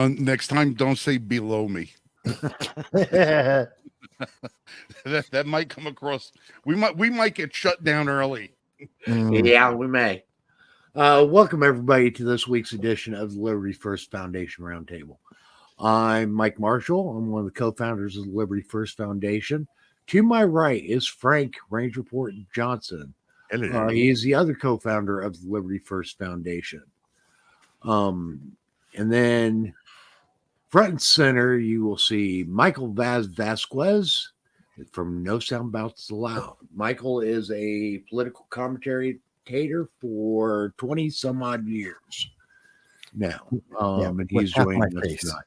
Next time, don't say below me. That might come across. We might get shut down early. Yeah, we may. Welcome everybody to this week's edition of the Liberty First Foundation Roundtable. I'm Mike Marshall. I'm one of the co-founders of the Liberty First Foundation. To my right is Frank Range Report Johnson. He is the other co-founder of the Liberty First Foundation. And then front and center, you will see Michael Vasquez from No Sound Bites Allowed. Michael is a political commentator for 20 some odd years now. And he's joining us tonight.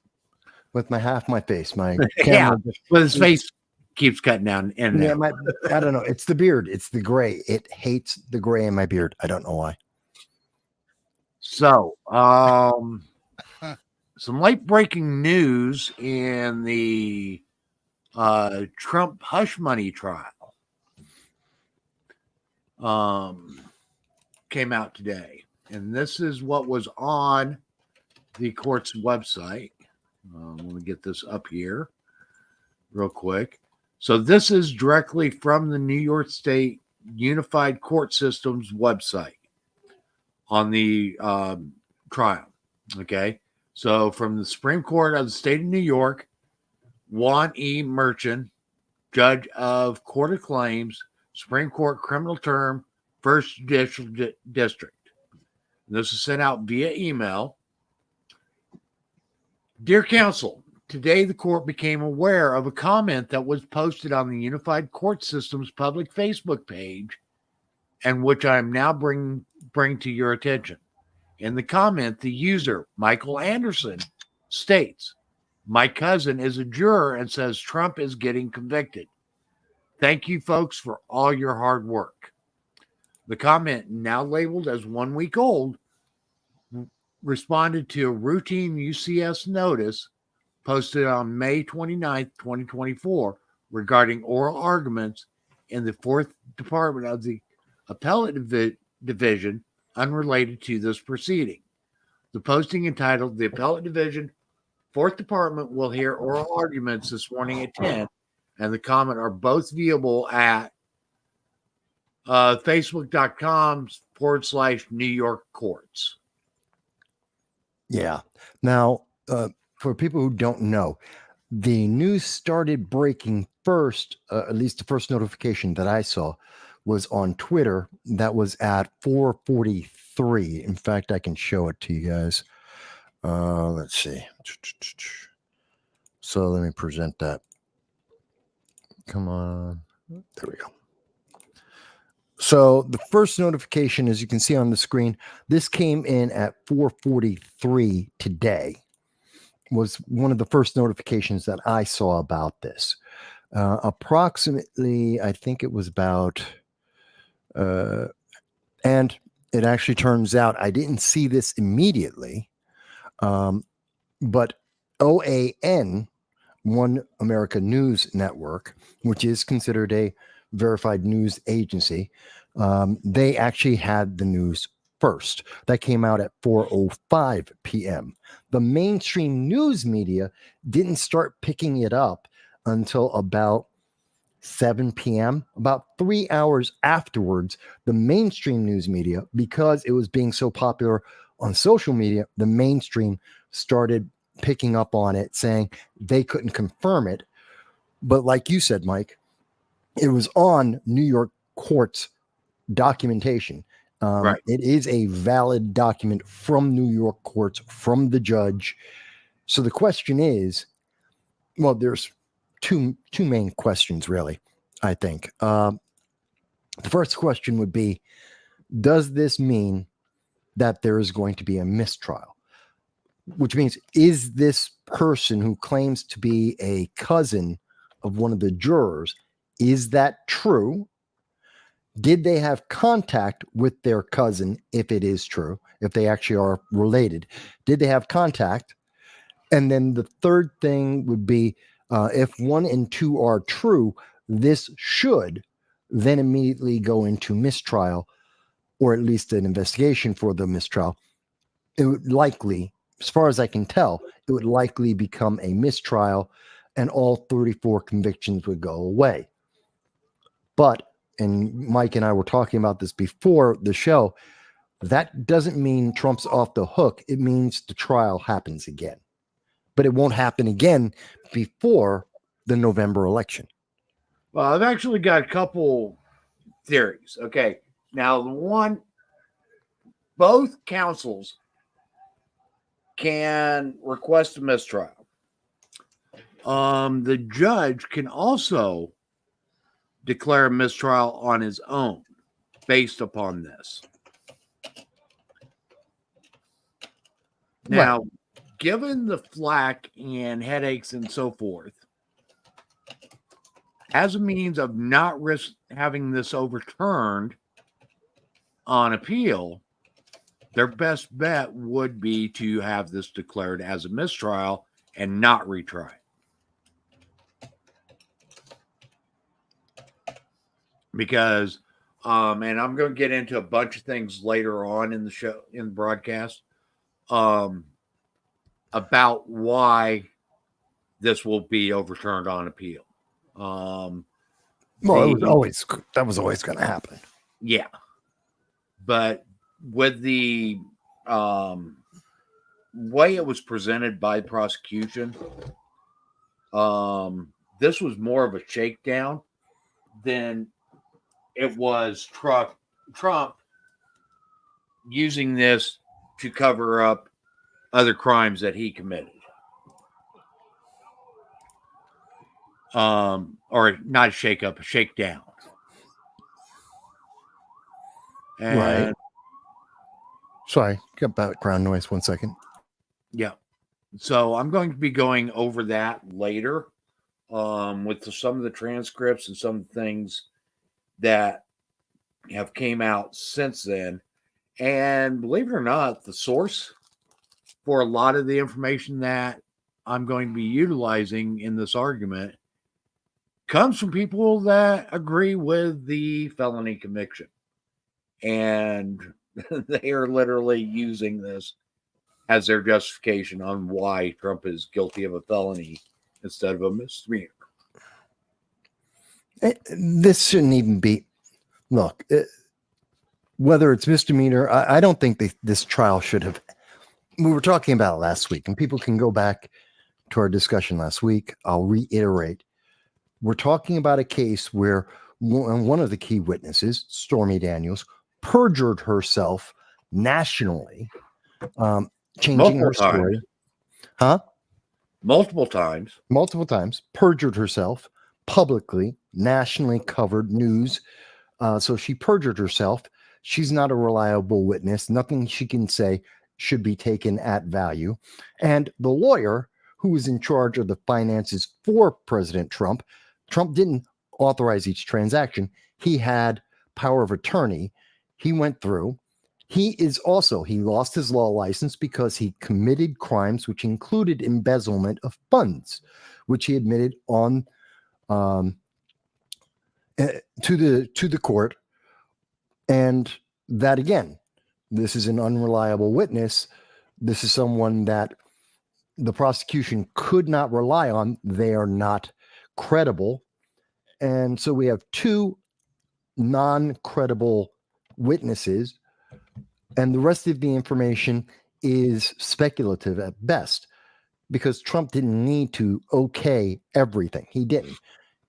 With half my face, my camera. Yeah, well, his face keeps cutting down. And yeah, I don't know. It's the beard. It's the gray. It hates the gray in my beard. I don't know why. So, some late breaking news in the Trump hush money trial came out today, and this is what was on the court's website. Let me get this up here real quick. So this is directly from the New York State Unified Court System's website on the trial. Okay. So from the Supreme Court of the state of New York, Juan E. Marchin, Judge of Court of Claims, Supreme Court Criminal Term, First Judicial District. And this is sent out via email. Dear counsel, today the court became aware of a comment that was posted on the Unified Court System's public Facebook page, and which I am now bring to your attention. In the comment, the user, Michael Anderson, states, "My cousin is a juror and says Trump is getting convicted. Thank you, folks, for all your hard work." The comment, now labeled as 1 week old, responded to a routine UCS notice posted on May 29th, 2024, regarding oral arguments in the 4th Department of the Appellate Division unrelated to this proceeding. The posting entitled, "The Appellate Division, 4th Department will hear oral arguments this morning at 10, and the comment are both viewable at facebook.com/New York Courts. Yeah. Now, for people who don't know, the news started breaking first, at least the first notification that I saw was on Twitter. That was at 4:43. In fact, I can show it to you guys. Let's see. So let me present that. Come on. There we go. So the first notification, as you can see on the screen, this came in at 4:43 today. Was one of the first notifications that I saw about this. Approximately, I think it was about, and it actually turns out I didn't see this immediately, but OAN, One America News Network, which is considered a verified news agency, they actually had the news first. That came out at 4:05 p.m. The mainstream news media didn't start picking it up until about 7 p.m. About 3 hours afterwards, the mainstream news media, because it was being so popular on social media, the mainstream started picking up on it, saying they couldn't confirm it. But like you said, Mike, it was on New York courts documentation. Right. It is a valid document from New York courts, from the judge. So the question is, well, there's two main questions, really, I think. The first question would be, does this mean that there is going to be a mistrial? Which means, is this person who claims to be a cousin of one of the jurors, is that true? Did they have contact with their cousin, if it is true, if they actually are related? Did they have contact? And then the third thing would be, if 1 and 2 are true, this should then immediately go into mistrial, or at least an investigation for the mistrial. It would likely as far as I can tell, it would likely become a mistrial and all 34 convictions would go away. But, and Mike and I were talking about this before the show, that doesn't mean Trump's off the hook. It means the trial happens again. But it won't happen again before the November election. Well, I've actually got a couple theories. Okay. Now, both counsels can request a mistrial. The judge can also declare a mistrial on his own based upon this. Now, right. Given the flack and headaches and so forth, as a means of not having this overturned on appeal, their best bet would be to have this declared as a mistrial and not retry. Because, and I'm going to get into a bunch of things later on in the show, in the broadcast, about why this will be overturned on appeal. Well, that was always going to happen. Yeah. But with the way it was presented by the prosecution, this was more of a shakedown than it was Trump using this to cover up other crimes that he committed. Or not a shake up, a shakedown. And right. Sorry, got background noise. 1 second. Yeah. So I'm going to be going over that later with some of the transcripts and some things that have came out since then. And believe it or not, the source for a lot of the information that I'm going to be utilizing in this argument comes from people that agree with the felony conviction. And they are literally using this as their justification on why Trump is guilty of a felony instead of a misdemeanor. This shouldn't even be. Look, whether it's misdemeanor, I don't think this trial should have. We were talking about it last week, and people can go back to our discussion last week. I'll reiterate. We're talking about a case where one of the key witnesses, Stormy Daniels, perjured herself nationally, changing her story. Multiple times, perjured herself publicly, nationally covered news. So she perjured herself. She's not a reliable witness. Nothing she can say should be taken at value. And the lawyer who was in charge of the finances for President Trump didn't authorize each transaction. He had power of attorney. He went through. He lost his law license because he committed crimes which included embezzlement of funds, which he admitted on to the court. And that, again, this is an unreliable witness. This is someone that the prosecution could not rely on. They are not credible. And so we have two non-credible witnesses, and the rest of the information is speculative at best, because Trump didn't need to okay everything. He didn't.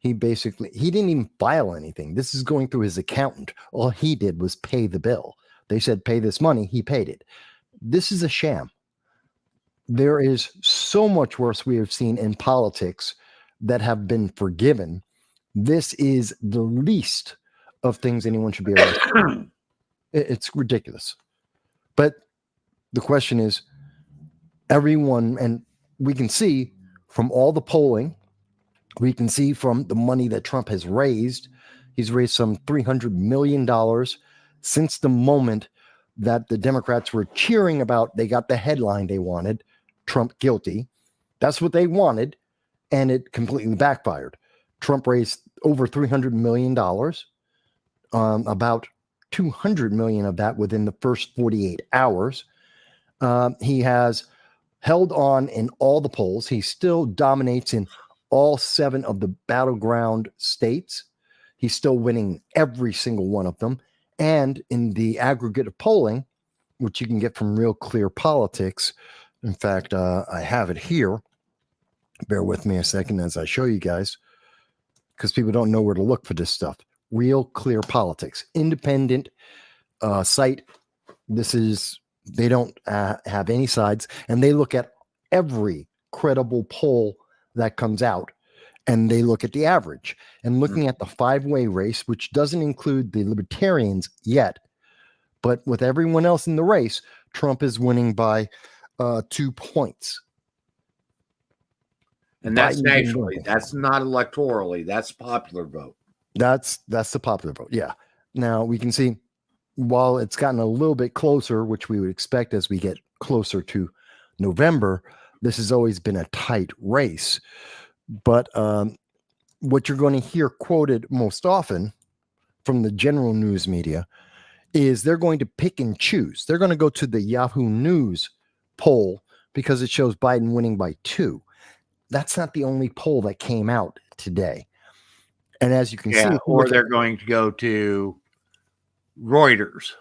He didn't even file anything. This is going through his accountant. All he did was pay the bill. They said, pay this money. He paid it. This is a sham. There is so much worse we have seen in politics that have been forgiven. This is the least of things anyone should be arrested. It's ridiculous. But the question is, everyone, and we can see from all the polling, we can see from the money that Trump has raised, he's raised some $300 million since the moment that the Democrats were cheering about. They got the headline they wanted, Trump guilty. That's what they wanted, and it completely backfired. Trump raised over $300 million, about $200 million of that within the first 48 hours. He has held on in all the polls. He still dominates in all 7 of the battleground states. He's still winning every single one of them. And in the aggregate of polling, which you can get from Real Clear Politics, in fact, I have it here. Bear with me a second as I show you guys, because people don't know where to look for this stuff. Real Clear Politics, independent site. They don't have any sides, and they look at every credible poll that comes out, and they look at the average. And looking at the 5-way race, which doesn't include the Libertarians yet, but with everyone else in the race, Trump is winning by 2 points. And that's nationally. That's not electorally. That's popular vote. That's the popular vote. Yeah. Now we can see, while it's gotten a little bit closer, which we would expect as we get closer to November, this has always been a tight race. But what you're going to hear quoted most often from the general news media is they're going to pick and choose. They're going to go to the Yahoo News poll because it shows Biden winning by 2. That's not the only poll that came out today. And as you can see, or they're going to go to Reuters,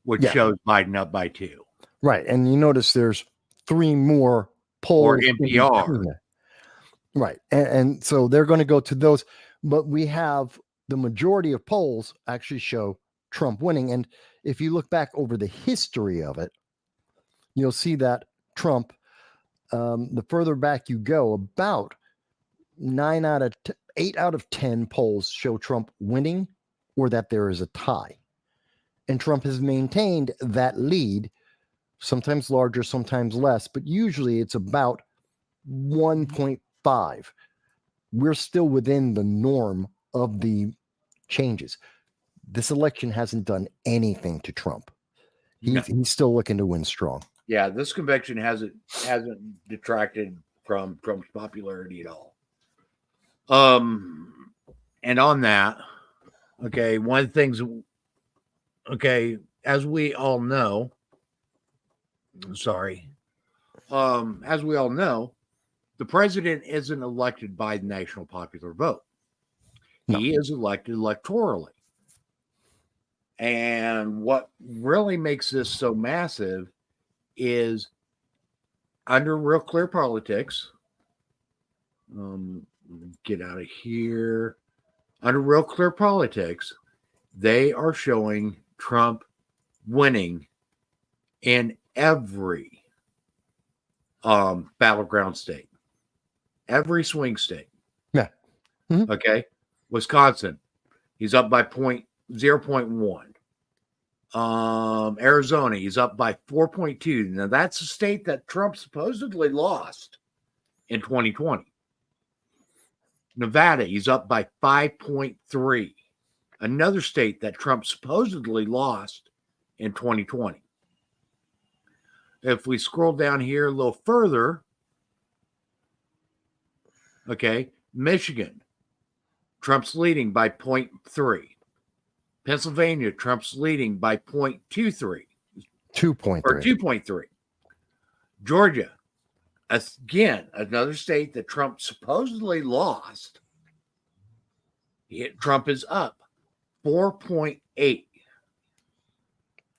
which shows Biden up by 2. Right. And you notice there's 3 more polls. Or NPR. Right. And so they're going to go to those. But we have the majority of polls actually show Trump winning. And if you look back over the history of it, you'll see that Trump, the further back you go, about 8 out of 10 polls show Trump winning or that there is a tie. And Trump has maintained that lead, sometimes larger, sometimes less, but usually it's about 1.5. We're still within the norm of the changes. This election hasn't done anything to Trump. He's still looking to win strong. Yeah, this conviction hasn't detracted from Trump's popularity at all. And on that, okay, one of the things, okay, as we all know, as we all know, the president isn't elected by the national popular vote. No. He is elected electorally. And what really makes this so massive is under Real Clear Politics. Get out of here. Under Real Clear Politics, they are showing Trump winning in every battleground state, every swing state. Yeah. Mm-hmm. Okay. Wisconsin, he's up by 0.1. Arizona, he's up by 4.2. Now that's a state that Trump supposedly lost in 2020. Nevada, he's up by 5.3. Another state that Trump supposedly lost in 2020. If we scroll down here a little further, okay, Michigan, Trump's leading by 0.3. Pennsylvania, Trump's leading by 0.23. 2.3. Or 2.3. Georgia, again, another state that Trump supposedly lost. Trump is up 4.8.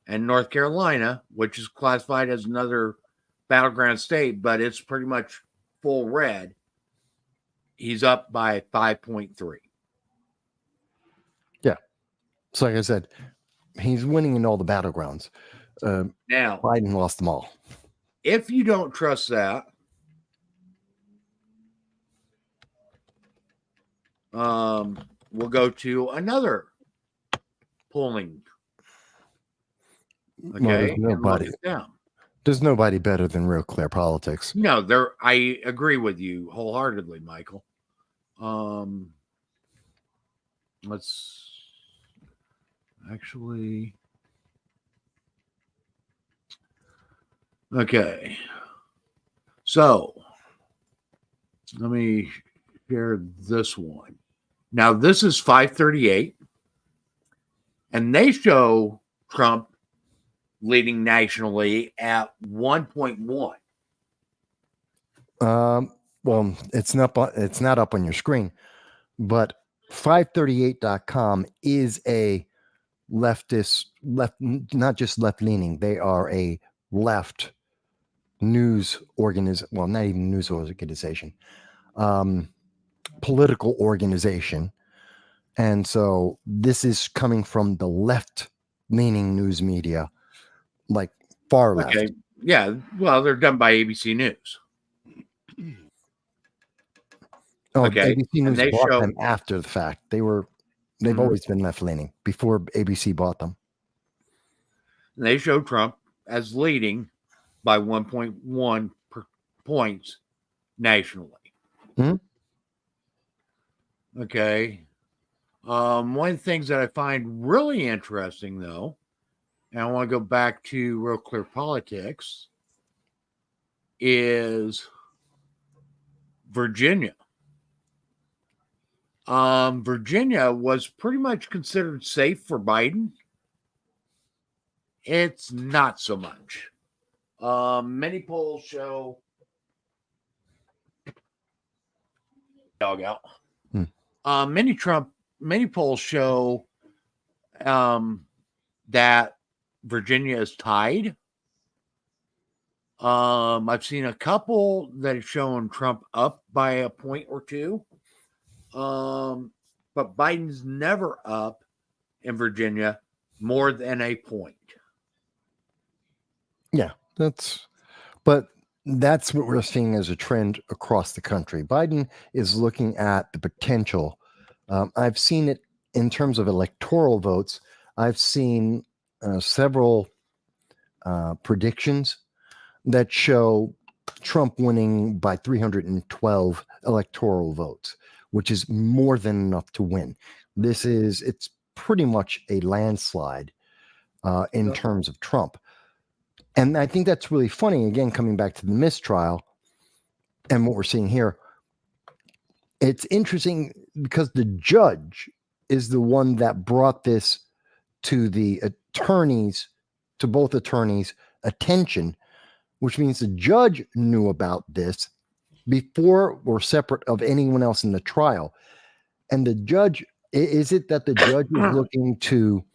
And North Carolina, which is classified as another battleground state, but it's pretty much full red, he's up by 5.3. Yeah. So like I said, he's winning in all the battlegrounds. Now, Biden lost them all. If you don't trust that, we'll go to another polling. Okay, there's nobody better than Real Clear Politics. No, I agree with you wholeheartedly, Michael. Let's actually. Okay, so let me share this one. Now, this is 538, and they show Trump leading nationally at 1.1. Well, it's not up on your screen, but 538.com is a not just left leaning. They are a left news organization. Well, not even news organization, political organization. And so this is coming from the left leaning news media, like far left. Okay. Yeah. Well, they're done by ABC News. Oh, Okay. ABC And News they bought show- them after the fact. They've Mhm. always been left leaning before ABC bought them. And they show Trump as leading by 1.1 points nationally. Mhm. Okay. One of the things that I find really interesting, though, and I want to go back to Real Clear Politics, is Virginia. Virginia was pretty much considered safe for Biden. It's not so much. Many polls show dog out. Many polls show that Virginia is tied. I've seen a couple that have shown Trump up by a point or two. But Biden's never up in Virginia more than a point. Yeah, that's what we're seeing as a trend across the country. Biden is looking at the potential. I've seen it in terms of electoral votes. I've seen several predictions that show Trump winning by 312 electoral votes, which is more than enough to win. It's pretty much a landslide in terms of Trump. And I think that's really funny, again, coming back to the mistrial and what we're seeing here. It's interesting because the judge is the one that brought this to the attorneys, to both attorneys' attention, which means the judge knew about this before or separate of anyone else in the trial. And the judge, is it that the judge is looking to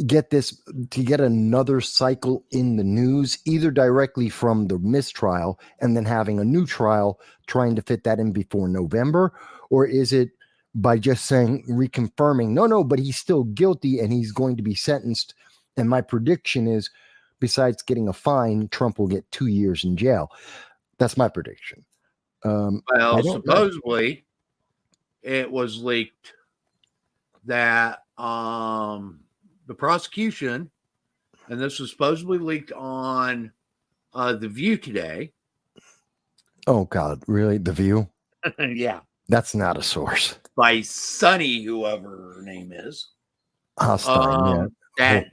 get another cycle in the news, either directly from the mistrial and then having a new trial trying to fit that in before November? Or is it by just saying, reconfirming, no, but he's still guilty and he's going to be sentenced? And my prediction is, besides getting a fine, Trump will get 2 years in jail. That's my prediction. Well, supposedly it was leaked that the prosecution, and this was supposedly leaked on The View today. Oh, God, really? The View? Yeah. That's not a source. By Sunny, whoever her name is. Hostile, that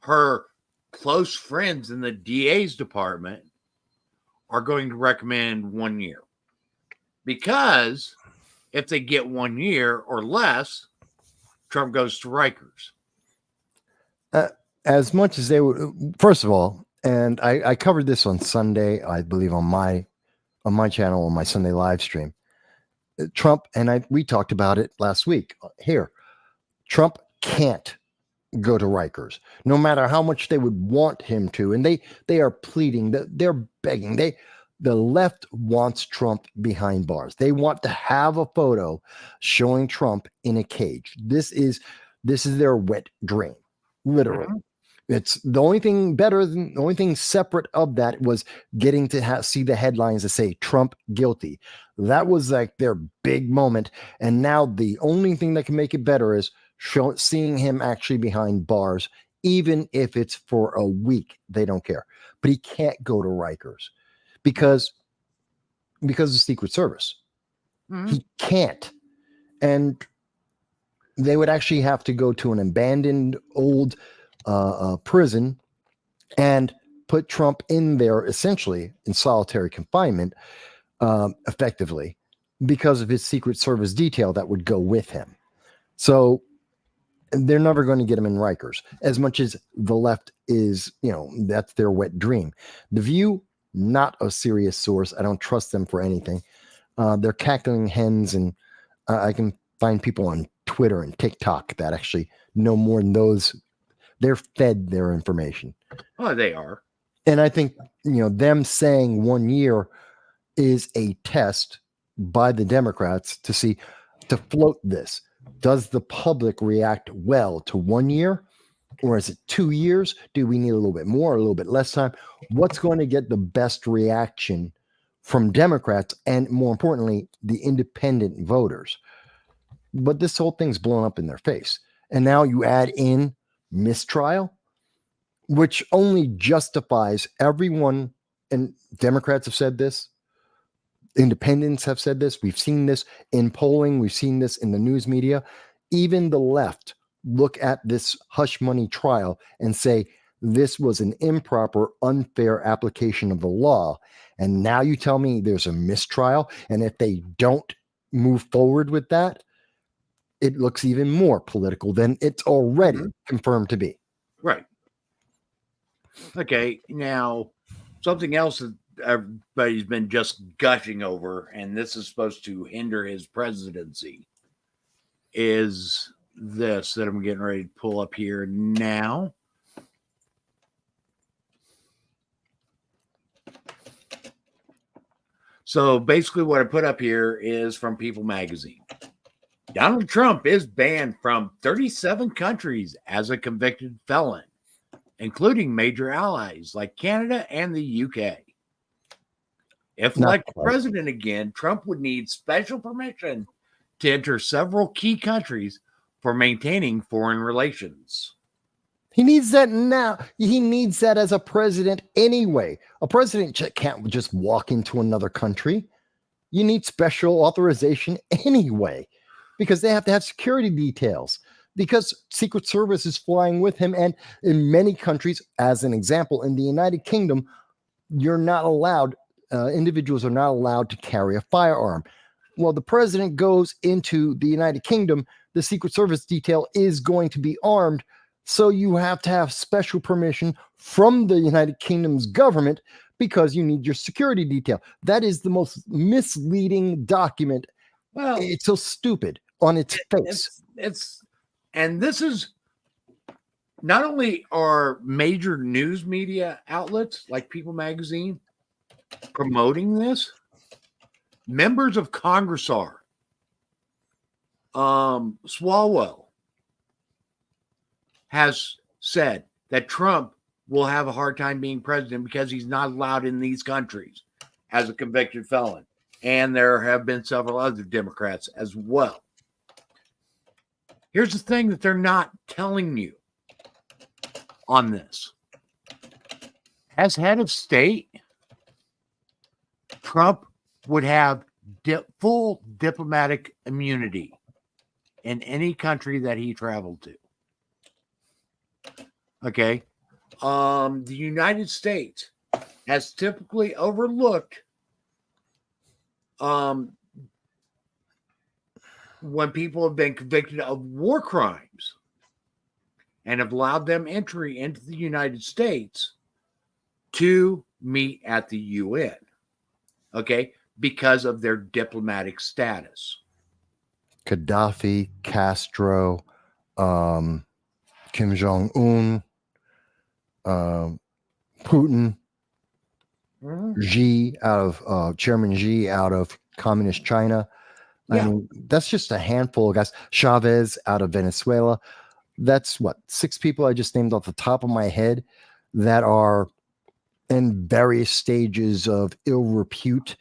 her close friends in the DA's department are going to recommend 1 year. Because if they get 1 year or less, Trump goes to Rikers. As much as they would, first of all, and I covered this on Sunday, I believe on my channel, on my Sunday live stream. Trump and we talked about it last week here. Trump can't go to Rikers, no matter how much they would want him to, and they are pleading, they're begging. The left wants Trump behind bars. They want to have a photo showing Trump in a cage. This is their wet dream, literally. Mm-hmm. It's the only thing separate of that was getting to see the headlines that say Trump guilty. That was like their big moment. And now the only thing that can make it better is seeing him actually behind bars, even if it's for a week. They don't care. But he can't go to Rikers because of the Secret Service. Mm-hmm. He can't. And they would actually have to go to an abandoned old prison and put Trump in there essentially in solitary confinement, effectively, because of his Secret Service detail that would go with him. So they're never going to get him in Rikers, as much as the left is, that's their wet dream. The View not a serious source. I don't trust them for anything. They're cackling hens, and I can find people on Twitter and TikTok that actually know more than those. They're fed their information. Oh, they are. And I think, them saying 1 year is a test by the Democrats to float this. Does the public react well to 1 year, or is it 2 years? Do we need a little bit more, a little bit less time? What's going to get the best reaction from Democrats and, more importantly, the independent voters? But this whole thing's blown up in their face. And now you add in mistrial, which only justifies everyone. And Democrats have said this. Independents have said this. We've seen this in polling. We've seen this in the news media. Even the left look at this hush money trial and say this was an improper, unfair application of the law. And now you tell me there's a mistrial. And if they don't move forward with that, it looks even more political than it's already confirmed to be. Right. Okay. Now, something else that everybody's been just gushing over, and this is supposed to hinder his presidency, is this that I'm getting ready to pull up here now. So basically what I put up here is from People Magazine. Donald Trump is banned from 37 countries as a convicted felon, including major allies like Canada and the UK. If elected president again, Trump would need special permission to enter several key countries for maintaining foreign relations. He needs that now. He needs that as a president anyway. A president can't just walk into another country. You need special authorization anyway, because they have to have security details, because Secret Service is flying with him. And in many countries, as an example, in the United Kingdom, you're not allowed, individuals are not allowed to carry a firearm. Well, the president goes into the United Kingdom, the Secret Service detail is going to be armed. So you have to have special permission from the United Kingdom's government because you need your security detail. That is the most misleading document. Well, it's so stupid on its face. And this is not only are major news media outlets like People Magazine promoting this, members of Congress are. Swalwell has said that Trump will have a hard time being president because he's not allowed in these countries as a convicted felon. And there have been several other Democrats as well. Here's the thing that they're not telling you on this. As head of state, Trump would have full diplomatic immunity in any country that he traveled to. Okay. The United States has typically overlooked when people have been convicted of war crimes and have allowed them entry into the United States to meet at the UN. Okay. Because of their diplomatic status. Gaddafi, Castro, Kim Jong-un, Putin, Xi out of Chairman Xi out of Communist China. Yeah. I mean, that's just a handful of guys. Chavez out of Venezuela. That's 6 people I just named off the top of my head that are in various stages of ill repute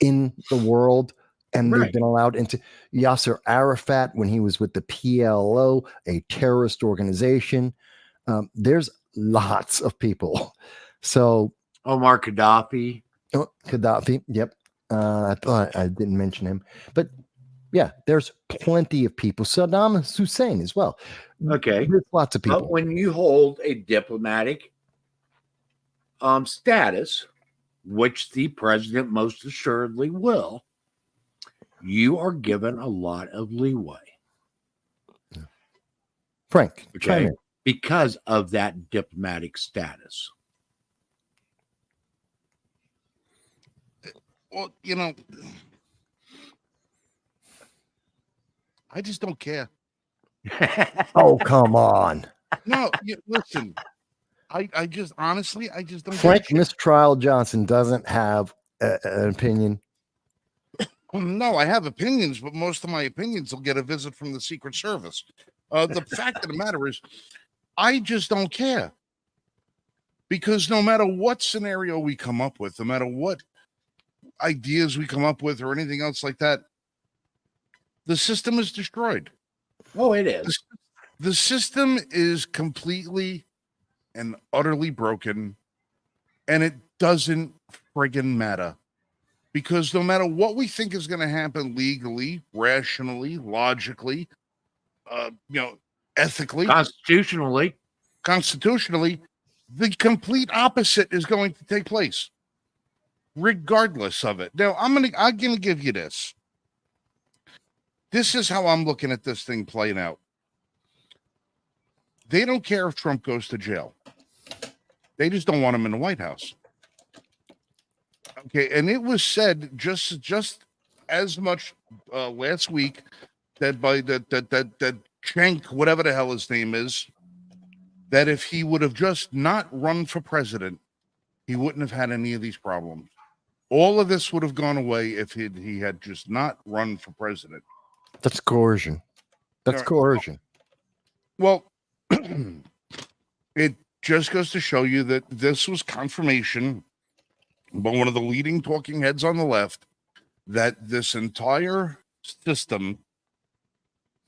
in the world. And they've been allowed into. Yasser Arafat, when he was with the PLO, a terrorist organization. There's lots of people. So Omar Gaddafi. Gaddafi, yep. I thought I didn't mention him. But yeah, there's plenty of people. Saddam Hussein as well. Okay. There's lots of people. But when you hold a diplomatic status, which the president most assuredly will, you are given a lot of leeway. Frank, okay, because of that diplomatic status. Well, I just don't care. Oh, come on. No, listen. I just honestly, I just don't Frank give a shit. Mistrial Johnson doesn't have an opinion. Well, no, I have opinions, but most of my opinions will get a visit from the Secret Service. The fact of the matter is, I just don't care. Because no matter what scenario we come up with, no matter what ideas we come up with or anything else like that, the system is destroyed. Oh, it is. The system is completely and utterly broken, and it doesn't friggin' matter. Because no matter what we think is going to happen legally, rationally, logically, ethically, constitutionally, the complete opposite is going to take place, regardless of it. Now, I'm gonna give you this. This is how I'm looking at this thing playing out. They don't care if Trump goes to jail. They just don't want him in the White House. Okay, and it was said just as much last week that by that Cenk, whatever the hell his name is, that if he would have just not run for president, he wouldn't have had any of these problems. All of this would have gone away if he had just not run for president. That's coercion. That's coercion. Well, it just goes to show you that this was confirmation by one of the leading talking heads on the left that this entire system,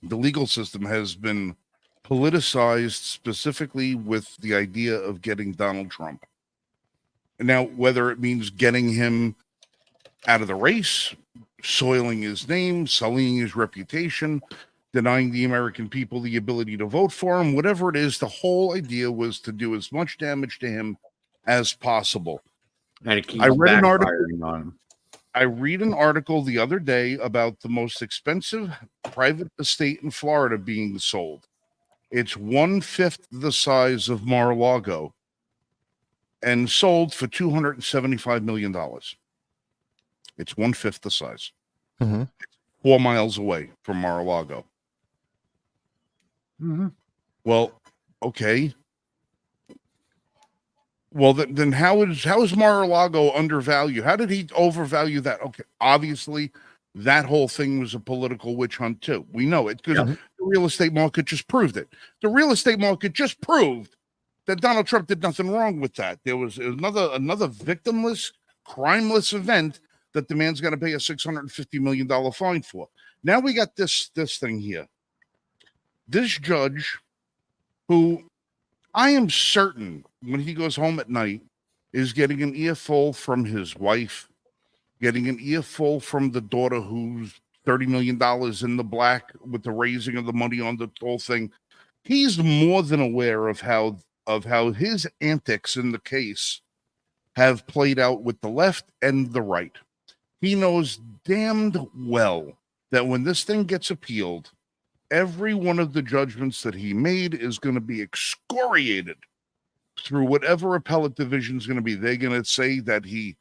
the legal system, has been politicized specifically with the idea of getting Donald Trump. Now, whether it means getting him out of the race, soiling his name, sullying his reputation, denying the American people the ability to vote for him, whatever it is, the whole idea was to do as much damage to him as possible. And it keeps I read an article on him. I read an article the other day about the most expensive private estate in Florida being sold. It's 1/5 the size of Mar-a-Lago and sold for $275 million. It's 1/5 the size. Mm-hmm. 4 miles away from Mar-a-Lago. Mm-hmm. Well, okay. Well, then how is Mar-a-Lago undervalued? How did he overvalue that? Okay, obviously, that whole thing was a political witch hunt too. We know it because the real estate market just proved it. The real estate market just proved that Donald Trump did nothing wrong with that. There was another victimless, crimeless event that the man's got to pay a $650 million fine for. Now we got this thing here. This judge, who I am certain when he goes home at night is getting an earful from his wife, getting an earful from the daughter who's $30 million in the black with the raising of the money on the whole thing. He's more than aware of how his antics in the case have played out with the left and the right. He knows damned well that when this thing gets appealed, every one of the judgments that he made is going to be excoriated through whatever appellate division is going to be. They're going to say that he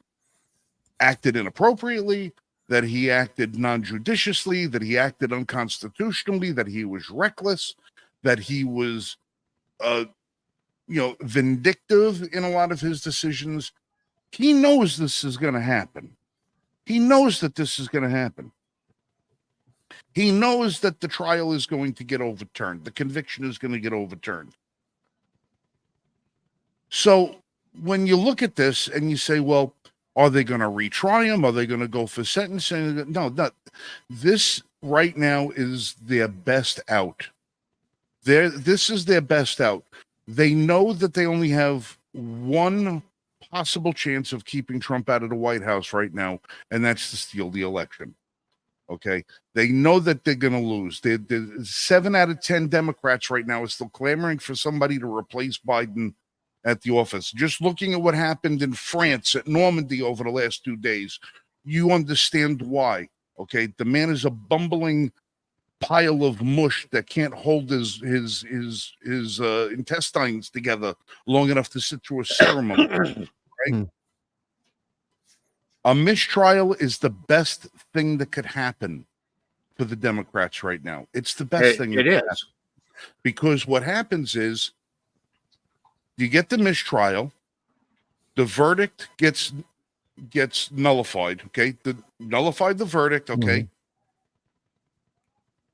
acted inappropriately, that he acted non-judiciously, that he acted unconstitutionally, that he was reckless, that he was, vindictive in a lot of his decisions. He knows this is going to happen. He knows that this is going to happen. He knows that the trial is going to get overturned. The conviction is going to get overturned. So when you look at this and you say, well, are they going to retry him? Are they going to go for sentencing? No, this right now is their best out. This is their best out. They know that they only have one possible chance of keeping Trump out of the White House right now, and that's to steal the election. Okay, they know that they're going to lose. 7 out of 10 Democrats right now are still clamoring for somebody to replace Biden at the office. Just looking at what happened in France at Normandy over the last 2 days, you understand why. Okay, the man is a bumbling pile of mush that can't hold his intestines together long enough to sit through a ceremony. Right? A mistrial is the best thing that could happen for the Democrats right now. It's the best thing. It is. Because what happens is you get the mistrial, the verdict gets nullified. Okay, nullified the verdict. Okay,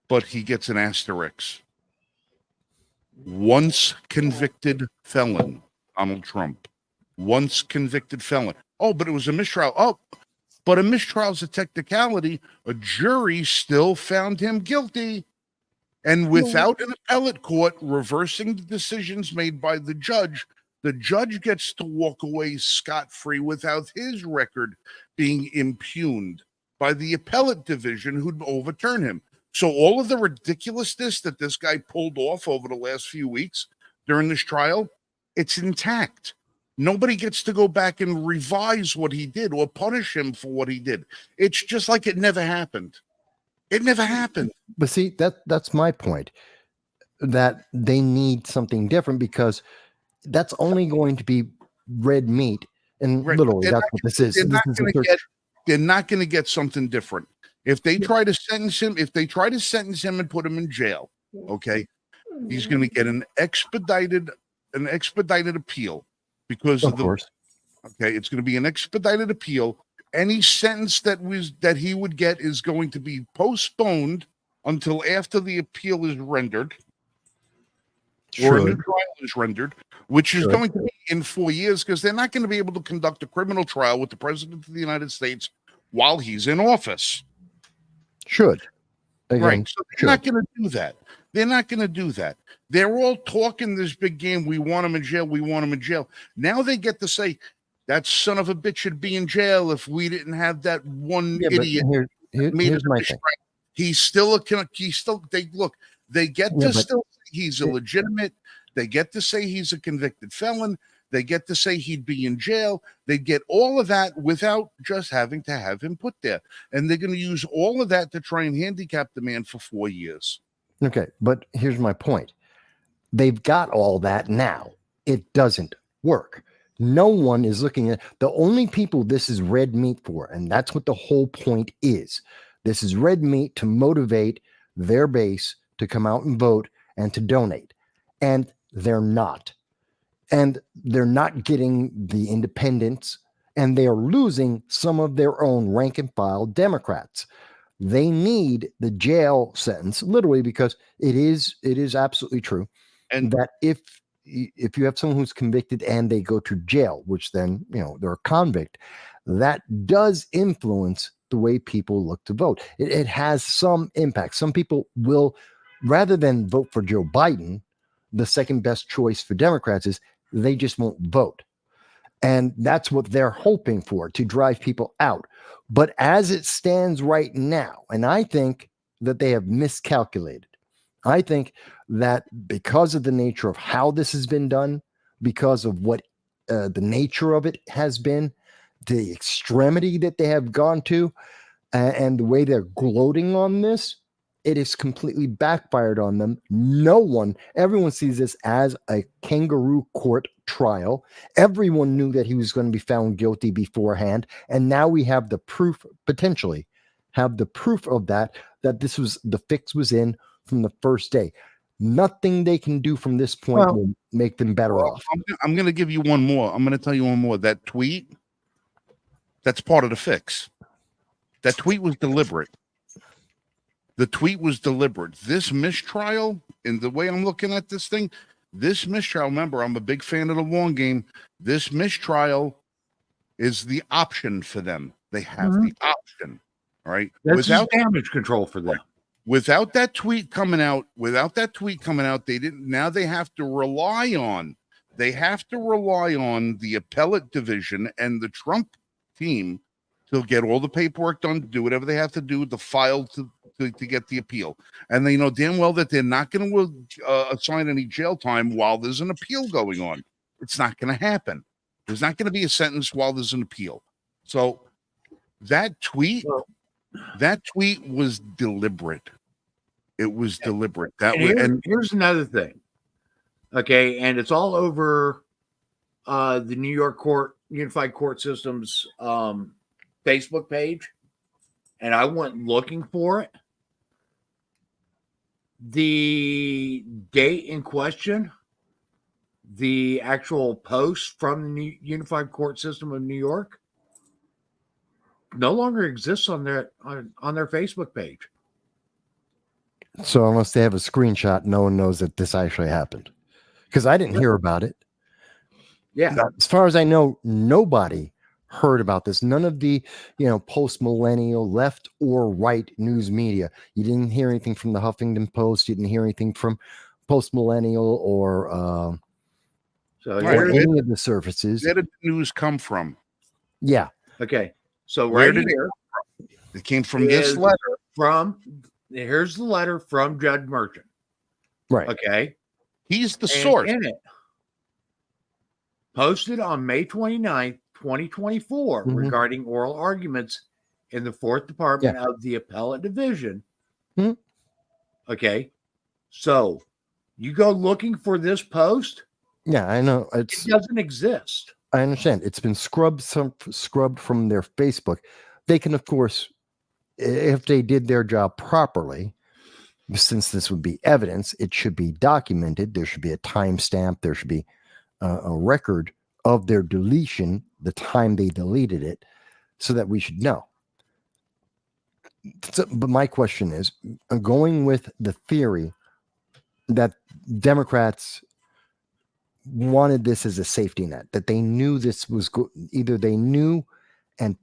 but he gets an asterisk. Once convicted felon, Donald Trump. Once convicted felon. Oh, but it was a mistrial. Oh, but a mistrial is a technicality. A jury still found him guilty. And without an appellate court reversing the decisions made by the judge gets to walk away scot-free without his record being impugned by the appellate division who'd overturn him. So all of the ridiculousness that this guy pulled off over the last few weeks during this trial, it's intact. Nobody gets to go back and revise what he did or punish him for what he did. It's just like it never happened. It never happened. But see, that's my point, that they need something different, because that's only going to be red meat. And literally, that's what this is. They're not going to get something different. If they try to sentence him, and put him in jail, okay, he's going to get an expedited appeal because of course. Okay, it's going to be an expedited appeal. Any sentence that he would get is going to be postponed until after the appeal is rendered, or a new trial is rendered, which is going to be in 4 years, because they're not going to be able to conduct a criminal trial with the president of the United States while he's in office. Right. So they're not going to do that. They're not going to do that. They're all talking this big game. We want him in jail. We want him in jail. Now they get to say, that son of a bitch should be in jail if we didn't have that one idiot. Here's my thing. They get to still say he's illegitimate. They get to say he's a convicted felon. They get to say he'd be in jail. They get all of that without just having to have him put there. And they're going to use all of that to try and handicap the man for 4 years. Okay, but here's my point. They've got all that now. It doesn't work. No one is looking at the only people this is red meat for, and that's what the whole point is. This is red meat to motivate their base to come out and vote and to donate. And they're not. And they're not getting the independents, and they are losing some of their own rank and file Democrats. They need the jail sentence, literally, because it is absolutely true. And that if you have someone who's convicted and they go to jail, which then, they're a convict, that does influence the way people look to vote. It has some impact. Some people will, rather than vote for Joe Biden, the second best choice for Democrats is they just won't vote. And that's what they're hoping for, to drive people out. But as it stands right now, and I think that they have miscalculated. I think that because of the nature of how this has been done, because of what the nature of it has been, the extremity that they have gone to, and the way they're gloating on this, it is completely backfired on them. Everyone sees this as a kangaroo court trial. Everyone knew that he was going to be found guilty beforehand. And now we have the proof, potentially have the proof of that the fix was in from the first day. Nothing they can do from this point will make them better off. I'm going to give you one more. I'm going to tell you one more. That tweet, that's part of the fix. That tweet was deliberate. The tweet was deliberate. This mistrial, in the way I'm looking at this thing, remember, I'm a big fan of the long game. This mistrial is the option for them. They have the option, right? That's damage control for them. Without that tweet coming out, they didn't. Now they have to rely on the appellate division and the Trump team to get all the paperwork done, to do whatever they have to do, the file to get the appeal. And they know damn well that they're not going to assign any jail time while there's an appeal going on. It's not going to happen. There's not going to be a sentence while there's an appeal. So that tweet was deliberate. It was deliberate. And here's another thing. Okay, and it's all over the New York Unified Court System's Facebook page and I went looking for it, the date in question, the actual post from the Unified Court System of New York, no longer exists on their Facebook page. So unless they have a screenshot, no one knows that this actually happened. Because I didn't hear about it. Yeah. Now, as far as I know, nobody heard about this. None of the, post-millennial left or right news media. You didn't hear anything from the Huffington Post. You didn't hear anything from post-millennial or any of the services. Where did the news come from? Yeah. Okay. So Where right did here, it came from this letter. Here's the letter from Judge Marchin. Right. Okay. He's the source. In it, posted on May 29th, 2024, regarding oral arguments in the 4th Department of the Appellate Division. Okay. So you go looking for this post. Yeah, I know. It doesn't exist. I understand. It's been scrubbed from their Facebook. They can, of course, if they did their job properly, since this would be evidence, it should be documented. There should be a timestamp. There should be a record of their deletion, the time they deleted it, so that we should know. So, but my question is, going with the theory that Democrats wanted this as a safety net, that they knew this was either they knew and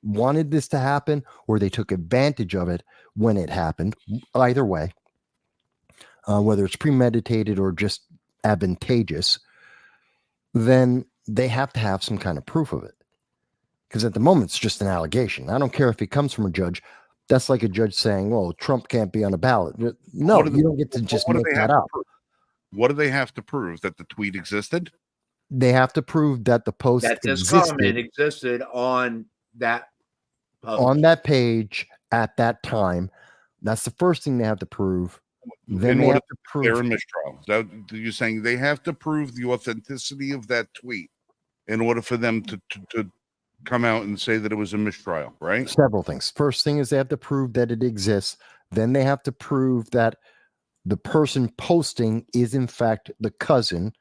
wanted this to happen, or they took advantage of it when it happened. Either way, whether it's premeditated or just advantageous, then they have to have some kind of proof of it. Because at the moment, it's just an allegation. I don't care if it comes from a judge. That's like a judge saying, well, Trump can't be on a ballot. No, you don't get to just make that up. What do they have to prove? That the tweet existed? They have to prove that the post comment existed on that post. On that page at that time. That's the first thing they have to prove. Then they have to prove they're a mistrial. You're saying they have to prove the authenticity of that tweet in order for them to come out and say that it was a mistrial, right? Several things. First thing is they have to prove that it exists. Then they have to prove that the person posting is in fact the cousin.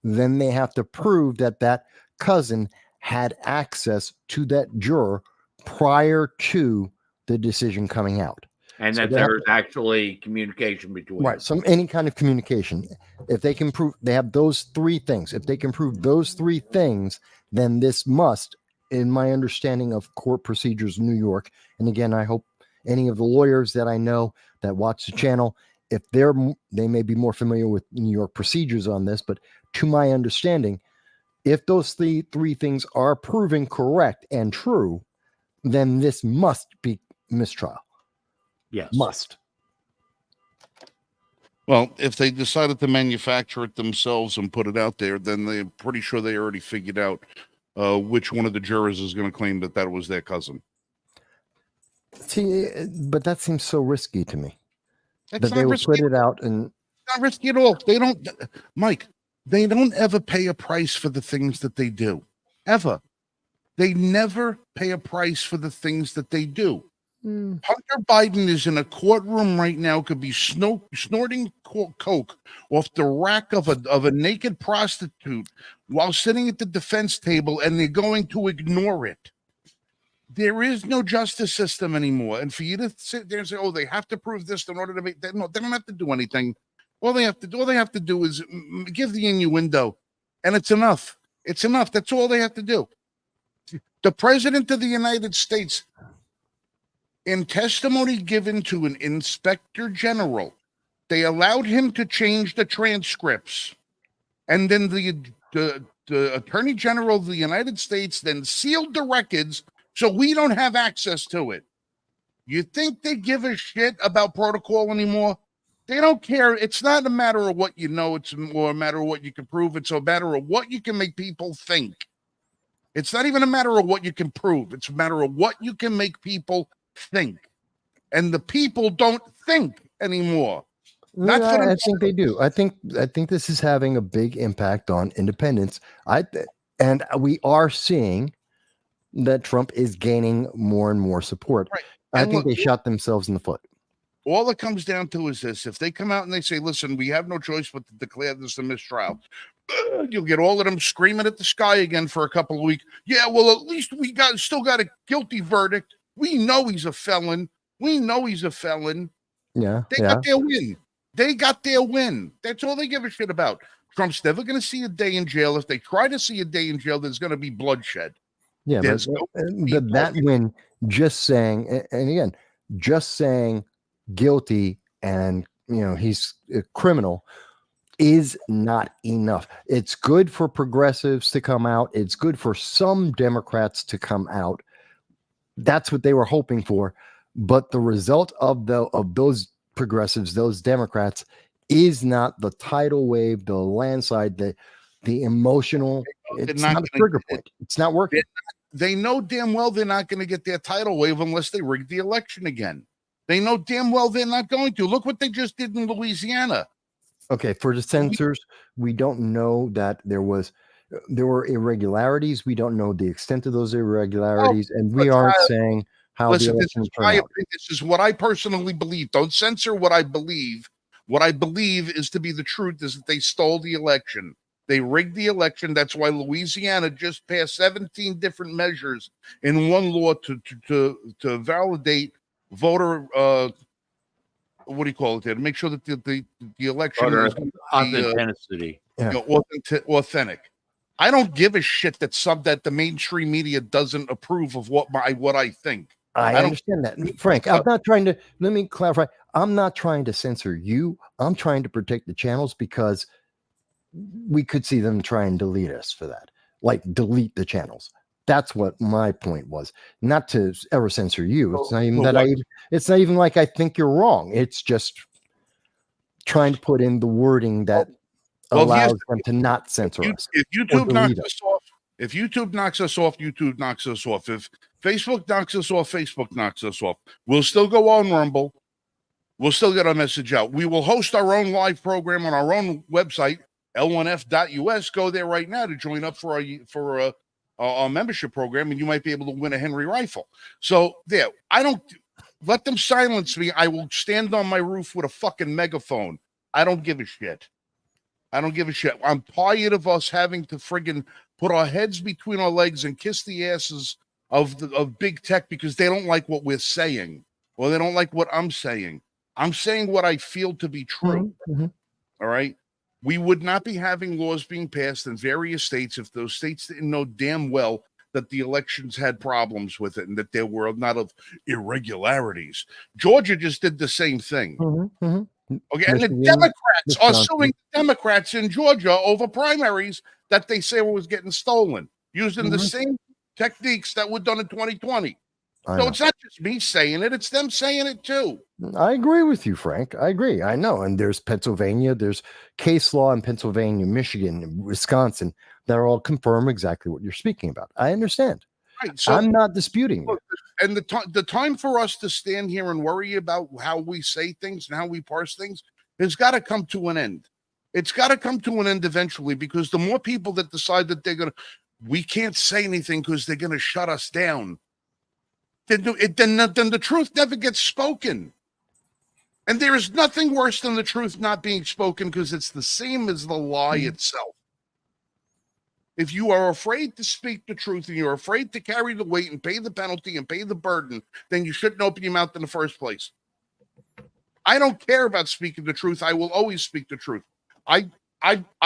Then they have to prove that that cousin had access to that juror prior to the decision coming out. And that there's actually communication between them. Right. Any kind of communication. If they can prove, they have those three things. If they can prove those three things, then this must, in my understanding of court procedures in New York, and again, I hope any of the lawyers that I know that watch the channel, if they may be more familiar with New York procedures on this, but to my understanding, if those three things are proven correct and true, then this must be mistrial. Yes. Must. Well, if they decided to manufacture it themselves and put it out there, then they're pretty sure they already figured out which one of the jurors is going to claim that was their cousin. See, but that seems so risky to me. It's that they would put it out and not risky at all. They don't, Mike. They don't ever pay a price for the things that they do, ever. They never pay a price for the things that they do. Hunter Biden is in a courtroom right now, could be snorting coke off the rack of a naked prostitute while sitting at the defense table, and they're going to ignore it. There is no justice system anymore. And for you to sit there and say, oh, they have to prove this in order to make that. No, they don't have to do anything. All they have to do is give the innuendo, and it's enough. It's enough. That's all they have to do. The president of the United States, in testimony given to an inspector general, they allowed him to change the transcripts. And then the attorney general of the United States then sealed the records so we don't have access to it. You think they give a shit about protocol anymore? They don't care. It's not a matter of what you know. It's more a matter of what you can prove. It's a matter of what you can make people think. It's not even a matter of what you can prove. It's a matter of what you can make people think. And the people don't think anymore. I think they do. I think this is having a big impact on independence. And we are seeing that Trump is gaining more and more support. Right. I And think look, they shot themselves in the foot. all it comes down to is this: if they come out and they say, "Listen, we have no choice but to declare this a mistrial," you'll get all of them screaming at the sky again for a couple of weeks. Yeah, well, at least we still got a guilty verdict. We know he's a felon. We know he's a felon. Yeah, They yeah. got their win. They got their win. That's all they give a shit about. Trump's never going to see a day in jail. If they try to see a day in jail, there's going to be bloodshed. Yeah, There's but that win, just saying, and again, just saying guilty and he's a criminal is not enough. It's good for progressives to come out. It's good for some Democrats to come out. That's what they were hoping for. But the result of those progressives, those Democrats, is not the tidal wave, the landslide, the emotional. It's not a trigger point. It's not working. They know damn well they're not going to get their tidal wave unless they rig the election again. They know damn well they're not going to. Look what they just did in Louisiana. Okay, for the censors, we don't know that there were irregularities. We don't know the extent of those irregularities, and we aren't saying how the election turned out. This is what I personally believe. Don't censor what I believe. What I believe is to be the truth is that they stole the election. They rigged the election. That's why Louisiana just passed 17 different measures in one law to validate voter. What do you call it? There to make sure that the election is authenticity, authentic. I don't give a shit that the mainstream media doesn't approve of what I think. I understand that, Frank. I'm not trying to. Let me clarify. I'm not trying to censor you. I'm trying to protect the channels because we could see them try and delete us for that, like delete the channels. That's what my point was. Not to ever censor you. It's not even that it's not even like I think you're wrong. It's just trying to put in the wording that allows them to not censor us. If YouTube knocks us off, YouTube knocks us off. If Facebook knocks us off, Facebook knocks us off. We'll still go on Rumble. We'll still get our message out. We will host our own live program on our own website, l1f.us. Go there right now to join up for our membership program, and you might be able to win a Henry rifle. So there, I don't let them silence me. I will stand on my roof with a fucking megaphone. I don't give a shit. I'm tired of us having to friggin' put our heads between our legs and kiss the asses of big tech because they don't like what we're saying, or they don't like what I'm saying. I'm saying what I feel to be true. Mm-hmm. All right. We would not be having laws being passed in various states if those states didn't know damn well that the elections had problems with it and that there were a lot of irregularities. Georgia just did the same thing. Okay, and the Democrats are suing the Democrats in Georgia over primaries that they say was getting stolen using the same techniques that were done in 2020. So it's not just me saying it, it's them saying it too. I agree with you, Frank. I agree. I know. And there's Pennsylvania, there's case law in Pennsylvania, Michigan, Wisconsin that all confirm exactly what you're speaking about. I understand. Right, so I'm not disputing it. And the time for us to stand here and worry about how we say things and how we parse things has got to come to an end. It's got to come to an end eventually, because the more people that decide that we can't say anything because they're going to shut us down, then the truth never gets spoken. And there is nothing worse than the truth not being spoken, because it's the same as the lie itself. If you are afraid to speak the truth and you're afraid to carry the weight and pay the penalty and pay the burden, then you shouldn't open your mouth in the first place. I don't care about speaking the truth. I will always speak the truth. I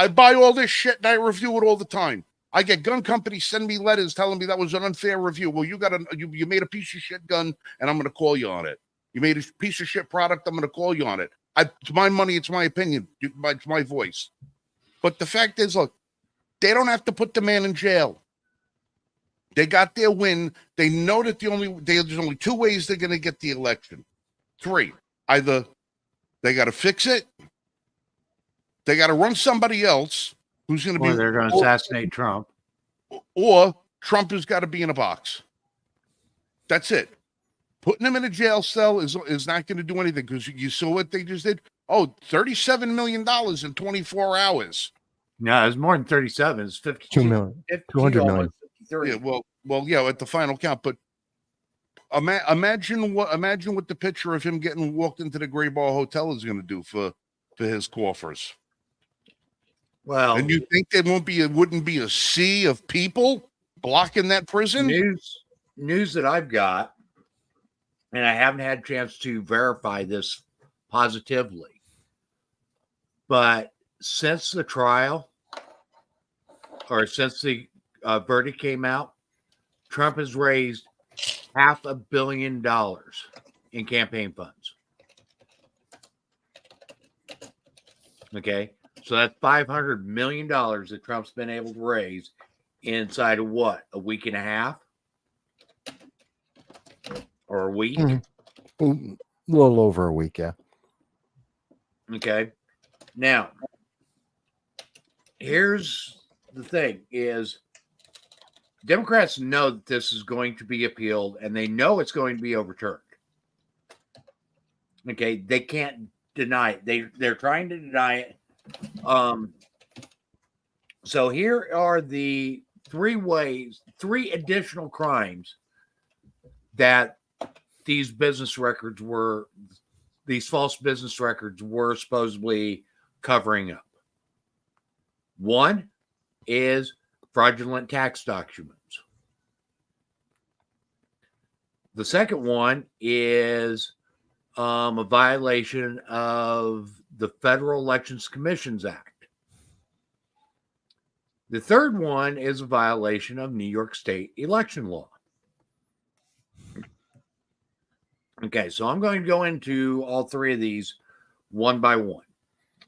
buy all this shit and I review it all the time. I get gun companies send me letters telling me that was an unfair review. Well, you made a piece of shit gun, and I'm going to call you on it. You made a piece of shit product, I'm going to call you on it. It's my money, it's my opinion, it's my voice. But the fact is, look, they don't have to put the man in jail. They got their win. They know that there's only two ways they're going to get the election. Three. Either they got to fix it, they got to run somebody else who's going to be. They're going to assassinate Trump. Or Trump has got to be in a box. That's it. Putting him in a jail cell is not going to do anything, because you saw what they just did. Oh, $37 million in 24 hours. No, it's more than 37. It's 52 200 million. 53. Yeah, yeah, at the final count. But imagine what the picture of him getting walked into the Gray Bar Hotel is going to do for his coffers. Well, And you think there wouldn't be a sea of people blocking that prison? News that I've got, and I haven't had a chance to verify this positively, but since the trial, or since the verdict came out, Trump has raised $500 million in campaign funds. Okay, so that's $500 million that Trump's been able to raise inside of what, a week and a half? Or a week? A little over a week, yeah. Okay. Now, here's the thing is Democrats know that this is going to be appealed and they know it's going to be overturned. Okay. They can't deny it. They're trying to deny it. So here are the three additional crimes that these false business records were supposedly covering up. One is fraudulent tax documents. The second one is a violation of the Federal Elections Commissions Act. The third one is a violation of New York State election law. Okay, so I'm going to go into all three of these one by one.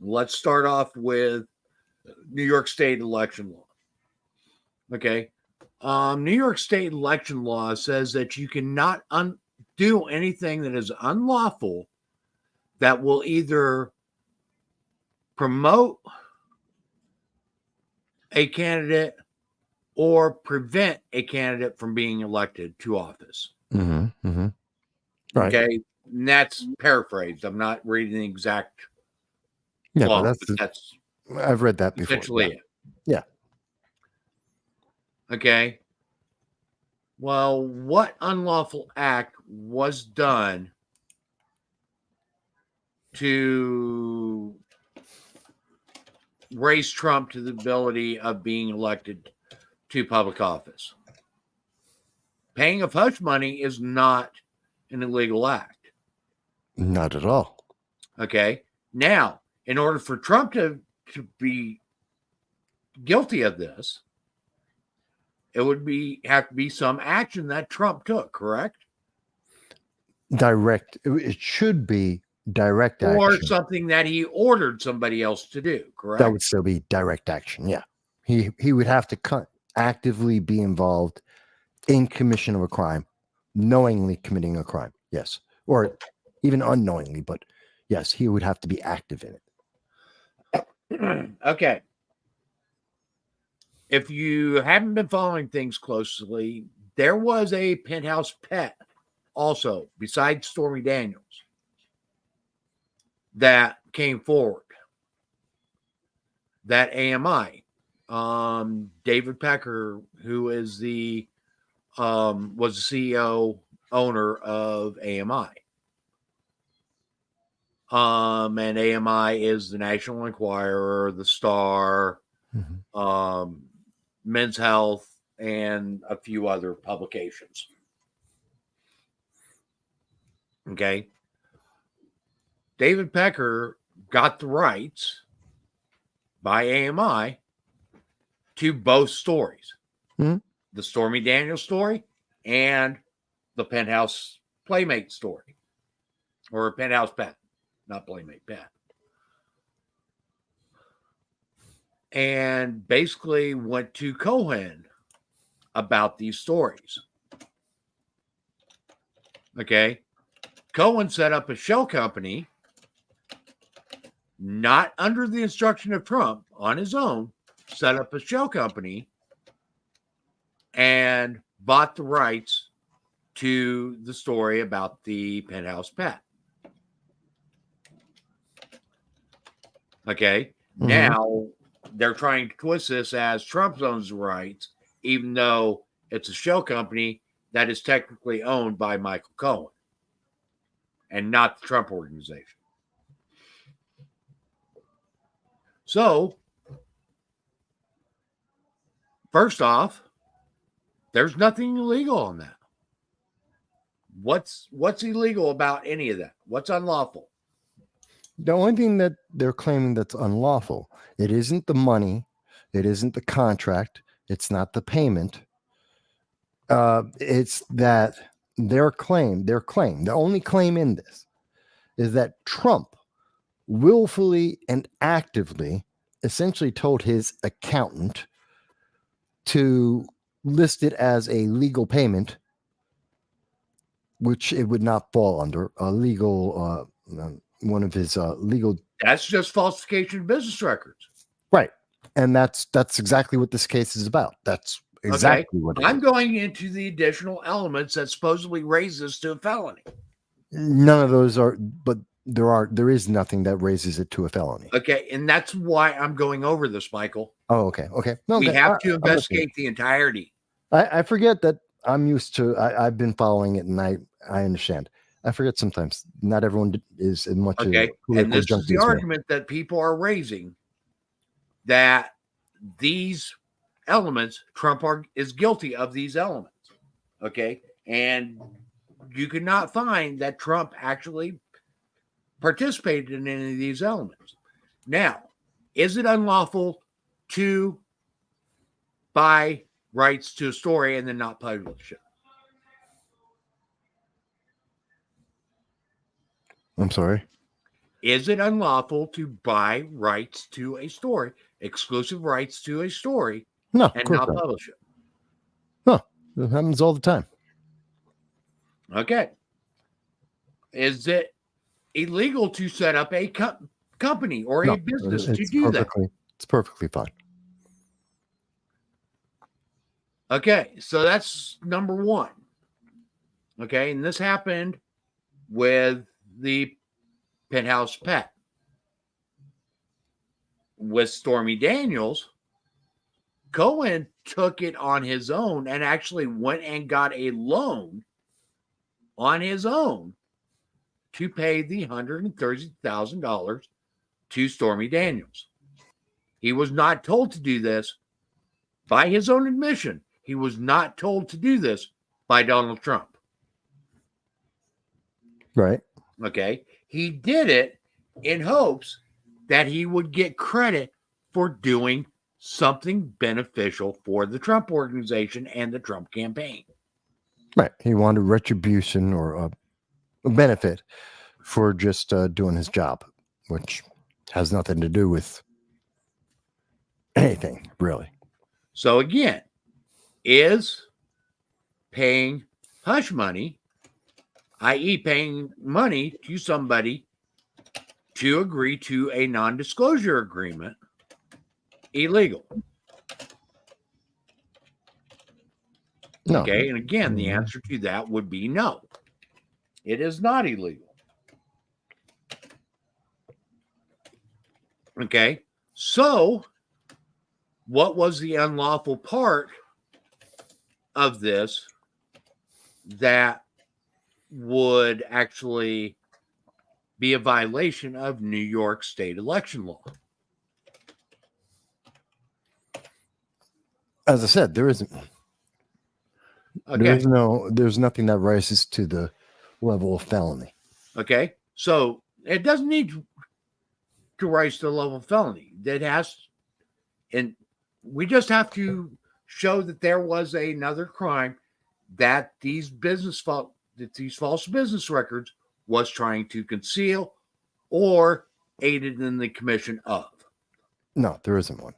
Let's start off with New York State election law. Okay. New York State election law says that you cannot do anything that is unlawful that will either promote a candidate or prevent a candidate from being elected to office. Mm-hmm, mm-hmm. Right. Okay. And that's paraphrased. I'm not reading the exact law, but but that's I've read that before. essentially it. Yeah. Okay. Well, what unlawful act was done to raise Trump to the ability of being elected to public office? Paying of hush money is not an illegal act. Not at all. Okay. Now, in order for Trump to be guilty of this, it would have to be some action that Trump took, correct? It should be direct action. Or something that he ordered somebody else to do, correct? That would still be direct action, yeah. He would have to actively be involved in commission of a crime, knowingly committing a crime, yes. Or even unknowingly, but yes, he would have to be active in it. Okay. If you haven't been following things closely, there was a penthouse pet also, besides Stormy Daniels, that came forward. That AMI, David Pecker, who is was the CEO owner of AMI. And AMI is the National Enquirer, the Star, Mm-hmm. Men's Health, and a few other publications. Okay. David Pecker got the rights by AMI to both stories. Mm-hmm. The Stormy Daniels story and the Penthouse Playmate story. Or Penthouse Pet, not Playmate Pet. And basically went to Cohen about these stories. Okay. Cohen set up a shell company, not under the instruction of Trump, on his own, set up a shell company and bought the rights to the story about the Penthouse Pet. Okay. Mm-hmm. Now they're trying to twist this as Trump owns the rights, even though It's a shell company that is technically owned by Michael Cohen and not the Trump organization. So, first off, there's nothing illegal on that. What's illegal about any of that? What's unlawful? The only thing that they're claiming that's unlawful, it isn't the money, it isn't the contract, it's not the payment. It's that their claim, the only claim in this is that Trump willfully and actively essentially told his accountant to list it as a legal payment, which it would not fall under a legal, one of his legal. That's just falsification of business records. Right. And that's exactly what this case is about. That's exactly what it I'm is. going into the additional elements that supposedly raise this to a felony. None of those are, but there is nothing that raises it to a felony. Okay, and that's why I'm going over this, Michael. Oh, okay. No, we have to investigate the entirety. I forget that I'm used to, I've been following it, and I understand. I forget sometimes. Not everyone is as much. Okay, and this is the argument that people are raising, that these elements, Trump is guilty of these elements. Okay, and you could not find that Trump actually participated in any of these elements. Now, is it unlawful to buy rights to a story and then not publish it? I'm sorry. Is it unlawful to buy rights to a story, exclusive rights to a story, no, and not publish it? No, it happens all the time. Okay. Is it illegal to set up a company or a business to do that? It's perfectly fine. Okay, so that's number one. Okay, and this happened with the Penthouse Pet. With Stormy Daniels, Cohen took it on his own and actually went and got a loan on his own to pay the $130,000 to Stormy Daniels. He was not told to do this by his own admission. He was not told to do this by Donald Trump. Right. Okay. He did it in hopes that he would get credit for doing something beneficial for the Trump organization and the Trump campaign. Right. He wanted retribution or a benefit for just doing his job, which has nothing to do with anything, really. So again, is paying hush money, i.e. paying money to somebody to agree to a non-disclosure agreement, illegal? No. Okay, and again, the answer to that would be no. It is not illegal. Okay, so what was the unlawful part of this that would actually be a violation of New York state election law? As I said, there isn't. Okay. There's nothing that rises to the level of felony. Okay, so it doesn't need to rise to the level of felony. That has, and we just have to show that there was another crime that these false business records was trying to conceal or aided in the commission of. No, there isn't one.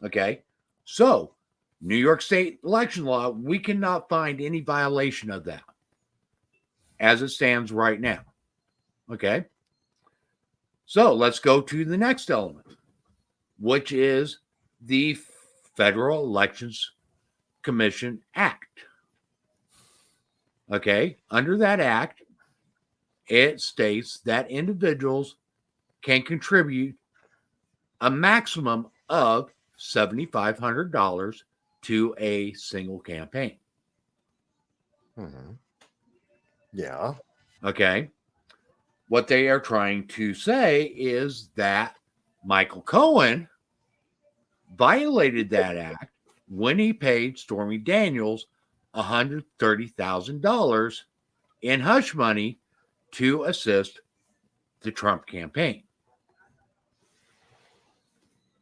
Okay, so New York state election law, we cannot find any violation of that as it stands right now. Okay, so let's go to the next element, which is the Federal Elections Commission Act. Okay, under that act, it states that individuals can contribute a maximum of $7,500 to a single campaign. Mhm. Yeah. Okay. What they are trying to say is that Michael Cohen violated that act when he paid Stormy Daniels $130,000 in hush money to assist the Trump campaign.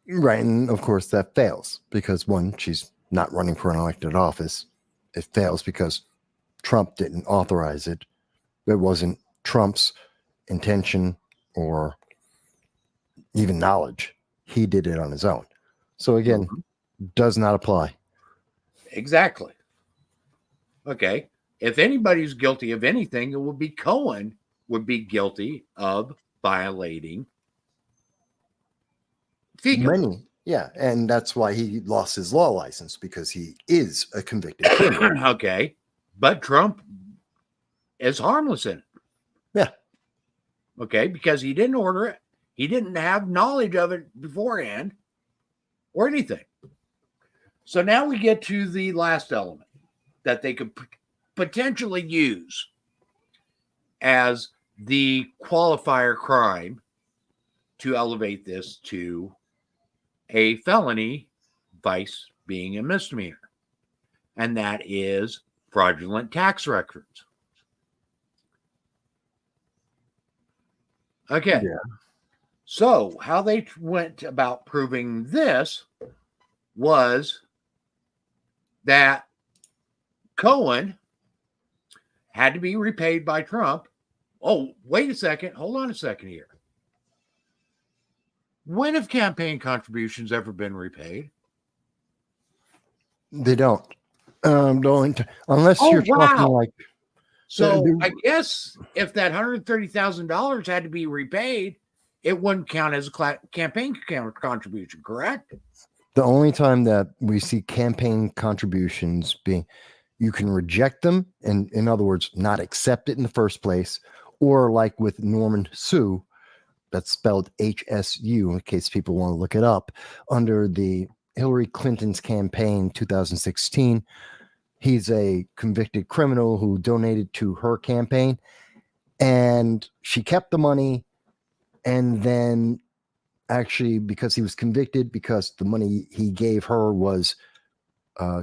Right. And of course, that fails because one, she's not running for an elected office. It fails because Trump didn't authorize it. It wasn't Trump's intention or even knowledge. He did it on his own. So again, does not apply. Exactly. Okay. If anybody's guilty of anything, it would be Cohen would be guilty of violating FICA. Many. Yeah. And that's why he lost his law license because he is a convicted criminal. Okay. But Trump is harmless in it. Yeah. Okay. Because he didn't order it. He didn't have knowledge of it beforehand or anything. So now we get to the last element that they could potentially use as the qualifier crime to elevate this to a felony, vice being a misdemeanor. And that is fraudulent tax records. Okay. Yeah. So how they went about proving this was that Cohen had to be repaid by Trump. Oh, wait a second. Hold on a second here. When have campaign contributions ever been repaid? They don't. Unless Oh, you're talking wow. like. So I guess if that $130,000 had to be repaid, it wouldn't count as a campaign contribution, correct? The only time that we see campaign contributions being, you can reject them, and in other words, not accept it in the first place, or like with Norman Sue, that's spelled HSU, in case people want to look it up, under the Hillary Clinton's campaign 2016. He's a convicted criminal who donated to her campaign, and she kept the money, and then actually, because he was convicted, because the money he gave her was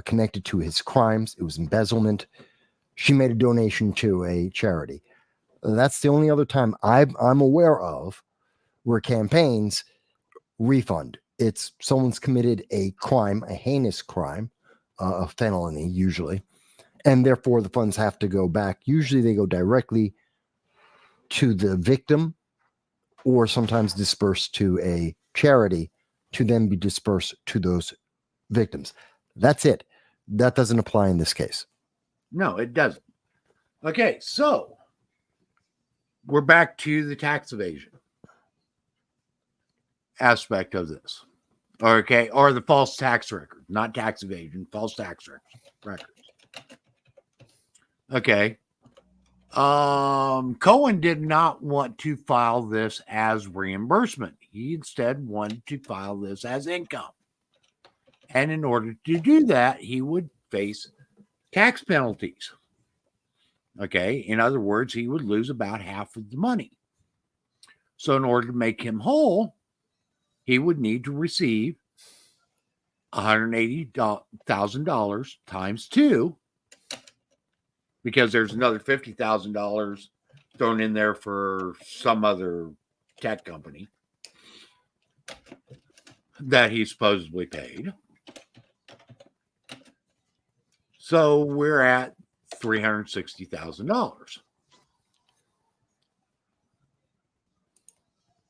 connected to his crimes, it was embezzlement, she made a donation to a charity. That's the only other time I'm aware of where campaigns refund. It's someone's committed a crime, a heinous crime, a felony usually, and therefore the funds have to go back. Usually they go directly to the victim, or sometimes dispersed to a charity to then be dispersed to those victims. That's it. That doesn't apply in this case. No, it doesn't. Okay, so we're back to the tax evasion aspect of this. Okay, or the false tax record, not tax evasion, false tax records. Okay. Cohen did not want to file this as reimbursement. He instead wanted to file this as income. And in order to do that, he would face tax penalties. Okay. In other words, he would lose about half of the money. So in order to make him whole, he would need to receive $180,000 times 2, because there's another $50,000 thrown in there for some other tech company that he supposedly paid. So we're at $360,000.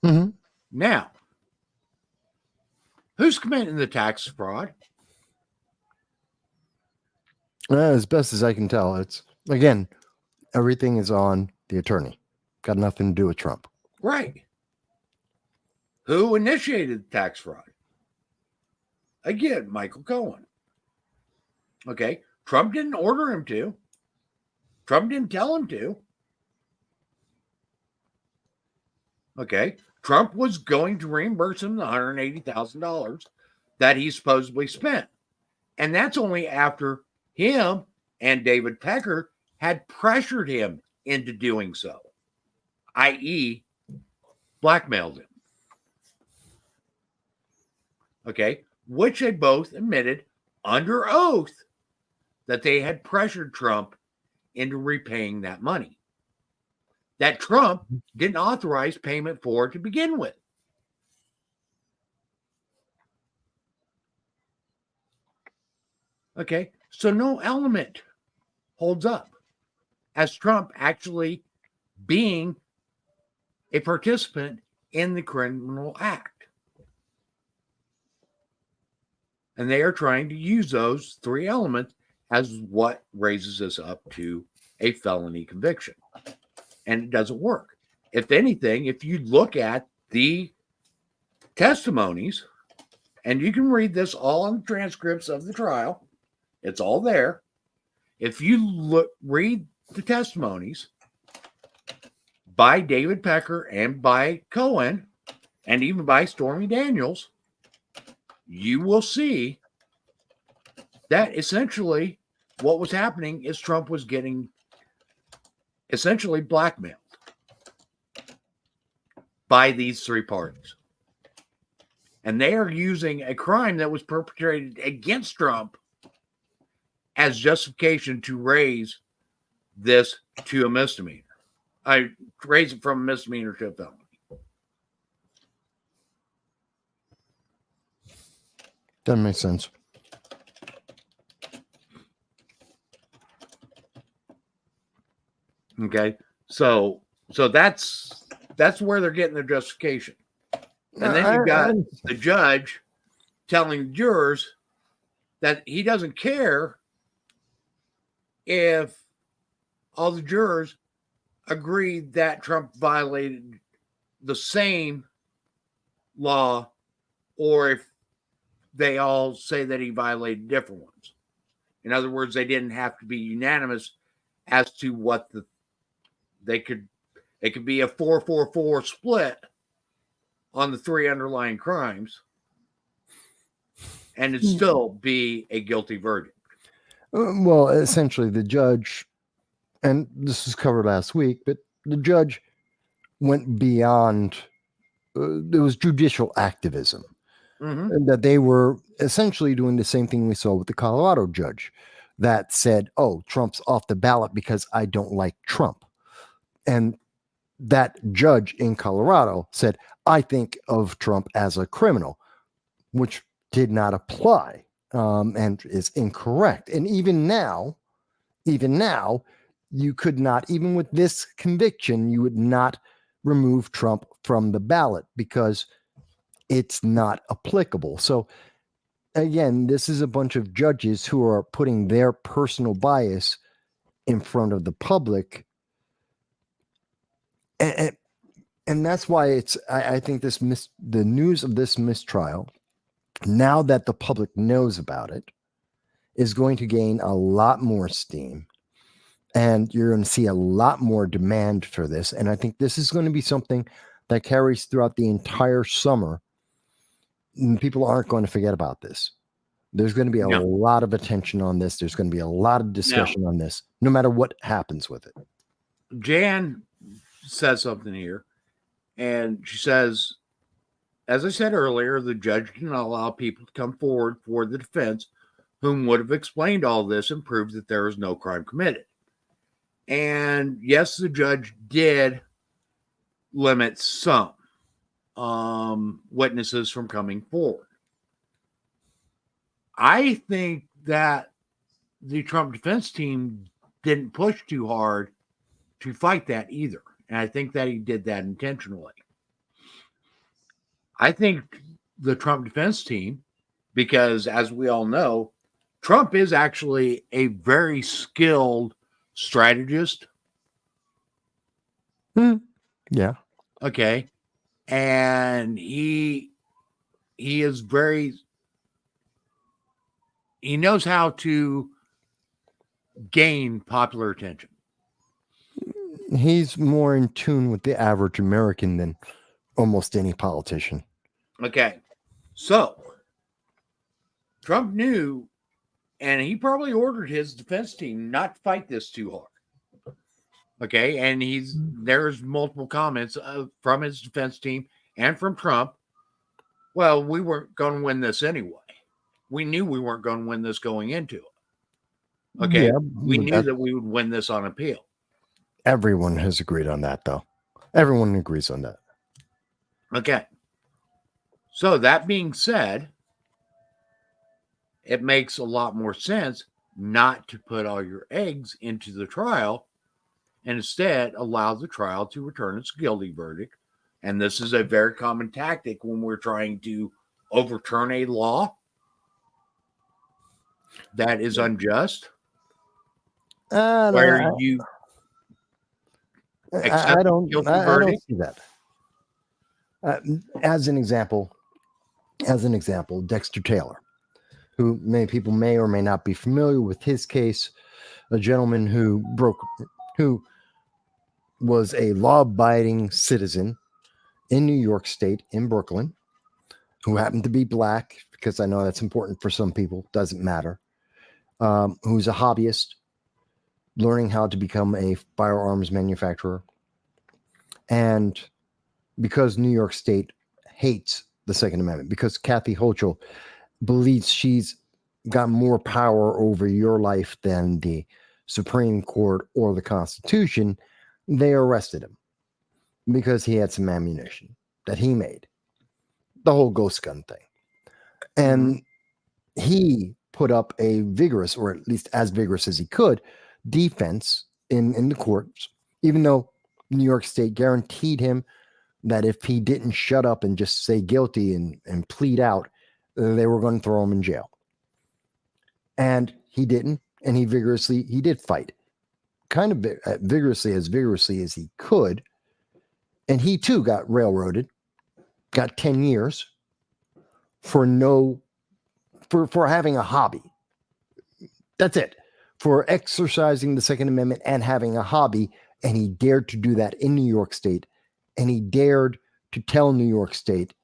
Mm-hmm. Now, who's committing the tax fraud? As best as I can tell, it's, again, everything is on the attorney. Got nothing to do with Trump. Right. Who initiated the tax fraud? Again, Michael Cohen. Okay. Trump didn't order him to. Trump didn't tell him to. Okay. Trump was going to reimburse him the $180,000 that he supposedly spent. And that's only after him and David Pecker had pressured him into doing so, i.e., blackmailed him. Okay, which they both admitted under oath that they had pressured Trump into repaying that money that Trump didn't authorize payment for to begin with. Okay, so no element holds up as Trump actually being a participant in the criminal act. And they are trying to use those three elements as what raises us up to a felony conviction. And it doesn't work. If anything, if you look at the testimonies, and you can read this all on the transcripts of the trial, it's all there. If you read the testimonies by David Pecker and by Cohen, and even by Stormy Daniels, you will see that essentially what was happening is Trump was getting essentially blackmailed by these three parties. And they are using a crime that was perpetrated against Trump as justification to raise this to a misdemeanor. I raise it from a misdemeanor to a felony. Doesn't make sense. Okay, so that's where they're getting their justification, and then you've got the judge telling jurors that he doesn't care if all the jurors agree that Trump violated the same law, or if they all say that he violated different ones. In other words, they didn't have to be unanimous as to what it could be a 4-4-4 split on the three underlying crimes, and it'd still be a guilty verdict. Well, essentially, the judge, and this was covered last week, but the judge went beyond. There was judicial activism, and that they were essentially doing the same thing we saw with the Colorado judge that said, "Oh, Trump's off the ballot because I don't like Trump." And that judge in Colorado said, I think of Trump as a criminal, which did not apply and is incorrect. And even now, you could not, even with this conviction, you would not remove Trump from the ballot because it's not applicable. So again, this is a bunch of judges who are putting their personal bias in front of the public. And that's why I think the news of this mistrial, now that the public knows about it, is going to gain a lot more steam, and you're going to see a lot more demand for this. And I think this is going to be something that carries throughout the entire summer. And people aren't going to forget about this. There's going to be a lot of attention on this. There's going to be a lot of discussion on this, no matter what happens with it. Jan says something here, and she says, as I said earlier, the judge cannot allow people to come forward for the defense whom would have explained all this and proved that there was no crime committed. And yes, the judge did limit some witnesses from coming forward. I think that the Trump defense team didn't push too hard to fight that either. And I think that he did that intentionally. I think the Trump defense team, because as we all know, Trump is actually a very skilled strategist. Yeah. Okay. And he is he knows how to gain popular attention. He's more in tune with the average American than almost any politician. Okay. So Trump knew, and he probably ordered his defense team not to fight this too hard. Okay, and there's multiple comments from his defense team and from Trump. Well, we weren't going to win this anyway. We knew we weren't going to win this going into it. Okay, Yeah, we but knew that we would win this on appeal. everyone has agreed on that, though. Everyone agrees on that. Okay, so that being said, it makes a lot more sense not to put all your eggs into the trial and instead allow the trial to return its guilty verdict. And this is a very common tactic when we're trying to overturn a law that is unjust, where you accept the guilty I don't verdict. see that. As an example, Dexter Taylor, who many people may or may not be familiar with his case, a gentleman who was a law-abiding citizen in New York State, in Brooklyn, who happened to be black, because I know that's important for some people, doesn't matter, who's a hobbyist, learning how to become a firearms manufacturer. And because New York State hates the Second Amendment, because Kathy Hochul believes she's got more power over your life than the Supreme Court or the Constitution, they arrested him because he had some ammunition that he made. The whole ghost gun thing. And he put up a vigorous, or at least as vigorous as he could, defense in the courts, even though New York State guaranteed him that if he didn't shut up and just say guilty and plead out, they were going to throw him in jail. And he didn't, and he did fight, kind of vigorously as he could. And he too got railroaded, got 10 years for having a hobby. That's it. For exercising the Second Amendment and having a hobby. And he dared to do that in New York State. And he dared to tell New York State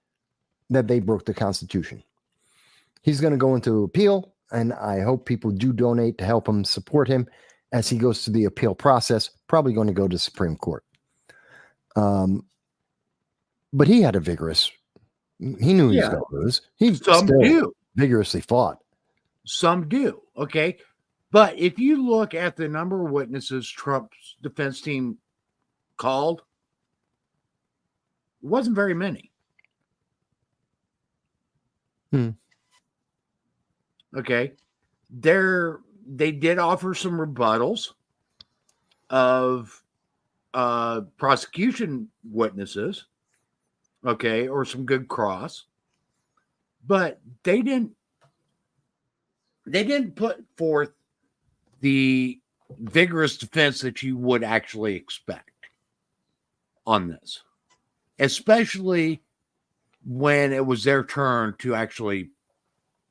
that they broke the Constitution. He's going to go into appeal, and I hope people do donate to help him, support him as he goes through the appeal process, probably going to go to Supreme Court. But he had a vigorous, he knew he was going to lose. He still vigorously fought. Some do, okay? But if you look at the number of witnesses Trump's defense team called, it wasn't very many. Okay. They did offer some rebuttals of prosecution witnesses, okay, or some good cross, but they didn't put forth the vigorous defense that you would actually expect on this, especially when it was their turn to actually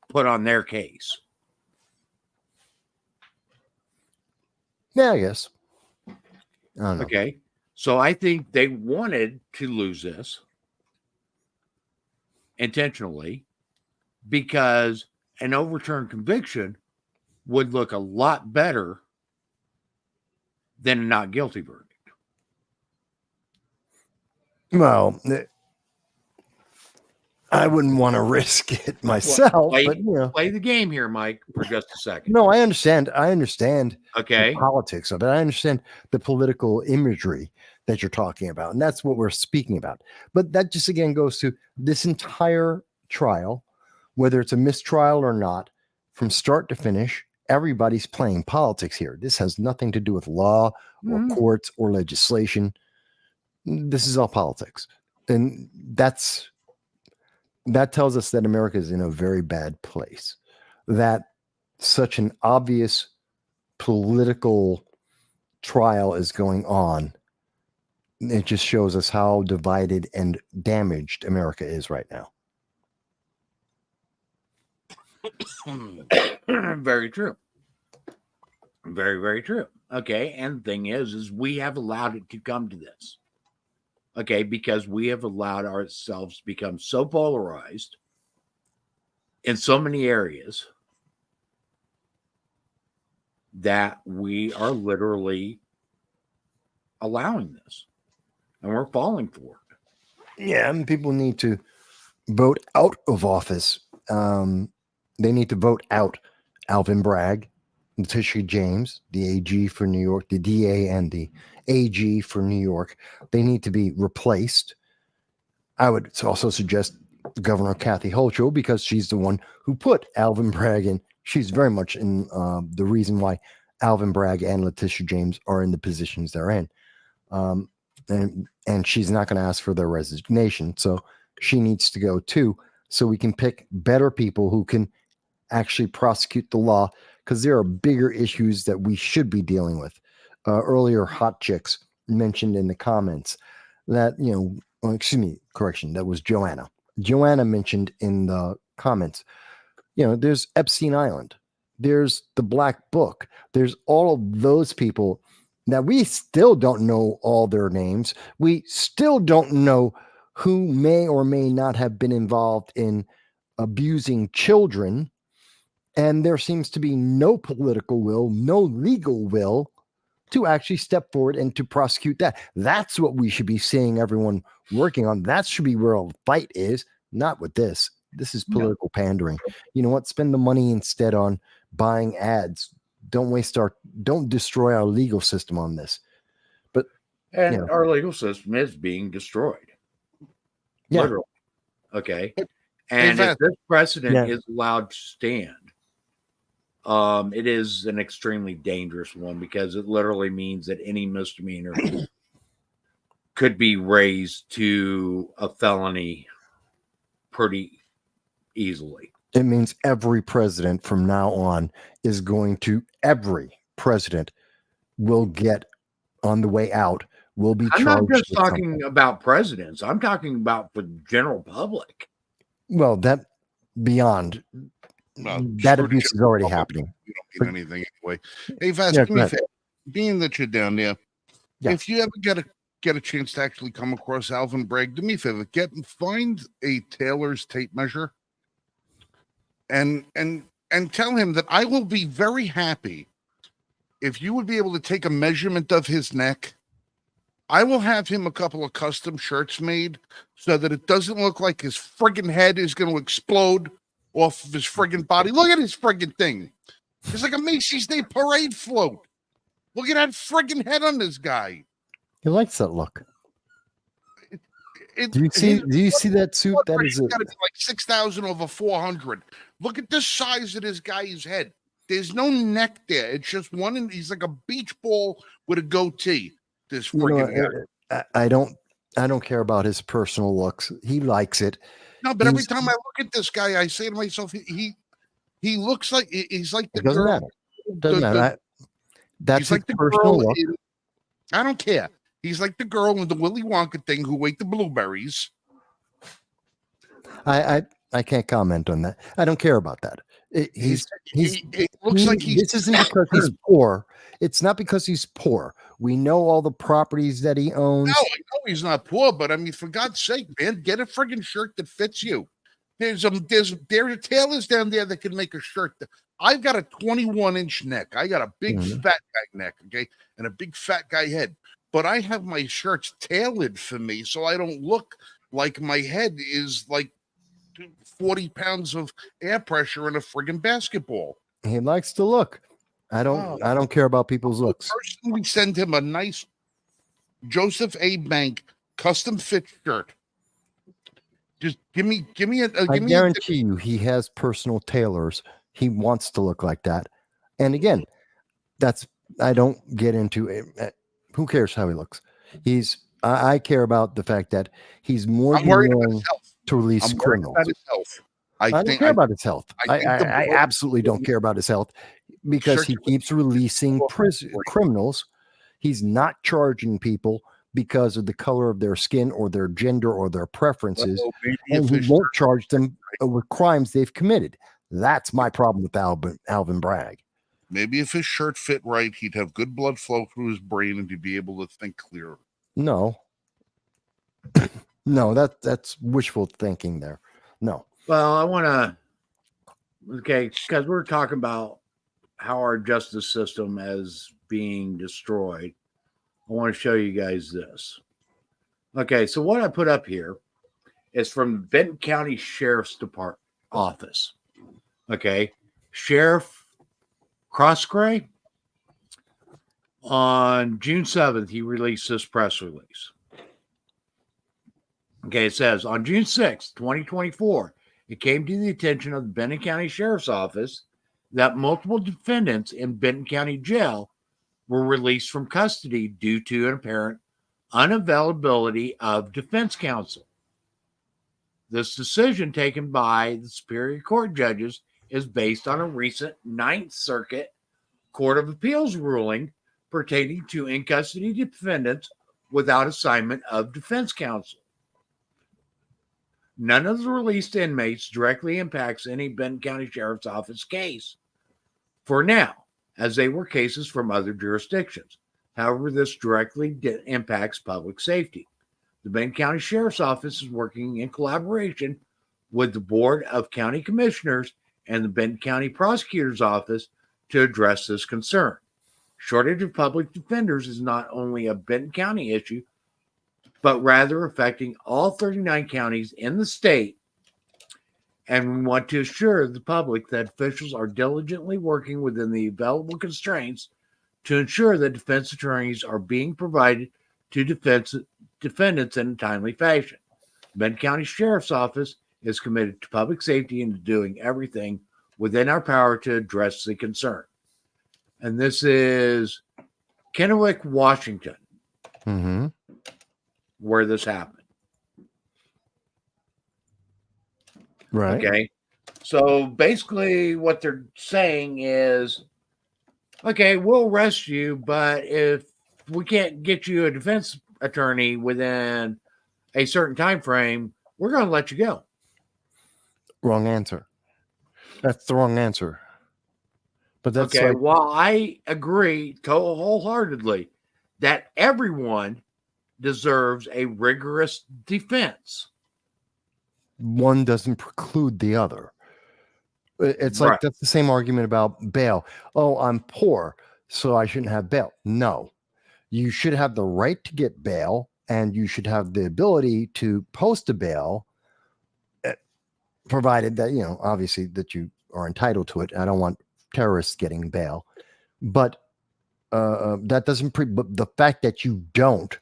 put on their case. Yeah, I guess. I don't know. Okay. So I think they wanted to lose this intentionally because an overturned conviction would look a lot better than a not guilty verdict. Well, I wouldn't want to risk it myself, but play the game here, Mike, for just a second. No, I understand. Okay. The politics of it. I understand the political imagery that you're talking about, and that's what we're speaking about. But that just again goes to this entire trial, whether it's a mistrial or not, from start to finish. Everybody's playing politics here. This has nothing to do with law or courts or legislation. This is all politics. And that tells us that America is in a very bad place. That such an obvious political trial is going on. It just shows us how divided and damaged America is right now. Very true. Very, very true. Okay. And the thing is we have allowed it to come to this. Okay. Because we have allowed ourselves to become so polarized in so many areas that we are literally allowing this, and we're falling for it. Yeah, and people need to vote out of office. They need to vote out Alvin Bragg, Letitia James, the AG for New York, the DA and the AG for New York. They need to be replaced. I would also suggest Governor Kathy Hochul, because she's the one who put Alvin Bragg in. She's very much in the reason why Alvin Bragg and Letitia James are in the positions they're in. And she's not going to ask for their resignation. So she needs to go too, so we can pick better people who can actually prosecute the law, because there are bigger issues that we should be dealing with. Earlier, Hot Chicks mentioned in the comments that, that was Joanna. Joanna mentioned in the comments, there's Epstein Island, there's the Black Book, there's all of those people that we still don't know all their names. We still don't know who may or may not have been involved in abusing children. And there seems to be no political will, no legal will to actually step forward and to prosecute that. That's what we should be seeing everyone working on. That should be where a fight is, not with this. This is political pandering. You know what? Spend the money instead on buying ads. Don't destroy our legal system on this. But our legal system is being destroyed. Yeah. Literally. Okay. And if this precedent is allowed to stand, it is an extremely dangerous one, because it literally means that any misdemeanor could be raised to a felony pretty easily. It means every president from now on every president will get, on the way out, will be charged. I'm not just talking about presidents. I'm talking about the general public. Well, that beyond that abuse is already happening. You don't get anything anyway. Hey, Vaz, do me a favor. Being that you're down there, if you ever get a chance to actually come across Alvin Bragg, do me a favor, find a Taylor's tape measure and tell him that I will be very happy if you would be able to take a measurement of his neck. I will have him a couple of custom shirts made so that it doesn't look like his friggin' head is going to explode off of his friggin' body. Look at his friggin' thing. It's like a Macy's Day Parade float. Look at that friggin' head on this guy. He likes that look. Do you see that suit? That is got to be like 6,000 over 400. Look at the size of this guy's head. There's no neck there. It's just one, and he's like a beach ball with a goatee. This friggin' I don't care about his personal looks. He likes it. No, but every time I look at this guy, I say to myself, he looks like he's like the girl. Doesn't matter. That's like his personal look. I don't care. He's like the girl with the Willy Wonka thing who ate the blueberries. I can't comment on that. I don't care about that. It looks like this isn't because he's poor. It's not because he's poor. We know all the properties that he owns. No, I know he's not poor, but I mean, for God's sake, man, get a friggin' shirt that fits you. There are tailors down there that can make a shirt. I've got a 21-inch neck. I got a big fat guy neck, okay, and a big fat guy head. But I have my shirts tailored for me, so I don't look like my head is like 40 pounds of air pressure in a friggin' basketball. He likes to look. I don't care about people's looks. Personally, send him a nice Joseph A. Bank custom fit shirt. Just give me I guarantee you, he has personal tailors. He wants to look like that. And again, I don't get into it. Who cares how he looks? I care about the fact that he's more than willing to release criminals. I don't care about his health. I absolutely don't care about his health, because he keeps releasing criminals. He's not charging people because of the color of their skin or their gender or their preferences, and he won't charge them with crimes they've committed. That's my problem with Alvin Bragg. Maybe if his shirt fit right, he'd have good blood flow through his brain and he'd be able to think clearer. No, that's wishful thinking there. No. Well, I want to, because we're talking about how our justice system is being destroyed. I want to show you guys this. Okay, so what I put up here is from the Benton County Sheriff's Department office. Okay, Sheriff Crossgray, on June 7th, he released this press release. Okay, it says, on June 6th, 2024, it came to the attention of the Benton County Sheriff's Office that multiple defendants in Benton County Jail were released from custody due to an apparent unavailability of defense counsel. This decision taken by the Superior Court judges is based on a recent Ninth Circuit Court of Appeals ruling pertaining to in-custody defendants without assignment of defense counsel. None of the released inmates directly impacts any Benton County Sheriff's Office case for now, as they were cases from other jurisdictions. However, this directly impacts public safety. The Benton County Sheriff's Office is working in collaboration with the Board of County Commissioners and the Benton County Prosecutor's Office to address this concern. Shortage of public defenders is not only a Benton County issue, but rather affecting all 39 counties in the state. And we want to assure the public that officials are diligently working within the available constraints to ensure that defense attorneys are being provided to defendants in a timely fashion. The Benton County Sheriff's Office is committed to public safety and to doing everything within our power to address the concern. And this is Kennewick, Washington, where this happened. Right. Okay. So basically what they're saying is, okay, we'll arrest you, but if we can't get you a defense attorney within a certain time frame, we're going to let you go. Wrong answer. That's the wrong answer. But that's okay. like, Well, I agree wholeheartedly that everyone deserves a rigorous defense. one doesn't preclude the other. It's like, Right. that's the same argument about bail. Oh, I'm poor, so I shouldn't have bail. No, you should have the right to get bail, and you should have the ability to post a bail, provided that, obviously that you are entitled to it. I don't want terrorists getting bail, but that doesn't but the fact that you don't,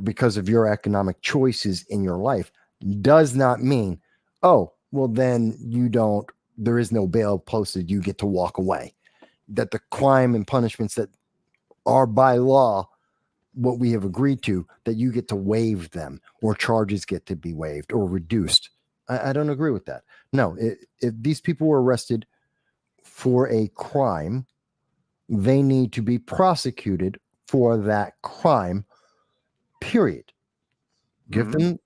because of your economic choices in your life, does not mean, oh, well, then there is no bail posted, you get to walk away. That the crime and punishments that are by law, what we have agreed to, that you get to waive them, or charges get to be waived or reduced. I don't agree with that. No, if these people were arrested for a crime, they need to be prosecuted for that crime, period. Give them,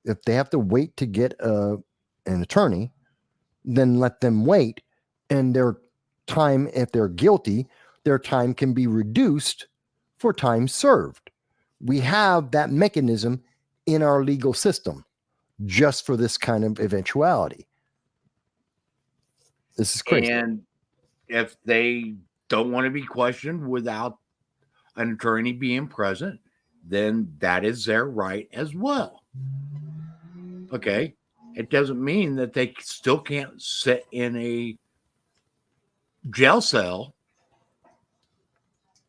if they have to wait to get an attorney, then let them wait, and their time, if they're guilty, their time can be reduced for time served. We have that mechanism in our legal system just for this kind of eventuality. This is crazy. And if they don't want to be questioned without an attorney being present, then that is their right as well. Okay. It doesn't mean that they still can't sit in a jail cell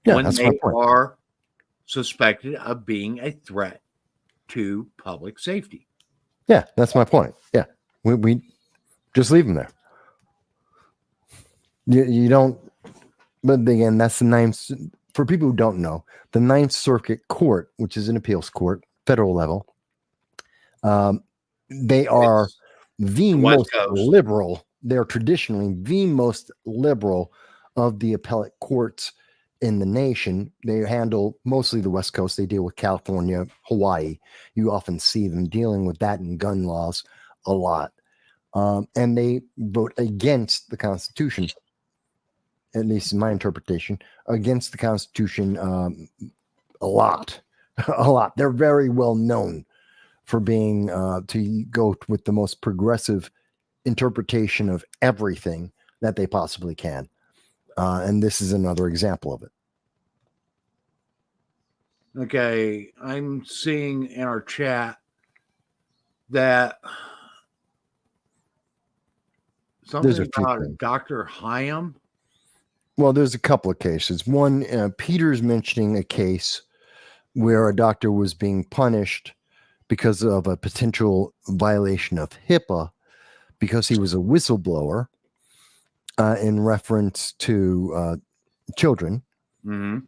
when that's they my point. are suspected of being a threat to public safety. Yeah, that's my point. Yeah, we just leave them there. You don't. But again, that's the ninth. For people who don't know, the Ninth Circuit Court, which is an appeals court, federal level, they are the most liberal. They're traditionally the most liberal of the appellate courts in the nation. They handle mostly the West Coast. They deal with California, Hawaii. You often see them dealing with that in gun laws a lot. And they vote against the Constitution, at least in my interpretation, against the Constitution a lot. A lot. They're very well known for being to go with the most progressive interpretation of everything that they possibly can. And this is another example of it. Okay, I'm seeing in our chat that There's a something few about things. Dr. Hyam. Well, there's a couple of cases. One, Peter's mentioning a case where a doctor was being punished because of a potential violation of HIPAA because he was a whistleblower in reference to children. Mm-hmm.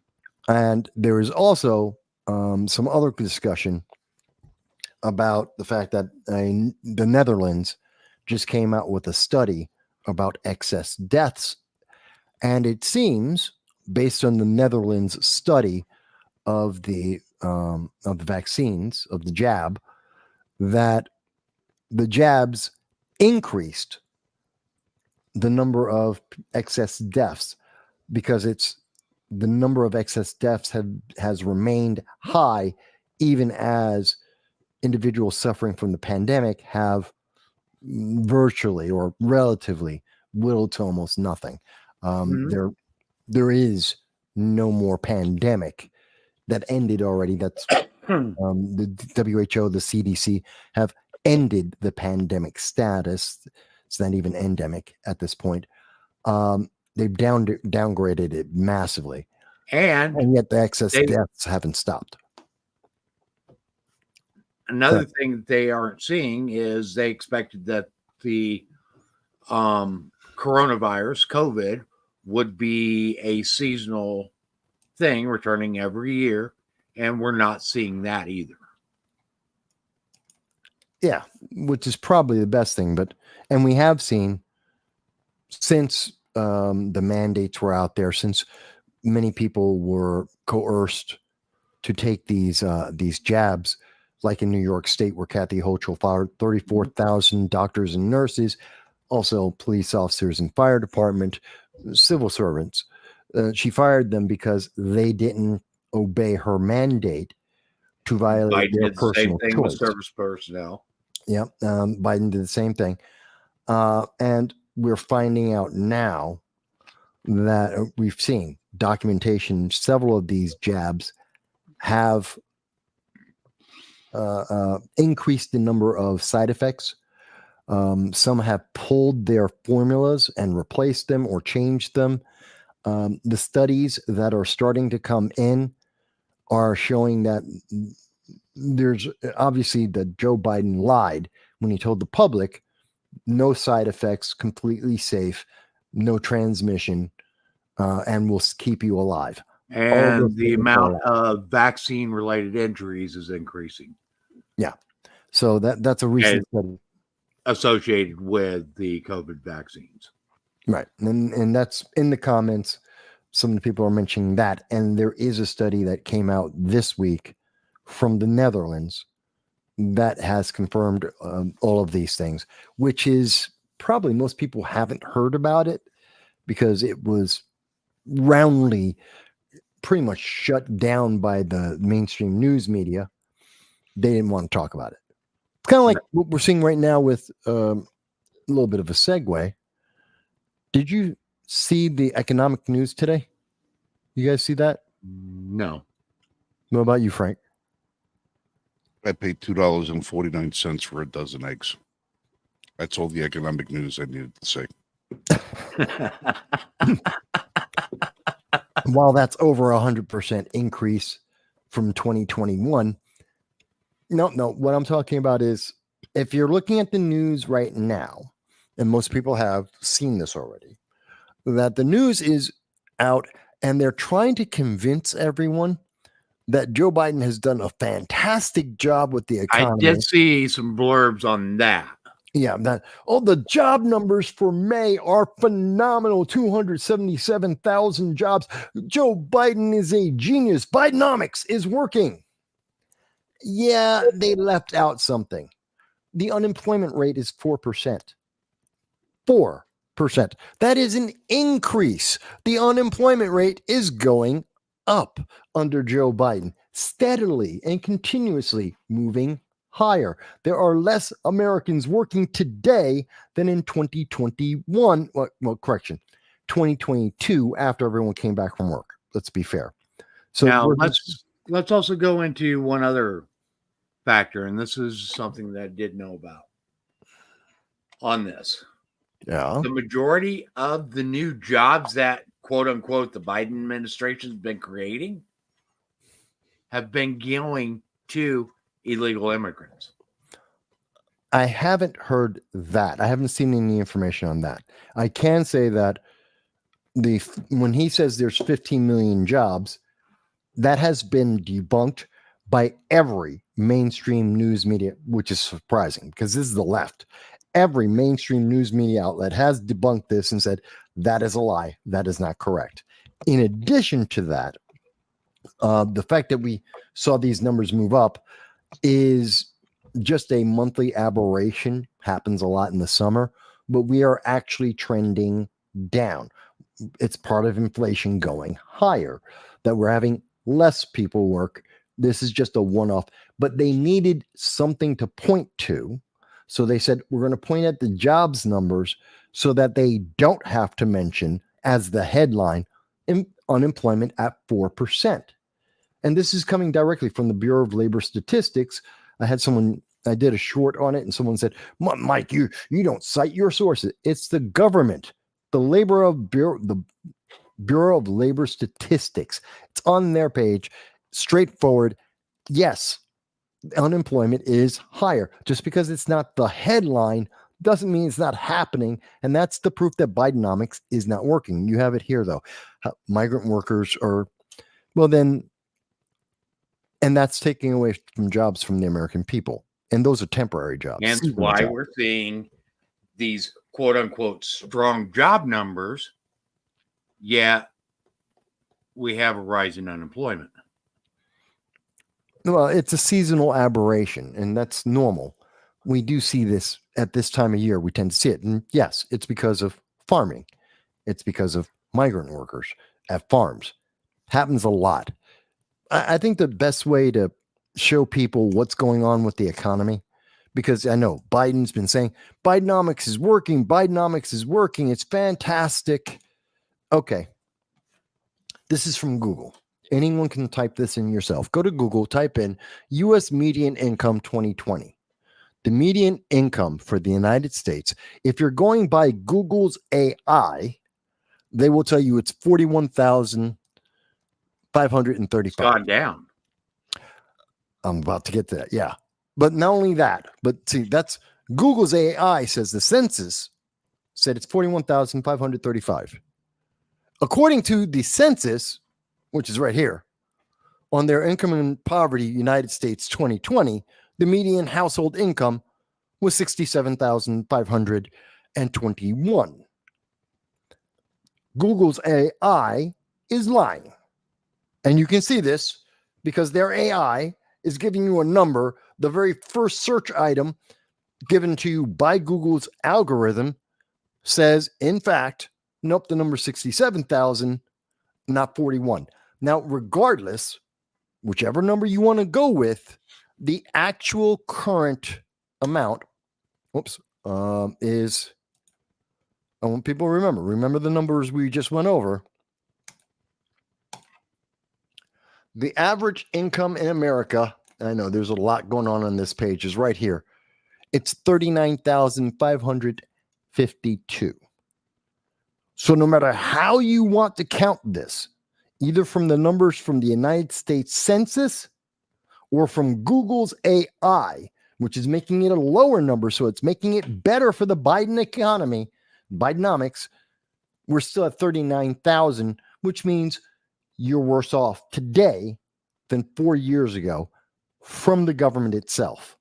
And there is also some other discussion about the fact that the Netherlands just came out with a study about excess deaths. And it seems, based on the Netherlands study of the vaccines, of the jab, that the jabs increased the number of excess deaths because the number of excess deaths has remained high even as individuals suffering from the pandemic have virtually or relatively little to almost nothing. Mhm. There is no more pandemic that ended already. That's the WHO, the CDC have ended the pandemic status. It's not even endemic at this point. They've downgraded it massively, And and yet the excess they, deaths haven't stopped. another thing that they aren't seeing is they expected that the coronavirus, COVID, would be a seasonal thing returning every year, and we're not seeing that either. Yeah, which is probably the best thing. And we have seen since the mandates were out there, since many people were coerced to take these jabs, like in New York State, where Kathy Hochul fired 34,000 doctors and nurses, also police officers and fire department, civil servants. She fired them because they didn't obey her mandate to violate Biden their did the same personal thing with choice. service personnel. Yep, Biden did the same thing. And we're finding out now that we've seen documentation, several of these jabs have increased the number of side effects. Some have pulled their formulas and replaced them or changed them. The studies that are starting to come in are showing that there's obviously that Joe Biden lied when he told the public no side effects, completely safe, no transmission, and will keep you alive. And the amount of vaccine related injuries is increasing. Yeah. So that's a recent study associated with the COVID vaccines. Right. And that's in the comments. Some of the people are mentioning that. And there is a study that came out this week from the Netherlands that has confirmed all of these things, which is probably most people haven't heard about it because it was roundly pretty much shut down by the mainstream news media. They didn't want to talk about it. It's kind of like what we're seeing right now with a little bit of a segue. Did you see the economic news today? You guys see that? No. What about you, Frank? I paid $2.49 for a dozen eggs. That's all the economic news I needed to say. While that's over 100% increase from 2021, no. What I'm talking about is if you're looking at the news right now, and most people have seen this already, that the news is out and they're trying to convince everyone that Joe Biden has done a fantastic job with the economy. I did see some blurbs on that. Yeah, the job numbers for May are phenomenal. 277,000 jobs. Joe Biden is a genius. Bidenomics is working. Yeah, they left out something. The unemployment rate is 4%. 4%. That is an increase. The unemployment rate is going up under Joe Biden, steadily and continuously moving higher. There are less Americans working today than in 2021. Well, correction, 2022 after everyone came back from work. Let's be fair. So now let's also go into one other factor, and this is something that I did know about on this. Yeah. The majority of the new jobs that, quote unquote, the Biden administration has been creating have been going to illegal immigrants. I haven't heard that. I haven't seen any information on that. I can say that when he says there's 15 million jobs, that has been debunked by every mainstream news media, which is surprising because this is the left. Every mainstream news media outlet has debunked this and said that is a lie. That is not correct. In addition to that, the fact that we saw these numbers move up is just a monthly aberration. Happens a lot in the summer, but we are actually trending down. It's part of inflation going higher, that we're having less people work. This is just a one-off, but they needed something to point to. So they said, we're going to point at the jobs numbers so that they don't have to mention as the headline unemployment at 4%. And this is coming directly from the Bureau of Labor Statistics. I did a short on it, and someone said, Mike, you don't cite your sources. It's the government, the Bureau of Labor Statistics. It's on their page, straightforward. Yes, unemployment is higher. Just because it's not the headline doesn't mean it's not happening. And that's the proof that Bidenomics is not working. You have it here, though. Migrant workers are, well, then, and that's taking away from jobs from the American people. And those are temporary jobs. Hence why we're seeing these quote unquote strong job numbers. Yet we have a rise in unemployment. Well, it's a seasonal aberration, and that's normal. We do see this at this time of year. We tend to see it. And yes, it's because of farming. It's because of migrant workers at farms. Happens a lot. I think the best way to show people what's going on with the economy, because I know Biden's been saying Bidenomics is working. Bidenomics is working. It's fantastic. Okay. This is from Google. Anyone can type this in yourself. Go to Google, type in U.S. median income 2020. The median income for the United States, if you're going by Google's AI, they will tell you it's $41,535. It's gone down. I'm about to get to that. Yeah. But not only that, but see, that's Google's AI says the census said it's 41,535. According to the census, which is right here, on their income and poverty United States 2020, the median household income was $67,521. Google's AI is lying. And you can see this because their AI is giving you a number. The very first search item given to you by Google's algorithm says, in fact, nope, the number 67,000, not 41. Now, regardless, whichever number you want to go with, the actual current amount, is, I want people to remember the numbers we just went over. The average income in America, I know there's a lot going on this page, is right here. It's $39,552. So no matter how you want to count this, either from the numbers from the United States Census or from Google's AI, which is making it a lower number, so it's making it better for the Biden economy, Bidenomics, we're still at 39,000, which means you're worse off today than 4 years ago from the government itself.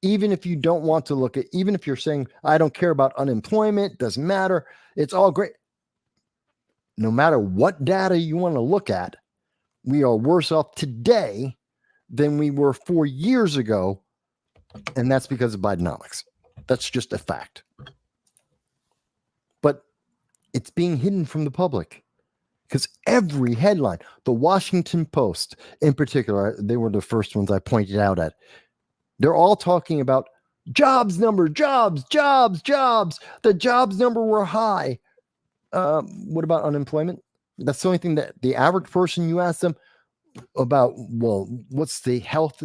Even if you don't want to look at, even if you're saying, I don't care about unemployment, doesn't matter, it's all great. No matter what data you want to look at, we are worse off today than we were 4 years ago. And that's because of Bidenomics. That's just a fact. But it's being hidden from the public because every headline, the Washington Post in particular, they were the first ones I pointed out at. They're all talking about jobs number, jobs. The jobs number were high. What about unemployment? That's the only thing that the average person, you ask them, about, well, what's the health,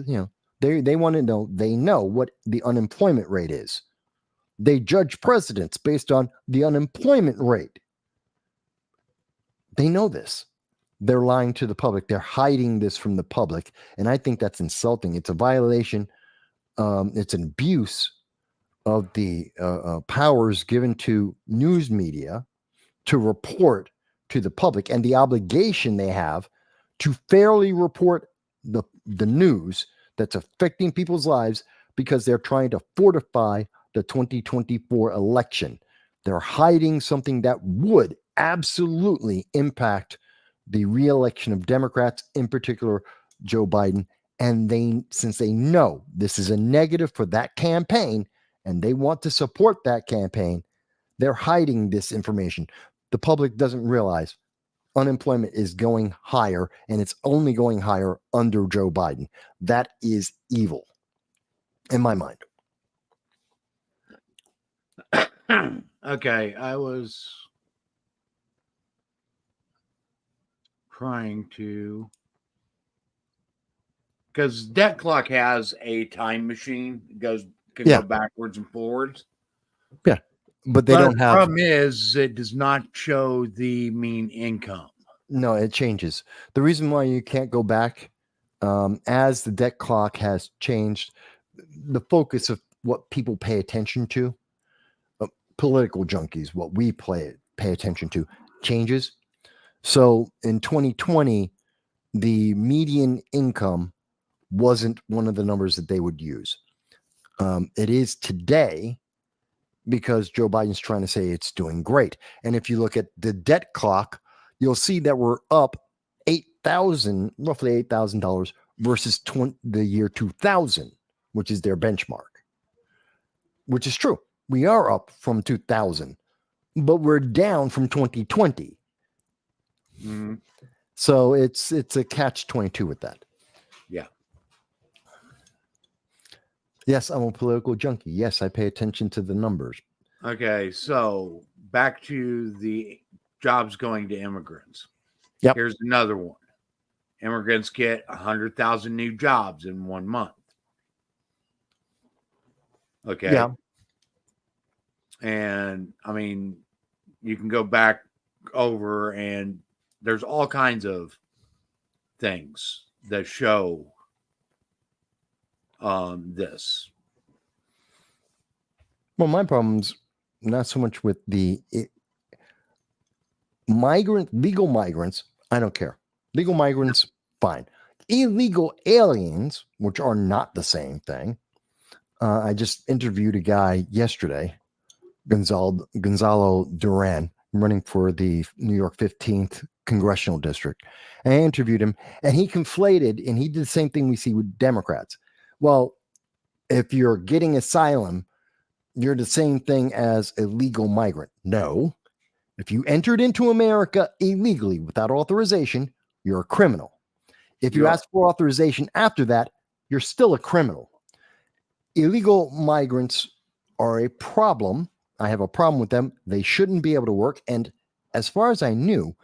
they want to know, they know what the unemployment rate is. They judge presidents based on the unemployment rate. They know this. They're lying to the public. They're hiding this from the public. And I think that's insulting. It's a violation. It's an abuse of the powers given to news media to report to the public and the obligation they have to fairly report the news that's affecting people's lives, because they're trying to fortify the 2024 election. They're hiding something that would absolutely impact the re-election of Democrats, in particular Joe Biden. And since they know this is a negative for that campaign and they want to support that campaign, they're hiding this information. The public doesn't realize unemployment is going higher, and it's only going higher under Joe Biden. That is evil in my mind. Okay, I was trying to, because Debt Clock has a time machine. It can go backwards and forwards. Yeah, but they don't the have. Problem is, it does not show the mean income. No, it changes. The reason why you can't go back, as the Debt Clock has changed, the focus of what people pay attention to, political junkies, what we pay attention to, changes. So in 2020, the median income wasn't one of the numbers that they would use. It is today, because Joe Biden's trying to say it's doing great. And if you look at the Debt Clock, you'll see that we're up roughly $8,000 versus the year 2000, which is their benchmark, which is true. We are up from 2000, but we're down from 2020. Mm-hmm. So it's a catch-22 with that. Yeah. Yes, I'm a political junkie. Yes, I pay attention to the numbers. Okay, so back to the jobs going to immigrants. Yep. Here's another one. Immigrants get 100,000 new jobs in 1 month. Okay. Yeah. And I mean, you can go back over, and there's all kinds of things that show this. Well, my problem's not so much with the legal migrants. I don't care. Legal migrants, fine. Illegal aliens, which are not the same thing. I just interviewed a guy yesterday, Gonzalo Duran, running for the New York 15th congressional district. And I interviewed him, and he conflated, and he did the same thing we see with Democrats. Well, if you're getting asylum, you're the same thing as a legal migrant. No. If you entered into America illegally without authorization, you're a criminal. If you ask for authorization after that, you're still a criminal. Illegal migrants are a problem. I have a problem with them. They shouldn't be able to work. And as far as I knew,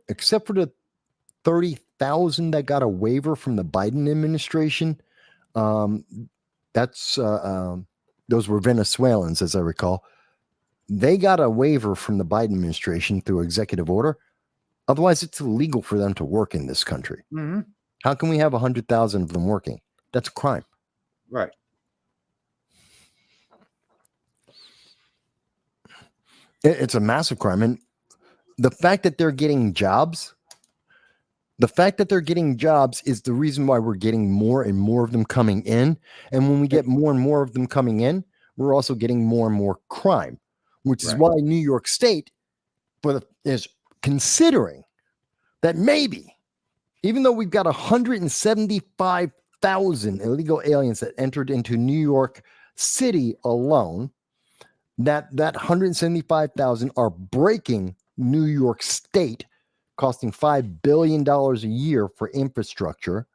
except for the 30,000 that got a waiver from the Biden administration, those were Venezuelans, as I recall. They got a waiver from the Biden administration through executive order. Otherwise, it's illegal for them to work in this country. Mm-hmm. How can we have 100,000 of them working? That's a crime. Right. It's a massive crime. And the fact that they're getting jobs, is the reason why we're getting more and more of them coming in. And when we get more and more of them coming in, we're also getting more and more crime, which is why New York State is considering that maybe, even though we've got 175,000 illegal aliens that entered into New York City alone, that 175,000 are breaking New York State, costing $5 billion a year for infrastructure.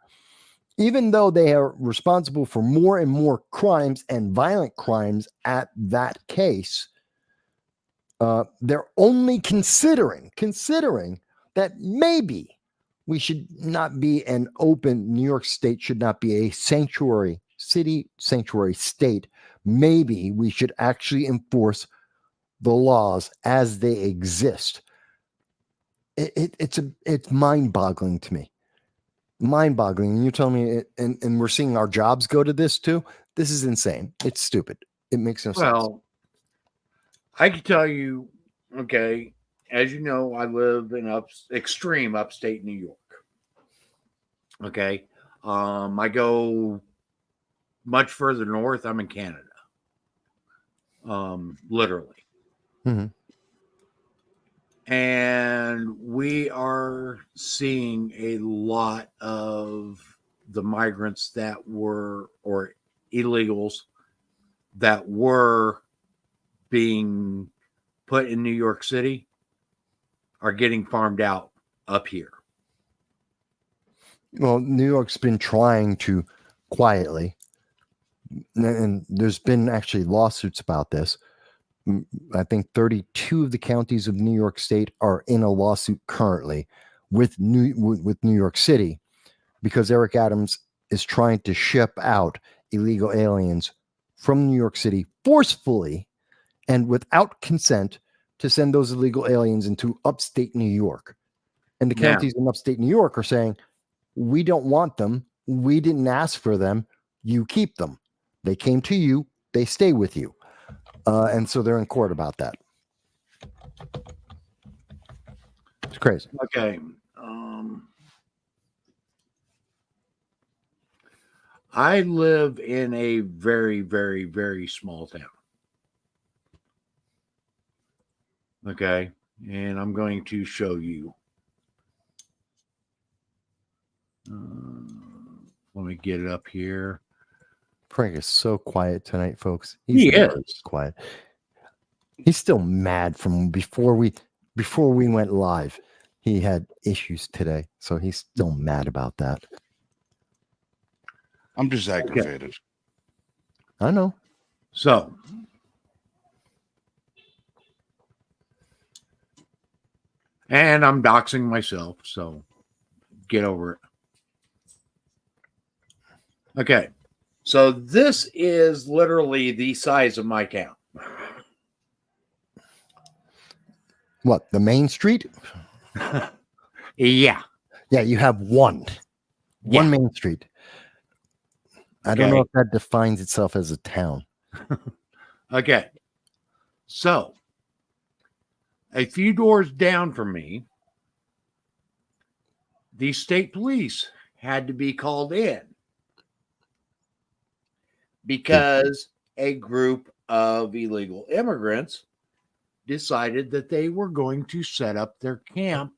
Even though they are responsible for more and more crimes and violent crimes at that case, they're only considering that maybe we should not be an open, New York State should not be a sanctuary city, sanctuary state. Maybe we should actually enforce the laws as they exist. It's mind-boggling to me. Mind-boggling. And you're telling me, and we're seeing our jobs go to this too. This is insane. It's stupid. It makes no sense. Well, I can tell you, okay, as you know, I live in extreme upstate New York. Okay. I go much further north. I'm in Canada. Literally. Mm-hmm. And we are seeing a lot of the migrants that were, or illegals that were being put in New York City are getting farmed out up here. Well, New York's been trying to quietly, and there's been actually lawsuits about this. I think 32 of the counties of New York State are in a lawsuit currently with New York City because Eric Adams is trying to ship out illegal aliens from New York City forcefully and without consent to send those illegal aliens into upstate New York. And the counties in upstate New York are saying, we don't want them. We didn't ask for them. You keep them. They came to you. They stay with you. And so they're in court about that. It's crazy. Okay. I live in a very, very, very small town. Okay. And I'm going to show you. Let me get it up here. Frank is so quiet tonight, folks. He is quiet. He's still mad from before we went live. He had issues today, so he's still mad about that. I'm just aggravated. Okay. I know. So, and I'm doxing myself, so get over it. Okay. So this is literally the size of my town. What, the main street? Yeah. Yeah, you have one main street. I don't know if that defines itself as a town. Okay. So, a few doors down from me, the state police had to be called in because a group of illegal immigrants decided that they were going to set up their camp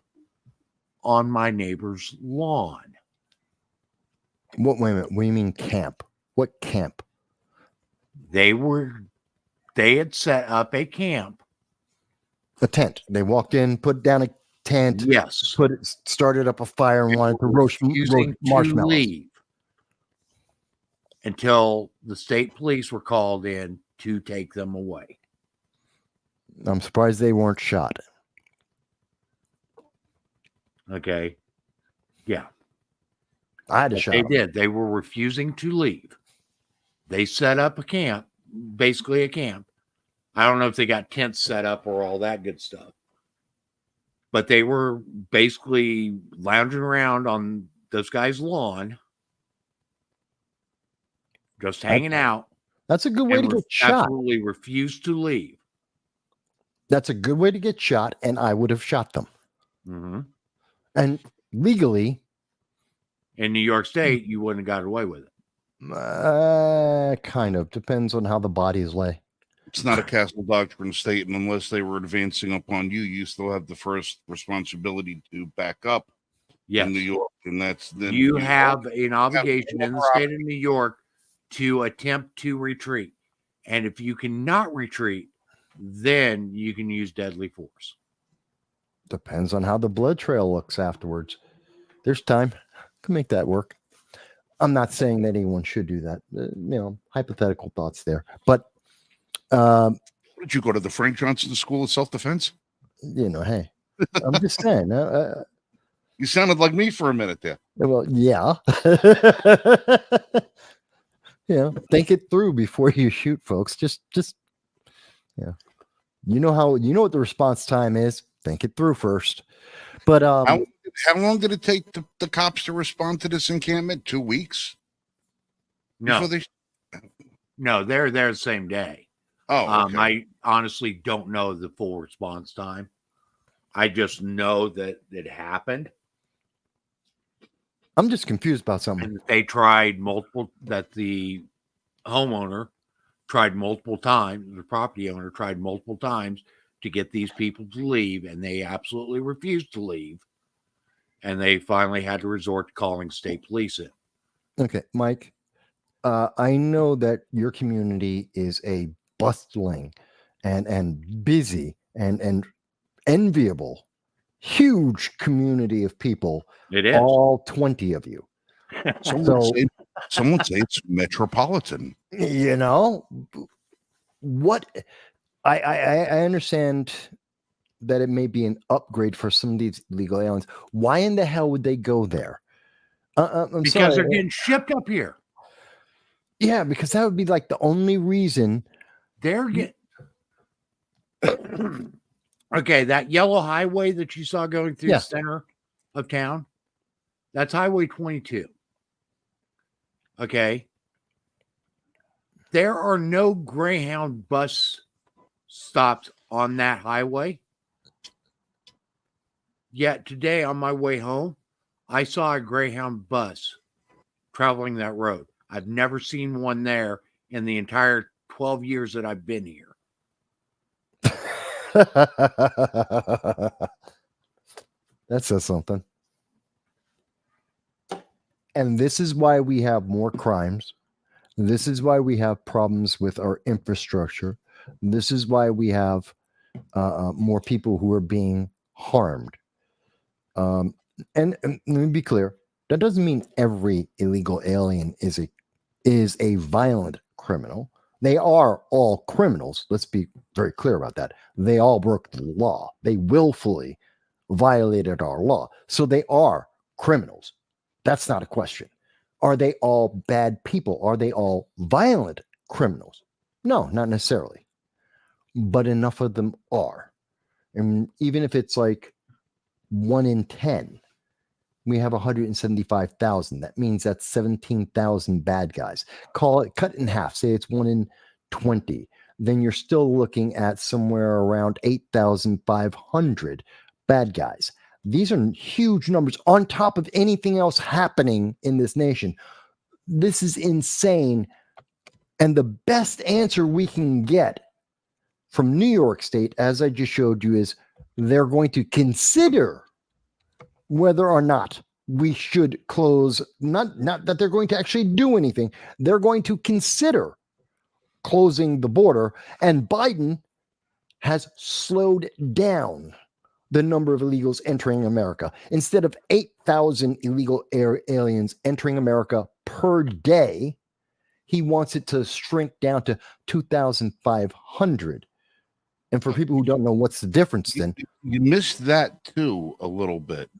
on my neighbor's lawn. Wait a minute. What do you mean camp? What camp? They had set up a camp. A tent. They walked in, put down a tent. Yes. Started up a fire and wanted to roast marshmallows. Leave until the state police were called in to take them away. I'm surprised they weren't shot. Okay. Yeah. I had to shot They them. did. They were refusing to leave. They set up a camp, basically a camp. I don't know if they got tents set up or all that good stuff. But they were basically lounging around on this guy's lawn, just hanging out. That's a good way to get shot. Absolutely refused to leave. That's a good way to get shot, and I would have shot them. Mm-hmm. And legally, in New York State, you wouldn't have got away with it. Kind of. Depends on how the bodies lay. It's not a castle doctrine state, and unless they were advancing upon you, you still have the first responsibility to back up in New York. And that's then you have an obligation in the state of New York to attempt to retreat. And if you cannot retreat, then you can use deadly force. Depends on how the blood trail looks afterwards. There's time. Can make that work. I'm not saying that anyone should do that. Hypothetical thoughts there. But did you go to the Frank Johnson School of Self-Defense? Hey, I'm just saying. You sounded like me for a minute there. Well, yeah. Think it through before you shoot, folks. Just yeah. You know what the response time is. Think it through first. But How long did it take the cops to respond to this encampment? 2 weeks? No, Before no, they're there the same day. Oh, okay. I honestly don't know the full response time. I just know that it happened. I'm just confused about something. And they tried the homeowner tried multiple times, the property owner tried multiple times to get these people to leave, and they absolutely refused to leave. And they finally had to resort to calling state police in. Okay, Mike, I know that your community is a bustling and busy and enviable, huge community of people. It is. All 20 of you. Some would say it's metropolitan. You know, what I understand that it may be an upgrade for some of these illegal aliens. Why in the hell would they go there? I'm because sorry. they're getting shipped up here. Yeah, because that would be like the only reason. They're getting okay. That yellow highway that you saw going through the center of town, that's Highway 22. Okay. There are no Greyhound bus stops on that highway. Yet today on my way home, I saw a Greyhound bus traveling that road. I've never seen one there in the entire 12 years that I've been here. That says something. And this is why we have more crimes. This is why we have problems with our infrastructure. This is why we have more people who are being harmed. And let me be clear. That doesn't mean every illegal alien is a violent criminal. They are all criminals. Let's be very clear about that. They all broke the law. They willfully violated our law. So they are criminals. That's not a question. Are they all bad people? Are they all violent criminals? No, not necessarily. But enough of them are. And even if it's like 1 in 10, we have 175,000. That means that's 17,000 bad guys. Call it, cut in half. Say it's 1 in 20. Then you're still looking at somewhere around 8,500 bad guys. These are huge numbers on top of anything else happening in this nation. This is insane. And the best answer we can get from New York State, as I just showed you, is they're going to consider whether or not we should close, not that they're going to actually do anything. They're going to consider closing the border. And Biden has slowed down the number of illegals entering America. Instead of 8,000 illegal aliens entering America per day, he wants it to shrink down to 2,500. And for people who don't know what's the difference, then you missed that too a little bit.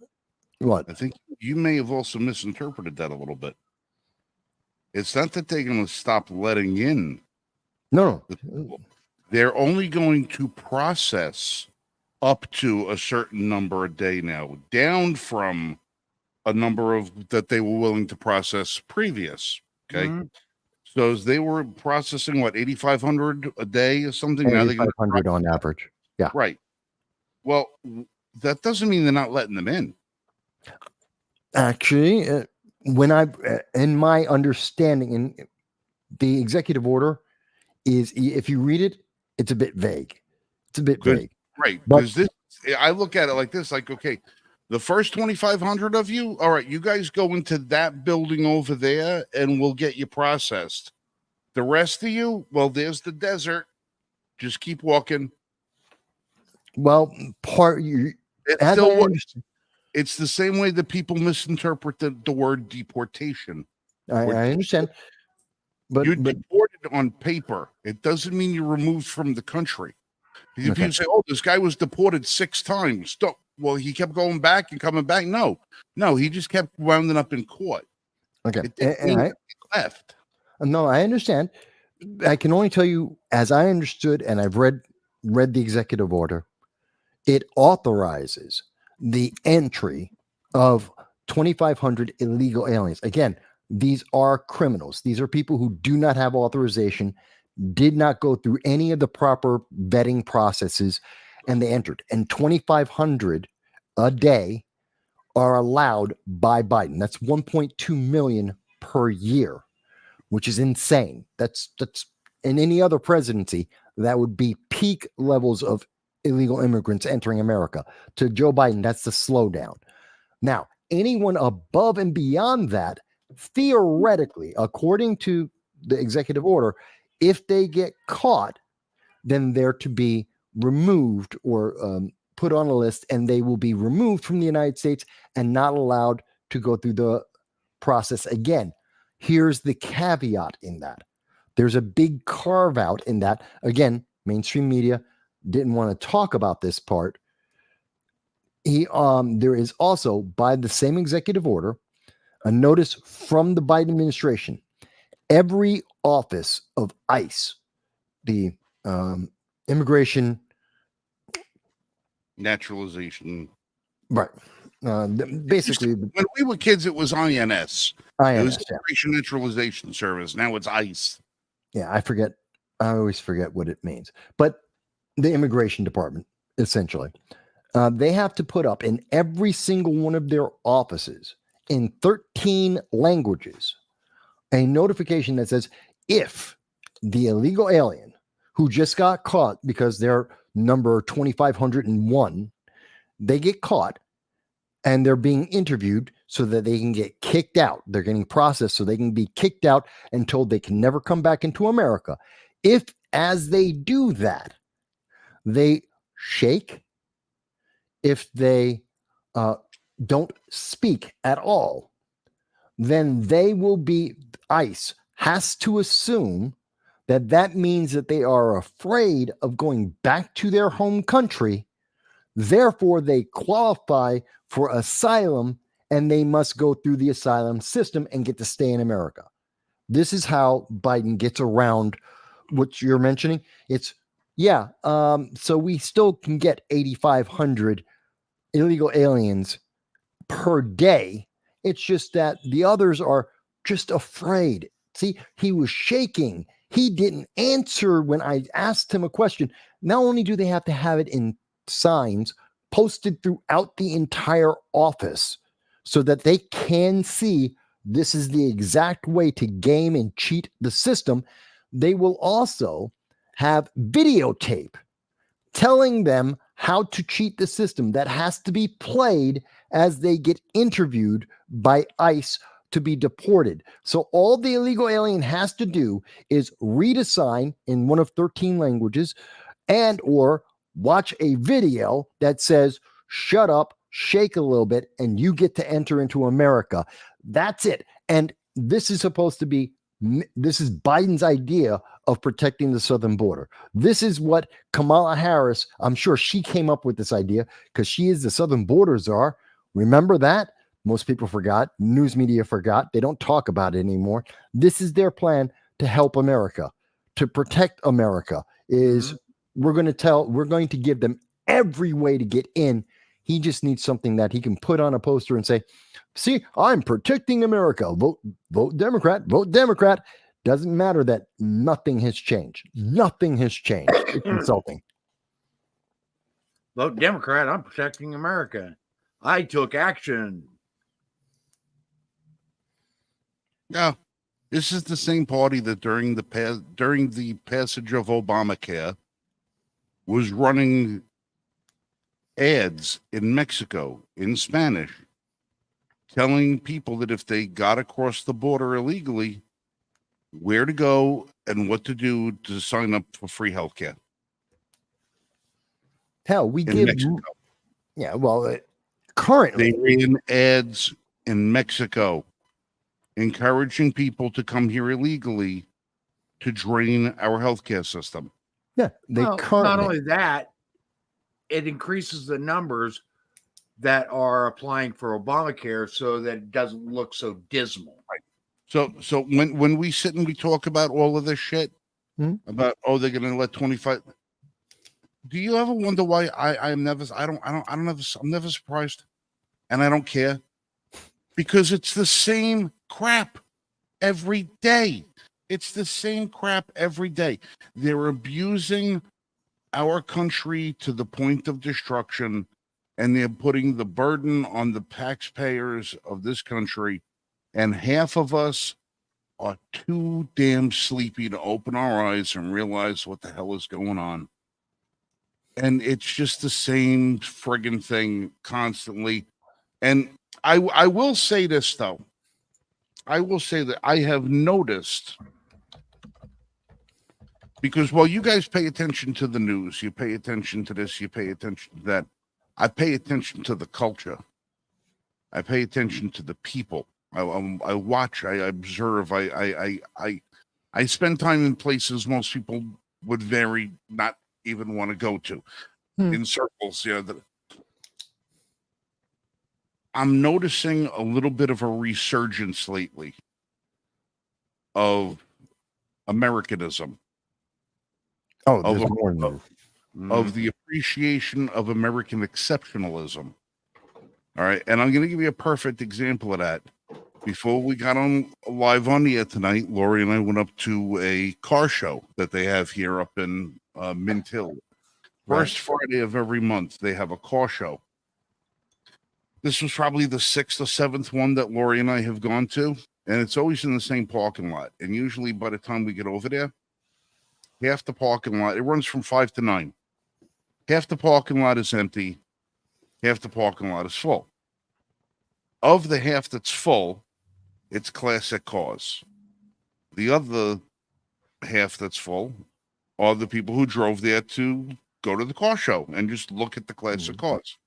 What? I think you may have also misinterpreted that a little bit. It's not that they're going to stop letting in. No. They're only going to process up to a certain number a day now, down from a number of that they were willing to process previous. Okay. Mm-hmm. So as they were processing 8,500 a day or something, 8,500 on average. Yeah. Right. Well, that doesn't mean they're not letting them in. Actually, in my understanding, in the executive order is, if you read it, it's a bit vague. It's a bit vague. Right. Because I look at it like this, like, okay, the first 2,500 of you, all right, you guys go into that building over there and we'll get you processed. The rest of you, well, there's the desert. Just keep walking. Well, it's the same way that people misinterpret the word deportation. I understand. But you're deported on paper. It doesn't mean you're removed from the country. If you say, oh, this guy was deported 6 times, well, he kept going back and coming back. No, he just kept wounding up in court. Okay. It didn't mean that he left. No, I understand. I can only tell you, as I understood, and I've read the executive order, it authorizes the entry of 2,500 illegal aliens. Again, these are criminals. These are people who do not have authorization, did not go through any of the proper vetting processes, and they entered. And 2,500 a day are allowed by Biden. That's 1.2 million per year, which is insane. That's in any other presidency, that would be peak levels of illegal immigrants entering America. To Joe Biden, that's the slowdown. Now, anyone above and beyond that, theoretically, according to the executive order, if they get caught, then they're to be removed or put on a list, and they will be removed from the United States and not allowed to go through the process again. Here's the caveat in that. There's a big carve out in that. Again, mainstream media didn't want to talk about this part. There is also, by the same executive order, a notice from the Biden administration. Every office of ICE, the immigration Naturalization. right, basically When we were kids, it was INS. It was INS, yeah. Immigration Naturalization Service. Now it's ICE. Yeah, I always forget what it means. But the immigration department, essentially, they have to put up in every single one of their offices in 13 languages a notification that says if the illegal alien who just got caught because they're number 2,501, they get caught and they're being interviewed so that they can get kicked out. They're getting processed so they can be kicked out and told they can never come back into America. If, as they do that, they shake, if they don't speak at all, then they will be, ICE has to assume that that means that they are afraid of going back to their home country. Therefore, they qualify for asylum and they must go through the asylum system and get to stay in America. This is how Biden gets around what you're mentioning. It's, so we still can get 8,500 illegal aliens per day. It's just that the others are just afraid. See, he was shaking. He didn't answer when I asked him a question. Not only do they have to have it in signs posted throughout the entire office so that they can see this is the exact way to game and cheat the system, they will also have videotape telling them how to cheat the system that has to be played as they get interviewed by ICE to be deported. So all the illegal alien has to do is read a sign in one of 13 languages and or watch a video that says, shut up, shake a little bit, and you get to enter into America. That's it. And this is supposed to be, this is Biden's idea of protecting the southern border. This is what Kamala Harris, I'm sure she came up with this idea because she is the southern border czar. Remember that? Most people forgot. News media forgot. They don't talk about it anymore. This is their plan to help America, to protect America. Is we're going to give them every way to get in. He just needs something that he can put on a poster and say, see, I'm protecting America. Vote Democrat, vote Democrat. Doesn't matter that nothing has changed. Nothing has changed. It's insulting. Vote Democrat. I'm protecting America. I took action. Yeah, this is the same party that during the passage of Obamacare was running ads in Mexico in Spanish, telling people that if they got across the border illegally, where to go and what to do to sign up for free healthcare. Hell, we In give Mexico. Yeah, well, currently They ran ads in Mexico encouraging people to come here illegally to drain our healthcare system. yeah, they Well, currently not only that, it increases the numbers that are applying for Obamacare so that it doesn't look so dismal. So when we sit and we talk about all of this shit about they're gonna let 25. Do you ever wonder why I'm never I'm never surprised, and I don't care, because it's the same crap every day. It's the same crap every day. They're abusing our country to the point of destruction, and they're putting the burden on the taxpayers of this country, and half of us are too damn sleepy to open our eyes and realize what the hell is going on. And it's just the same friggin' thing constantly. And I will say this, though. I will say that I have noticed, because while you guys pay attention to the news, you pay attention to this, you pay attention to that, I pay attention to the culture. I pay attention to the people. I watch, I observe, I spend time in places most people would not even want to go to, in circles. I'm noticing a little bit of a resurgence lately of Americanism. Oh, there's more than of the appreciation of American exceptionalism. All right. And I'm going to give you a perfect example of that. Before we got on live on the air tonight, Lori and I went up to a car show that they have here up in Mint Hill. First Friday of every month, they have a car show. This was probably the 6th or 7th one that Lori and I have gone to. And it's always in the same parking lot. And usually by the time we get over there, half the parking lot, it runs from 5 to 9. Half the parking lot is empty. Half the parking lot is full. Of the half that's full, it's classic cars. The other half that's full are the people who drove there to go to the car show and just look at the classic cars.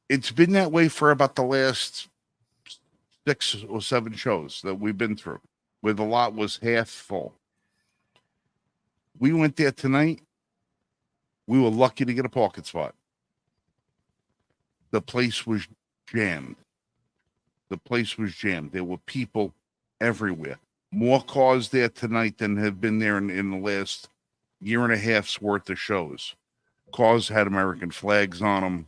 It's been that way for about the last 6 or 7 shows that we've been through, where the lot was half full. We went there tonight. We were lucky to get a parking spot. The place was jammed. The place was jammed. There were people everywhere. More cars there tonight than have been there in the last year and a half's worth of shows. Cars had American flags on them.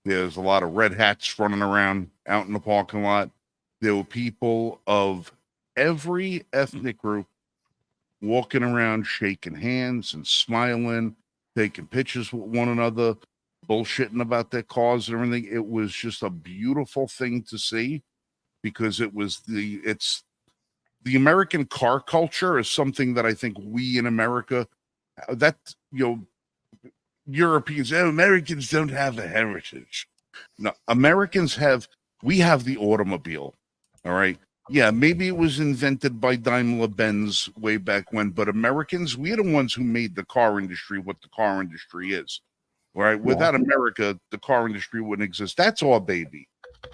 There's a lot of red hats running around out in the parking lot. There were people of every ethnic group walking around, shaking hands and smiling, taking pictures with one another, bullshitting about their cars and everything. It was just a beautiful thing to see, because it's the American car culture is something that I think we in America, that, Europeans, Americans don't have a heritage. No, we have the automobile. All right. Yeah, maybe it was invented by Daimler-Benz way back when, but Americans, we're the ones who made the car industry what the car industry is. All right. Without America, the car industry wouldn't exist. That's our baby.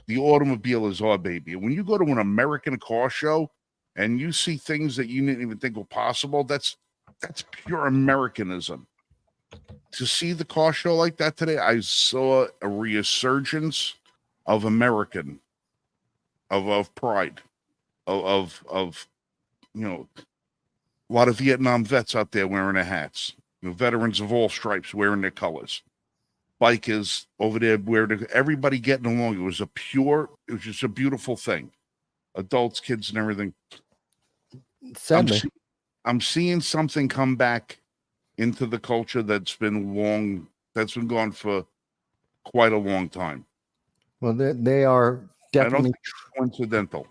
The automobile is our baby. And when you go to an American car show and you see things that you didn't even think were possible, that's pure Americanism. To see the car show like that today, I saw a resurgence of American, of pride, of a lot of Vietnam vets out there wearing their hats. Veterans of all stripes wearing their colors. Bikers over there everybody getting along. It was just a beautiful thing. Adults, kids, and everything. Sadly, I'm seeing something come back into the culture that's been gone for quite a long time. Well, they are definitely. I don't think it's coincidental.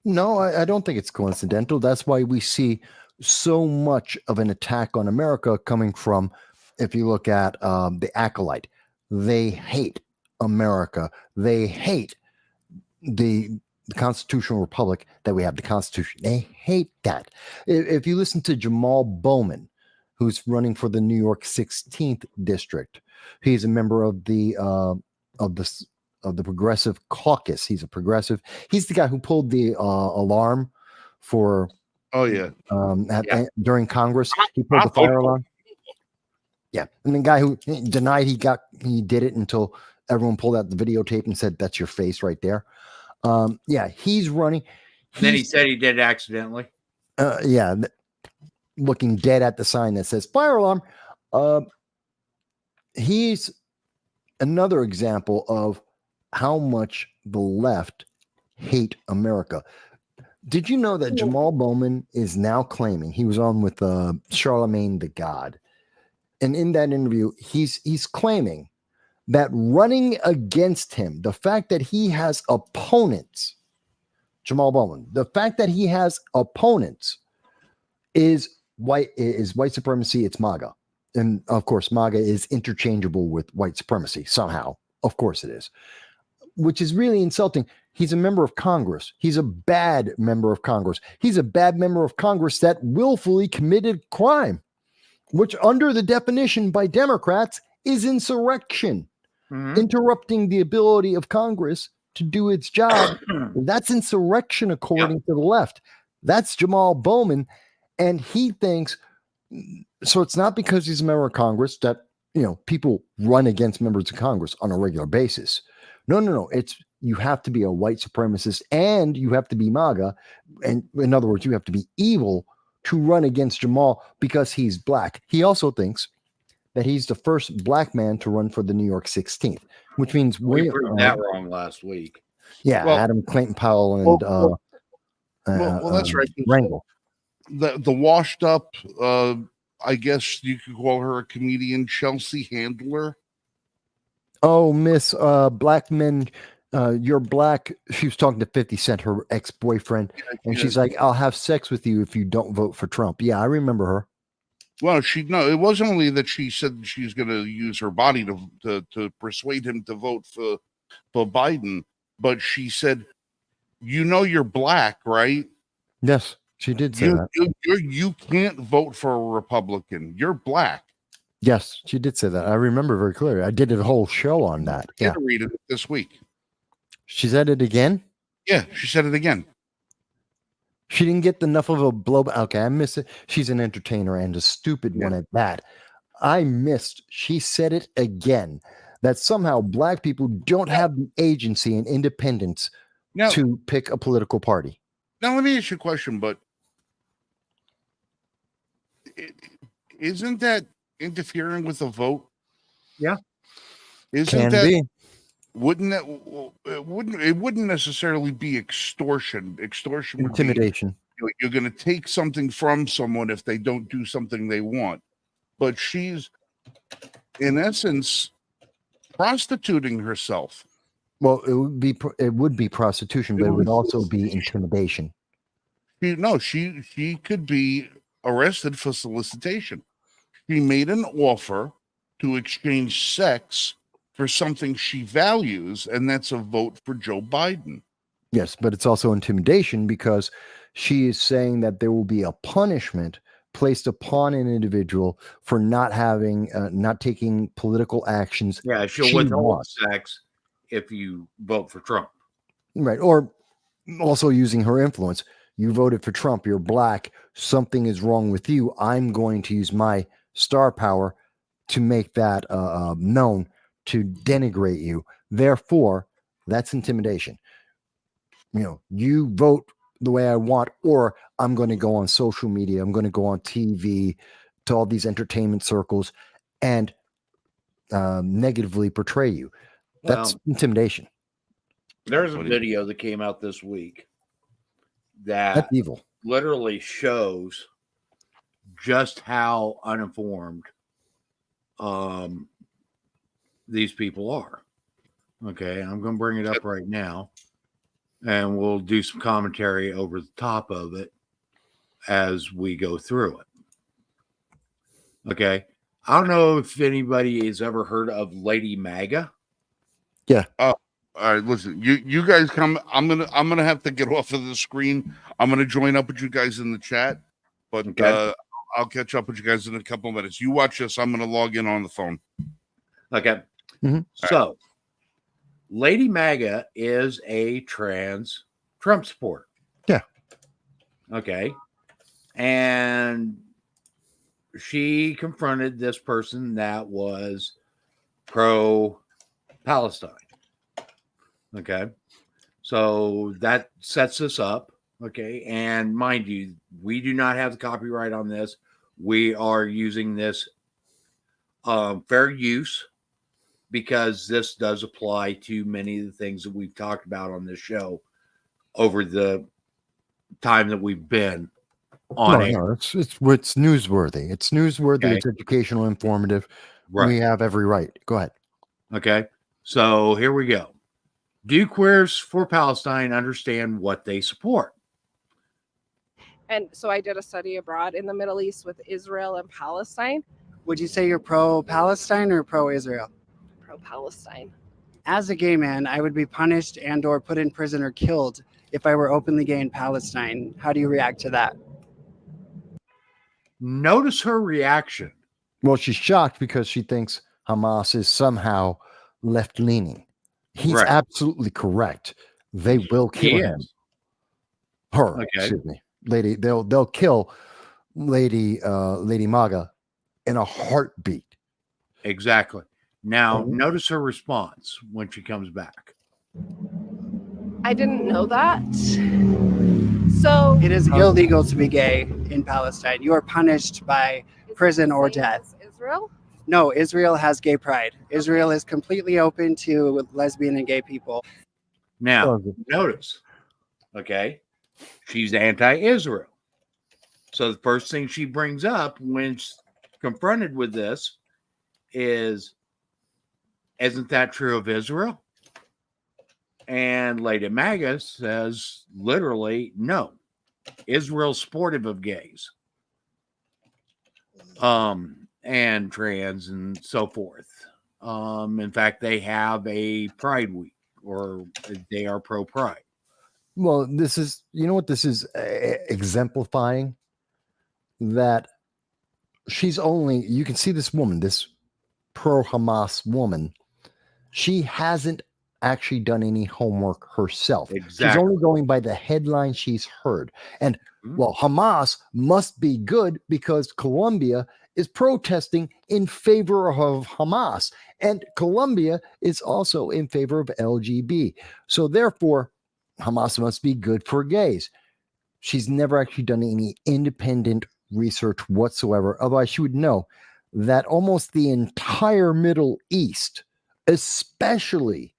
No, I don't think it's coincidental. That's why we see so much of an attack on America coming from, if you look at the Acolyte, they hate America. They hate the constitutional republic that we have, the Constitution. They hate that. If you listen to Jamal Bowman, who's running for the New York 16th district, he's a member of the Progressive Caucus. He's a progressive. He's the guy who pulled the alarm for. Oh yeah. During Congress, he pulled the fire alarm. Yeah, and the guy who denied he did it until everyone pulled out the videotape and said, "That's your face right there." Yeah, he's running. And then he said he did it accidentally. Yeah, looking dead at the sign that says fire alarm. He's another example of how much the left hate America. Did you know that Jamal Bowman is now claiming, he was on with Charlemagne the God, and in that interview, he's claiming that running against him, the fact that he has opponents, Jamal Bowman, the fact that he has opponents is white supremacy. It's MAGA, and of course, MAGA is interchangeable with white supremacy somehow. Of course, it is, which is really insulting. He's a member of Congress. He's a bad member of Congress. He's a bad member of Congress that willfully committed crime, which under the definition by Democrats is insurrection, interrupting the ability of Congress to do its job. That's insurrection according to the left. That's Jamal Bowman. And he thinks, so it's not because he's a member of Congress that, people run against members of Congress on a regular basis. No. It's, you have to be a white supremacist and you have to be MAGA. And in other words, you have to be evil to run against Jamal because he's black. He also thinks that he's the first black man to run for the New York 16th, which means we proved that wrong last week. Yeah, well, Adam Clayton Powell and that's right. Rangel. The washed up, I guess you could call her a comedian, Chelsea Handler. Oh, Miss Black Men, you're black. She was talking to 50 Cent, her ex-boyfriend, and she's like, "I'll have sex with you if you don't vote for Trump." Yeah, I remember her. Well, it wasn't only that she said she's going to use her body to persuade him to vote for Biden, but she said, you're black, right? Yes, she did say that. You can't vote for a Republican. You're black. Yes, she did say that. I remember very clearly. I did a whole show on that. Yeah, read it this week. She said it again? Yeah, she said it again. She didn't get enough of a blowback. Okay, I miss it. She's an entertainer and a stupid one at that. I missed. She said it again, that somehow black people don't have the agency and independence to pick a political party. Now, let me ask you a question, but isn't that interfering with the vote? Yeah. Wouldn't it wouldn't necessarily be extortion. Extortion would intimidation. You're going to take something from someone if they don't do something they want. But she's, in essence, prostituting herself. Well, it would be prostitution, but it would also be intimidation. She could be arrested for solicitation. She made an offer to exchange sex for something she values, and that's a vote for Joe Biden. Yes, but it's also intimidation because she is saying that there will be a punishment placed upon an individual for not taking political actions. Yeah, she'll withhold sex if you vote for Trump. Right, or also using her influence. You voted for Trump, you're black, something is wrong with you. I'm going to use my star power to make that known, to denigrate you. Therefore, that's intimidation. You vote the way I want, or I'm going to go on social media, I'm going to go on TV, to all these entertainment circles, and negatively portray you. That's intimidation. There's a video that came out this week that's evil. Literally shows just how uninformed these people are. Okay, I'm going to bring it up right now, and we'll do some commentary over the top of it as we go through it. Okay, I don't know if anybody has ever heard of Lady MAGA. Yeah. All right, listen, you guys come. I'm gonna have to get off of the screen. I'm gonna join up with you guys in the chat, but I'll catch up with you guys in a couple of minutes. You watch this. I'm gonna log in on the phone. Okay. Mm-hmm. So, Lady MAGA is a trans Trump supporter. Yeah. Okay. And she confronted this person that was pro-Palestine. Okay. So that sets us up. Okay. And mind you, we do not have the copyright on this. We are using this fair use because this does apply to many of the things that we've talked about on this show over the time that we've been on it. No, it's newsworthy. It's newsworthy. Okay. It's educational, informative. Right. We have every right. Go ahead. Okay. So here we go. Do queers for Palestine understand what they support? And so I did a study abroad in the Middle East with Israel and Palestine. Would you say you're pro-Palestine or pro-Israel? Pro-Palestine. As a gay man, I would be punished and or put in prison or killed if I were openly gay in Palestine. How do you react to that? Notice her reaction. Well, she's shocked because she thinks Hamas is somehow left-leaning. He's Right. absolutely correct. They will kill He him. is. Her, Okay. excuse me, lady. They'll kill Lady MAGA in a heartbeat. Exactly. Now, Mhm. notice her response when she comes back. I didn't know that. So It is illegal to be gay in Palestine. You are punished by is it prison the or same death. as Israel? No, Israel has gay pride. Israel is completely open to lesbian and gay people. Now, Okay. notice, okay, she's anti-Israel. So the first thing she brings up when she's confronted with this is, isn't that true of Israel? And Lady MAGA says literally, no. Israel's supportive of gays. And trans and so forth. In fact, they have a Pride Week, or they are pro-Pride. Well, this is, you know what this is exemplifying? That she's only, you can see this woman, this pro-Hamas woman, she hasn't actually done any homework herself. She's Exactly. only going by the headline she's heard. And Mhm. well, Hamas must be good because Colombia is protesting in favor of Hamas. And Colombia is also in favor of LGB. So therefore, Hamas must be good for gays. She's never actually done any independent research whatsoever. Otherwise, she would know that almost the entire Middle East, especially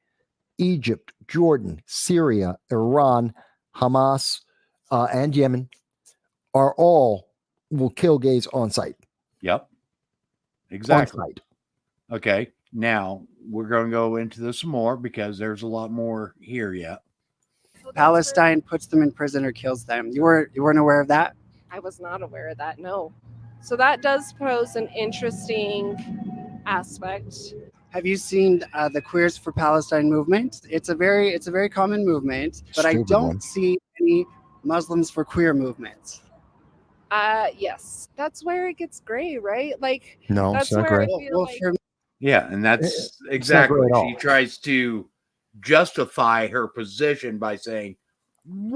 Egypt, Jordan, Syria, Iran, Hamas, and Yemen, are all will kill gays on site. Yep. On Exactly. site. Okay. Now we're going to go into this some more because there's a lot more here yet. So that's Palestine puts them in prison or kills them. You weren't aware of that? where- I was not aware of that. No. So that does pose an interesting aspect. Have you seen the Queers for Palestine movement? It's a very common movement, but I Stupid don't one. see any Muslims for queer movements. Yes. That's where it gets gray, right? Like No, that's it's not where I great. feel like for Yeah. And that's It's not exactly. great at She all. tries to justify her position by saying,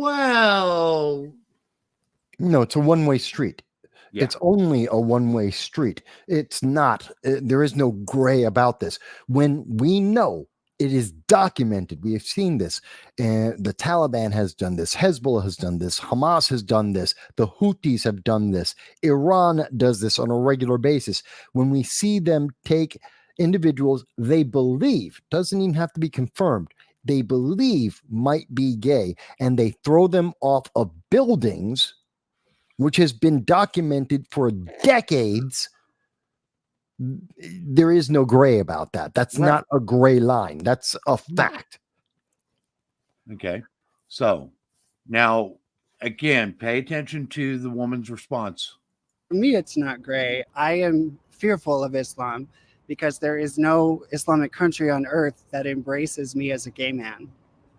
well, No, it's a one-way street. yeah. It's only a one-way street. It's not, there is no gray about this. When we know it is documented, we have seen this, and the Taliban has done this, Hezbollah has done this, Hamas has done this, the Houthis have done this, Iran does this on a regular basis. When we see them take individuals they believe, doesn't even have to be confirmed, they believe might be gay, and they throw them off of buildings, which has been documented for decades, there is no gray about that. That's Right. not a gray line. That's a fact. Okay. So now, again, pay attention to the woman's response. For me, it's not gray. I am fearful of Islam because there is no Islamic country on earth that embraces me as a gay man.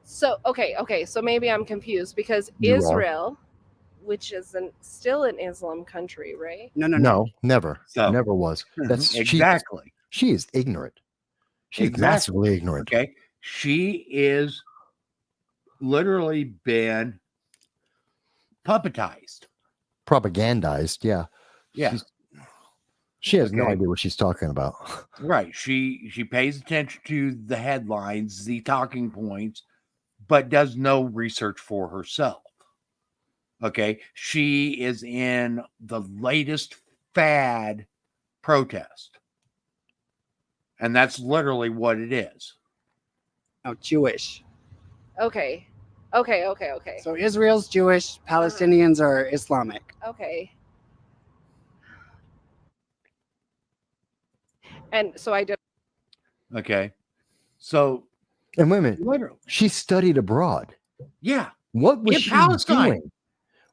so okay. So maybe I'm confused because You are. Israel, which is still an Islam country, right? No, never. So- Never was. That's Exactly. She is ignorant. She's Exactly. massively ignorant. Okay. She is literally been puppetized. Propagandized. Yeah. Yeah. She's- She has no Okay. idea what she's talking about. Right. She pays attention to the headlines, the talking points, but does no research for herself. Okay. She is in the latest fad protest. And that's literally what it is. No, Jewish. Okay. So Israel's Jewish, Palestinians are Islamic. Okay. And so I did. Okay. So And wait a minute, literally, she studied abroad. yeah. What was In she Palestine. doing?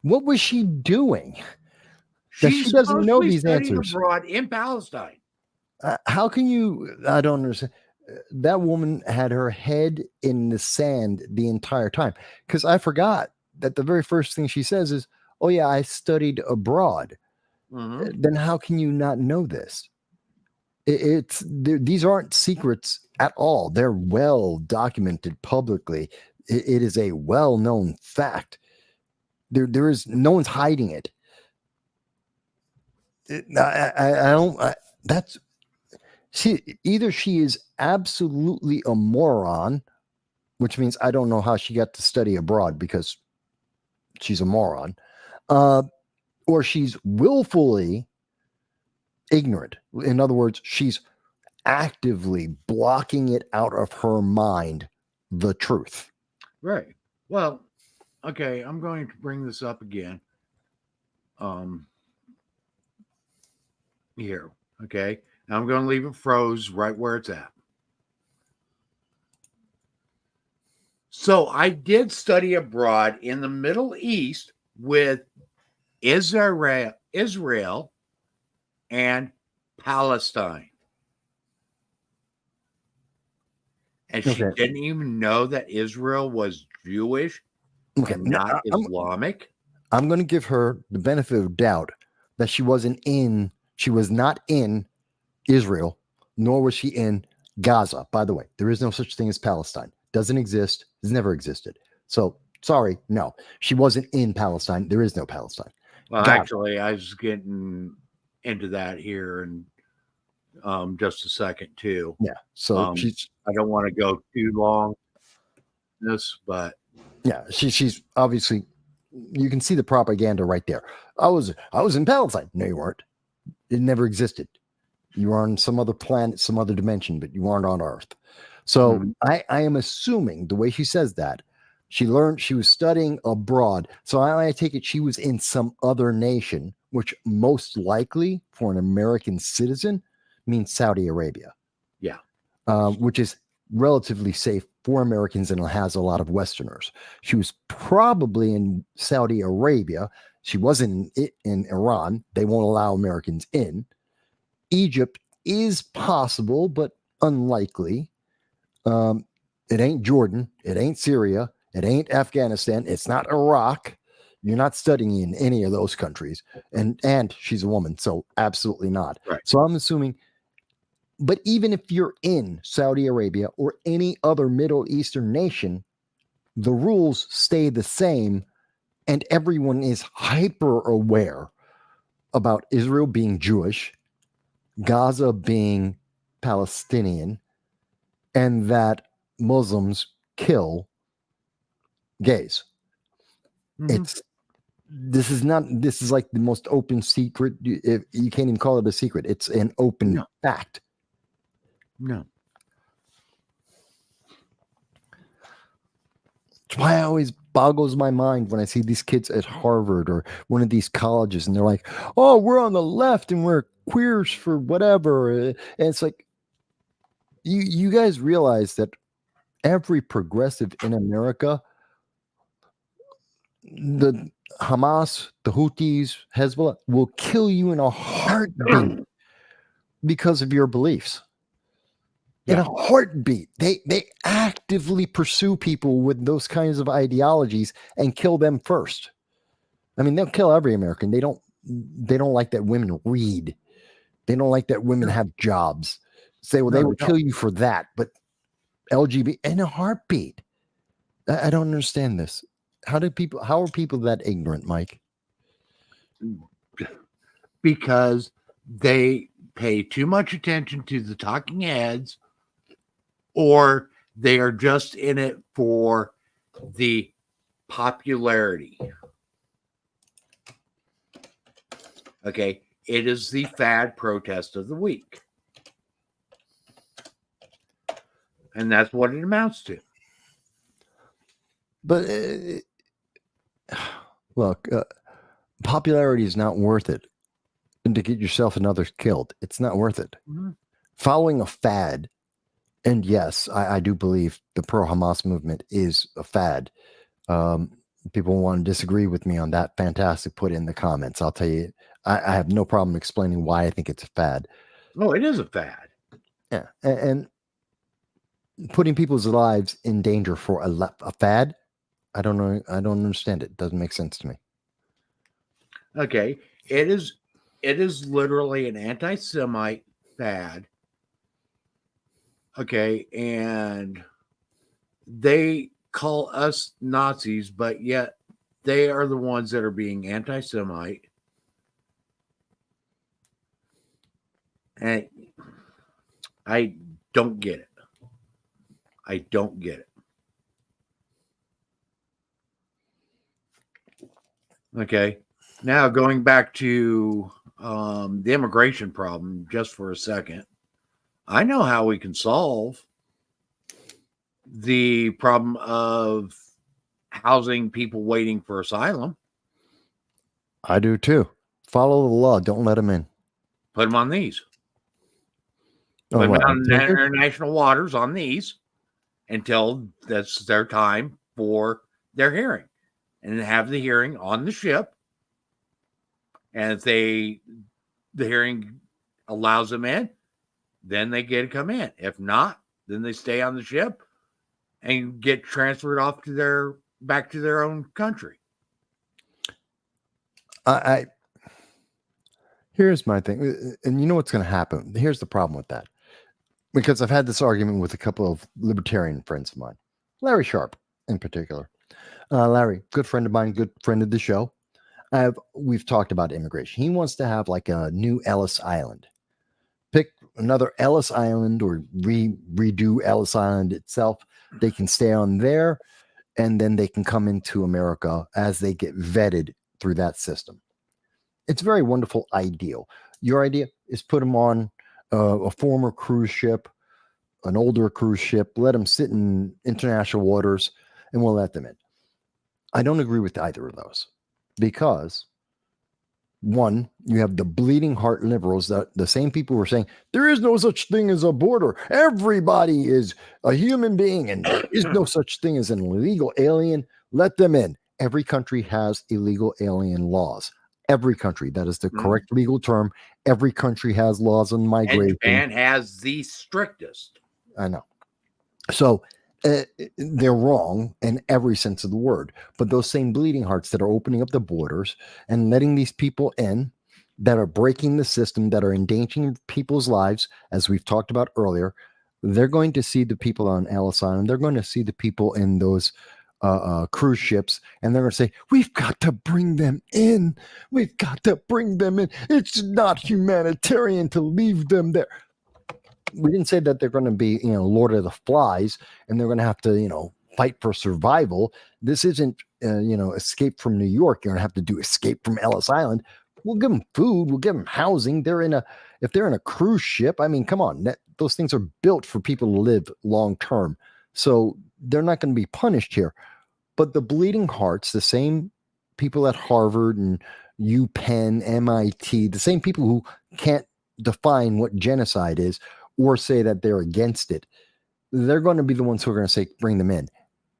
What was she doing? That She she doesn't know supposedly these studied answers. abroad in Palestine. How can you? I don't understand. That woman had her head in the sand the entire time. Because I forgot that the very first thing she says is, "Oh yeah, I studied abroad." Mhm. Then how can you not know this? These aren't secrets at all. They're well documented publicly. It is a well-known fact. There is no one's hiding it. That's either she is absolutely a moron, which means I don't know how she got to study abroad because she's a moron, or she's willfully ignorant. In other words, she's actively blocking it out of her mind, the truth. Right. Well, okay, I'm going to bring this up again. Here, okay. Now I'm going to leave it froze right where it's at. So I did study abroad in the Middle East with Israel and Palestine. And she Okay. didn't even know that Israel was Jewish Okay, and not Islamic. I'm going to give her the benefit of doubt that she was not in Israel, nor was she in Gaza. By the way, there is no such thing as Palestine. Doesn't exist, has never existed. So sorry, no, she wasn't in Palestine. There is no Palestine. Well, Gaza. actually, I was getting into that here in just a second too. Yeah. So I don't want to go too long on this, but yeah, she's obviously, you can see the propaganda right there. I was in Palestine. No, you weren't. It never existed. You were on some other planet, some other dimension, but you weren't on Earth. So I am assuming the way she says that, she was studying abroad. So I take it she was in some other nation, which most likely for an American citizen means Saudi Arabia. Yeah. Which is relatively safe for Americans and has a lot of Westerners. She was probably in Saudi Arabia. She wasn't in Iran. They won't allow Americans in. Egypt is possible, but unlikely. It ain't Jordan. It ain't Syria. It ain't Afghanistan. It's not Iraq. You're not studying in any of those countries. And she's a woman, so absolutely not. Right. So I'm assuming, but even if you're in Saudi Arabia or any other Middle Eastern nation, the rules stay the same, and everyone is hyper aware about Israel being Jewish, Gaza being Palestinian, and that Muslims kill gays. This is like the most open secret. You can't even call it a secret. It's an open fact. No. That's why it always boggles my mind when I see these kids at Harvard or one of these colleges, and they're like, "Oh, we're on the left and we're queers for whatever." And it's like, you guys realize that every progressive in America, the Hamas, the Houthis, Hezbollah, will kill you in a heartbeat because of your beliefs. In a heartbeat. They actively pursue people with those kinds of ideologies and kill them first. I mean, they'll kill every American. They don't like that women read. They don't like that women have jobs. Say, well, they will kill you for that, but LGBT in a heartbeat. I don't understand this. How are people that ignorant, Mike? Because they pay too much attention to the talking heads, or they are just in it for the popularity. Okay, it is the fad protest of the week. And that's what it amounts to. But look, popularity is not worth it. And to get yourself and others killed, it's not worth it. Mm-hmm. Following a fad, and yes, I do believe the pro-Hamas movement is a fad. People want to disagree with me on that. Fantastic. Put it in the comments. I'll tell you, I have no problem explaining why I think it's a fad. Oh, it is a fad. Yeah. And putting people's lives in danger for a fad, I don't know. I don't understand it. Doesn't make sense to me. Okay. It is literally an anti-Semite fad. Okay. And they call us Nazis, but yet they are the ones that are being anti-Semite. And I don't get it. I don't get it. Okay. Now going back to the immigration problem just for a second. I know how we can solve the problem of housing people waiting for asylum. I do too. Follow the law. Don't let them in. Put them on these. Oh, Put them what, on on Tinder? international waters on these until that's their time for their hearing. And have the hearing on the ship. And if the hearing allows them in, then they get to come in. If not, then they stay on the ship and get transferred off to back to their own country. Here's my thing, and you know what's going to happen. Here's the problem with that, because I've had this argument with a couple of libertarian friends of mine, Larry Sharp in particular. Larry, good friend of mine, good friend of the show. We've talked about immigration. He wants to have like a new Ellis Island. Pick another Ellis Island or redo Ellis Island itself. They can stay on there, and then they can come into America as they get vetted through that system. It's a very wonderful ideal. Your idea is put them on a former cruise ship, an older cruise ship, let them sit in international waters, and we'll let them in. I don't agree with either of those because, one, you have the bleeding heart liberals, that the same people who are saying there is no such thing as a border. Everybody is a human being and there is no such thing as an illegal alien. Let them in. Every country has illegal alien laws. Every country. That is the correct legal term. Every country has laws on migration. And Japan has the strictest. I know. So they're wrong in every sense of the word. But those same bleeding hearts that are opening up the borders and letting these people in, that are breaking the system, that are endangering people's lives, as we've talked about earlier, they're going to see the people on Ellis Island. They're going to see the people in those cruise ships, and they're going to say, we've got to bring them in. We've got to bring them in. It's not humanitarian to leave them there. We didn't say that they're going to be, Lord of the Flies, and they're going to have to, fight for survival. This isn't, Escape from New York. You're going to have to do Escape from Ellis Island. We'll give them food. We'll give them housing. If they're in a cruise ship, I mean, come on, those things are built for people to live long term. So they're not going to be punished here. But the bleeding hearts, the same people at Harvard and UPenn, MIT, the same people who can't define what genocide is or say that they're against it, they're going to be the ones who are going to say, bring them in.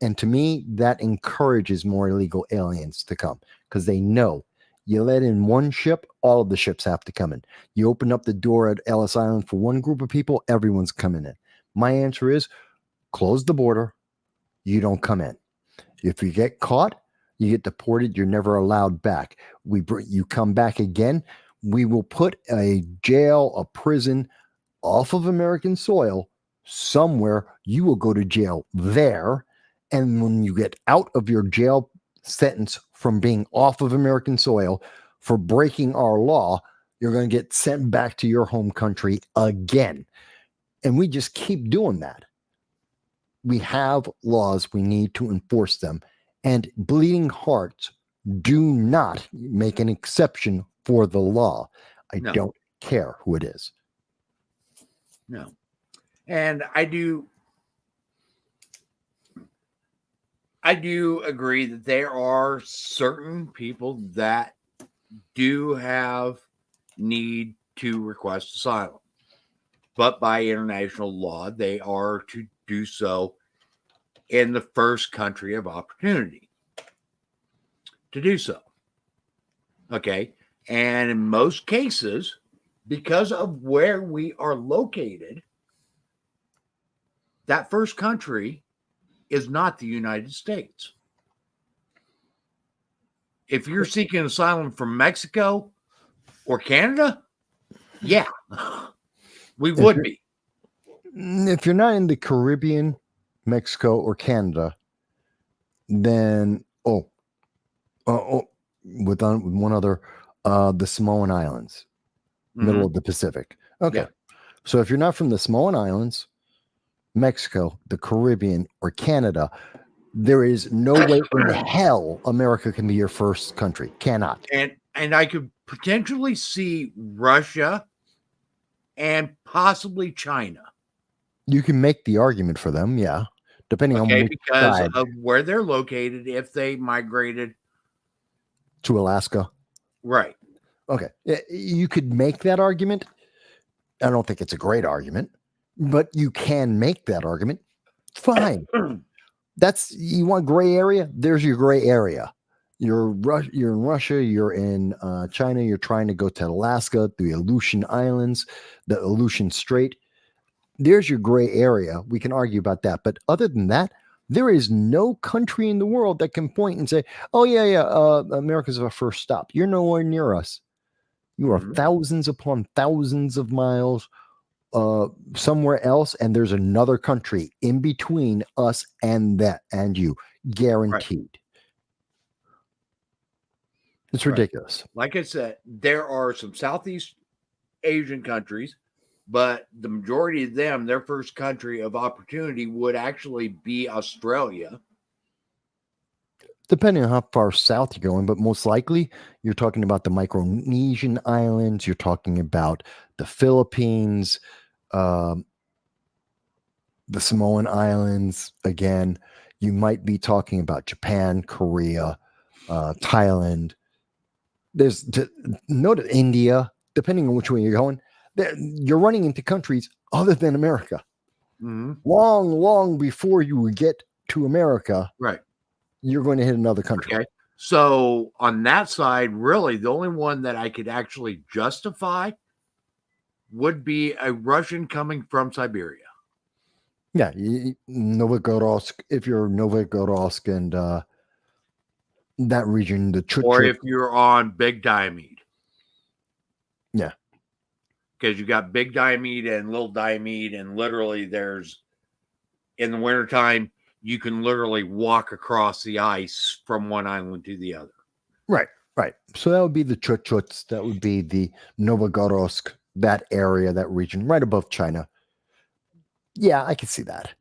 And to me, that encourages more illegal aliens to come because they know you let in one ship, all of the ships have to come in. You open up the door at Ellis Island for one group of people, everyone's coming in. My answer is close the border. You don't come in. If you get caught, you get deported. You're never allowed back. You come back again. We will put a jail, a prison off of American soil somewhere. You will go to jail there. And when you get out of your jail sentence from being off of American soil for breaking our law, you're going to get sent back to your home country again. And we just keep doing that. We have laws, we need to enforce them. And bleeding hearts do not make an exception for the law. I No. don't care who it is. No. And I do agree that there are certain people that do have need to request asylum. But by international law, they are to do so in the first country of opportunity to do so. Okay. And in most cases, because of where we are located, that first country is not the United States. If you're seeking asylum from Mexico or Canada, yeah, we would be. If you're not in the Caribbean, Mexico, or Canada, then with one other, the Samoan Islands, middle of the Pacific. Okay, Yeah. So if you're not from the Samoan Islands, Mexico, the Caribbean, or Canada, there is no way in hell America can be your first country. Cannot. And I could potentially see Russia and possibly China. You can make the argument for them, yeah, depending on which because side. of where they're located, if they migrated To Alaska. right. Okay. You could make that argument. I don't think it's a great argument, but you can make that argument. Fine. You want gray area? There's your gray area. You're in Russia, you're in China, you're trying to go to Alaska, the Aleutian Islands, the Aleutian Strait. There's your gray area. We can argue about that. But other than that, there is no country in the world that can point and say, oh, yeah, America's our first stop. You're nowhere near us. You are thousands upon thousands of miles somewhere else, and there's another country in between us and you, guaranteed. Right. It's ridiculous. Like I said, there are some Southeast Asian countries, but the majority of them, their first country of opportunity would actually be Australia. Depending on how far south you're going, but most likely you're talking about the Micronesian islands, you're talking about the Philippines, the Samoan Islands. Again, you might be talking about Japan, Korea, Thailand. There's note India, depending on which way you're going. You're running into countries other than America. Long before you get to America, right? You're going to hit another country. Okay. So on that side, really, the only one that I could actually justify would be a Russian coming from Siberia. Yeah, Novogorsk. If you're Novogorsk and that region, or if you're on Big Diomede. Yeah. Because you got Big Diomede and Little Diomede, and literally there's, in the wintertime, you can literally walk across the ice from one island to the other. Right. So that would be the Chuchuts. That would be the Novogorsk, that area, that region, right above China. Yeah, I can see that.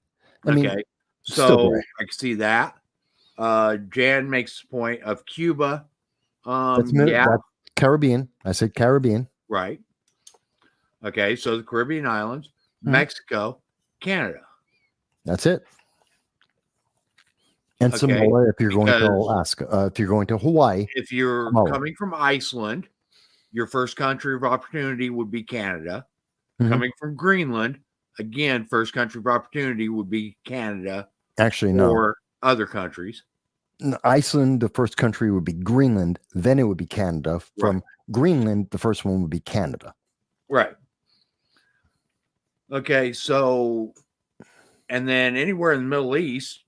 I mean, so I can see that. Jan makes the point of Cuba. That's Caribbean. I said Caribbean. Right. Okay, so the Caribbean islands, Mexico, Canada. That's it. And Samoa, if you're going to Alaska, if you're going to Hawaii. If you're coming from Iceland, your first country of opportunity would be Canada. Coming from Greenland, again, first country of opportunity would be Canada. Actually, no. Or other countries. Iceland, the first country would be Greenland. Then it would be Canada. From Greenland, the first one would be Canada. Right. Okay, so, and then anywhere in the Middle East,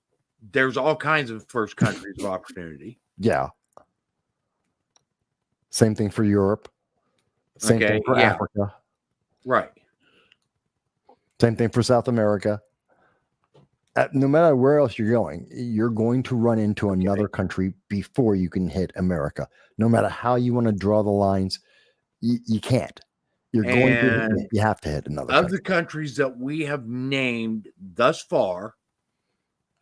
there's all kinds of first countries of opportunity. Yeah. Same thing for Europe. Same thing for Africa. Right. Same thing for South America. No matter where else you're going to run into another country before you can hit America. No matter how you want to draw the lines, You can't. You're going to And hit, you have to hit another of country. the countries that we have named thus far,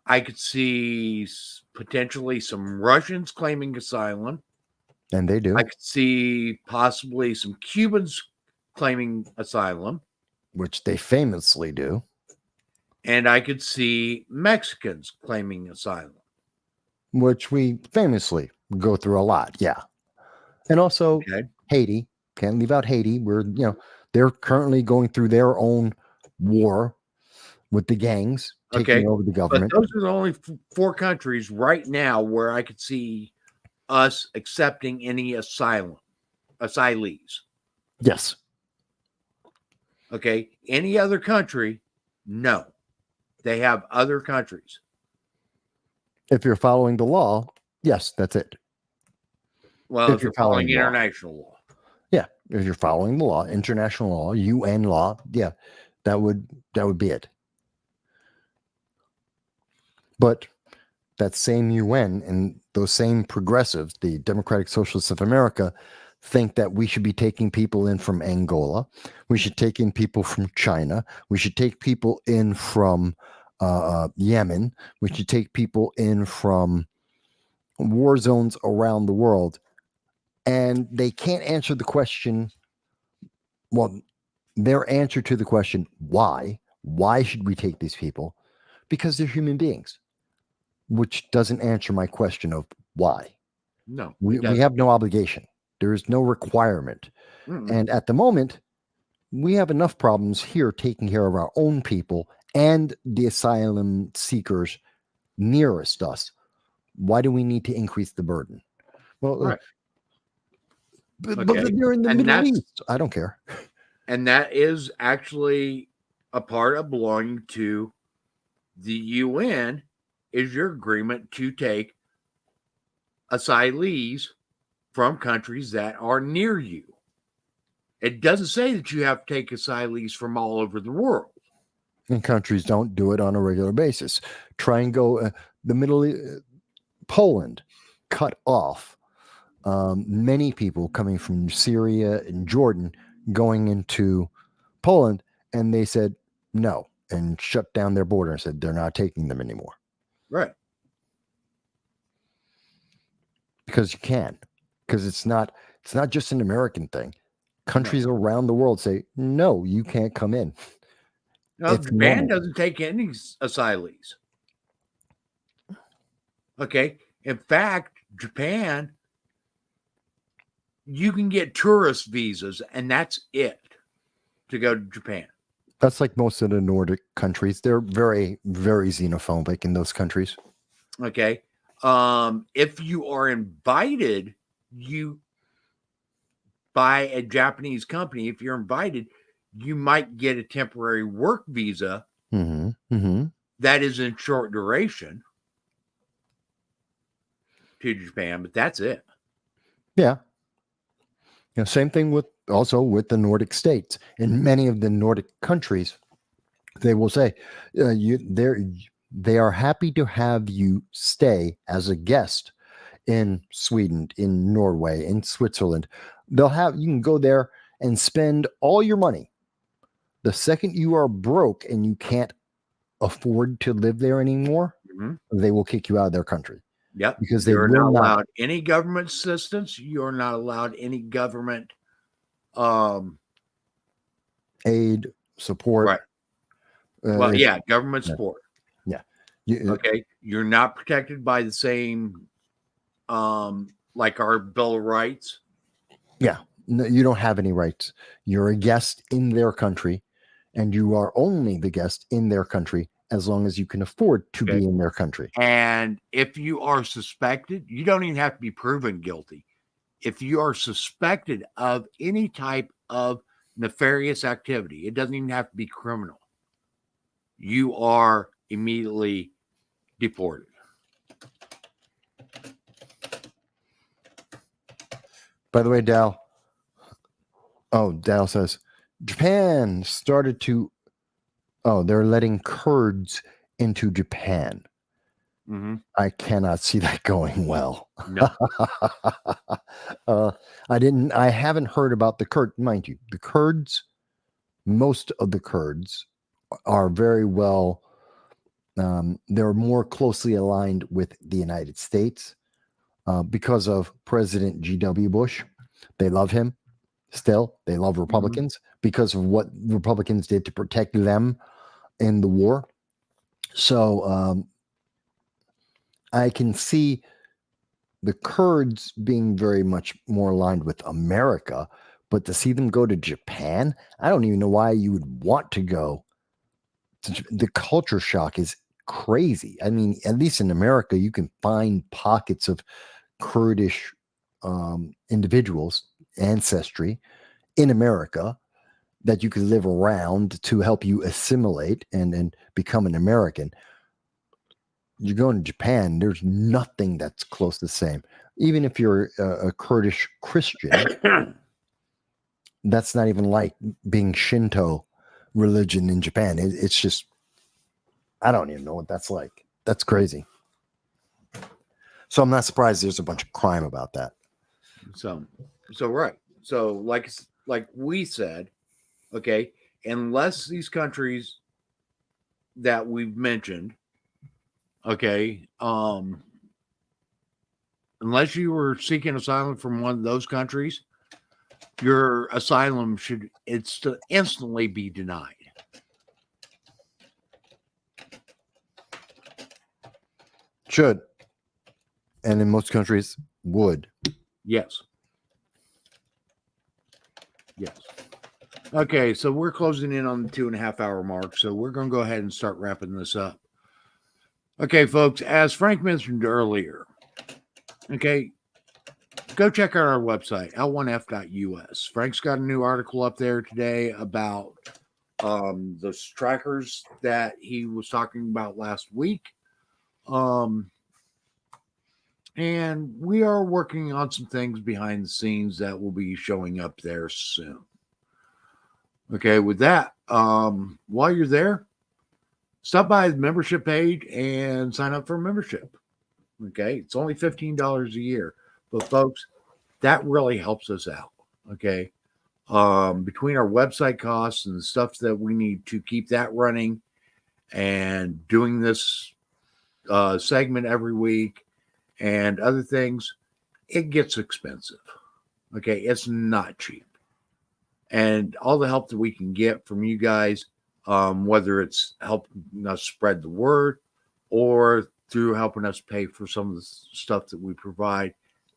I could see potentially some Russians claiming asylum. And they do, I could see possibly some Cubans claiming asylum. which they famously do. And I could see Mexicans claiming asylum. Which we famously go through a lot. Yeah. And also Okay. Haiti. Can't leave out Haiti. They're currently going through their own war with the gangs taking Okay. over the But government. those are the only four countries right now where I could see us accepting any asylees. Yes. Okay. Any other country, no. They have other countries. If you're following the law, yes, that's it. Well, if you're following the law. international law. Yeah. If you're following the law, international law, UN law, yeah, that would be it. But that same UN and those same progressives, the Democratic Socialists of America, think that we should be taking people in from Angola. We should take in people from China. We should take people in from Yemen. We should take people in from war zones around the world. And they can't answer the question. Well, their answer to the question, why should we take these people? Because they're human beings, which doesn't answer my question of why. No. We have no obligation. There is no requirement. And at the moment, we have enough problems here taking care of our own people and the asylum seekers nearest us. Why do we need to increase the burden? Well, Right. but Okay. they're in the And Middle that's- East. I don't care. And that is actually a part of belonging to the UN is your agreement to take asylees from countries that are near you. It doesn't say that you have to take asylees from all over the world. And countries don't do it on a regular basis. Try and go the Middle East, Poland cut off many people coming from Syria and Jordan going into Poland, and they said no and shut down their border and said they're not taking them anymore. Right. Because you can. Because it's not just an American thing. Countries around the world say, no, you can't come in. No, It's Japan normal. doesn't take any asylees. Okay. In fact, Japan, you can get tourist visas, and that's it to go to Japan. That's like most of the Nordic countries. They're very, very xenophobic in those countries. Okay. If you are invited, by a Japanese company, if you're invited, you might get a temporary work visa that is in short duration to Japan, but that's it. Yeah. Same thing with the Nordic states. In many of the Nordic countries, they will say they are happy to have you stay as a guest in Sweden, in Norway, in Switzerland. You can go there and spend all your money. The second you are broke and you can't afford to live there anymore, they will kick you out of their country. Yep. Because they You're will not not allowed any government assistance. You're not allowed any government aid, support. Right. Well, government support. Yeah. Okay. You're not protected by the same like our Bill of Rights. Yeah. No, you don't have any rights. You're a guest in their country, and you are only the guest in their country as long as you can afford to be in their country. And if you are suspected, you don't even have to be proven guilty. If you are suspected of any type of nefarious activity, it doesn't even have to be criminal. You are immediately deported. By the way, Dal says Japan started to. Oh, they're letting Kurds into Japan. Mm-hmm. I cannot see that going well. No. I haven't heard about the Kurd, mind you, the Kurds, most of the Kurds are very well, they're more closely aligned with the United States because of President G.W. Bush. They love him still. They love Republicans because of what Republicans did to protect them in the war. So I can see the Kurds being very much more aligned with America, but to see them go to Japan, I don't even know why you would want to go. The culture shock is crazy. I mean, at least in America, you can find pockets of Kurdish individuals, ancestry in America that you could live around to help you assimilate and become an American. You're going to Japan, there's nothing that's close to the same. Even if you're a Kurdish Christian, that's not even like being Shinto religion in Japan. It's just, I don't even know what that's like. That's crazy. So I'm not surprised there's a bunch of crime about that. So right. So like we said, okay, unless these countries that we've mentioned, okay, unless you were seeking asylum from one of those countries, your asylum should instantly be denied. Should. And in most countries would. Yes. Okay, so we're closing in on the 2.5 hour mark, so we're going to go ahead and start wrapping this up. Okay, folks, as Frank mentioned earlier, okay, go check out our website, l1f.us. Frank's got a new article up there today about the strikers that he was talking about last week. And we are working on some things behind the scenes that will be showing up there soon. Okay, with that, while you're there, stop by the membership page and sign up for a membership. Okay, it's only $15 a year. But folks, that really helps us out. Okay. Between our website costs and the stuff that we need to keep that running and doing this segment every week and other things, it gets expensive. Okay, it's not cheap. And all the help that we can get from you guys, whether it's helping us spread the word or through helping us pay for some of the stuff that we provide,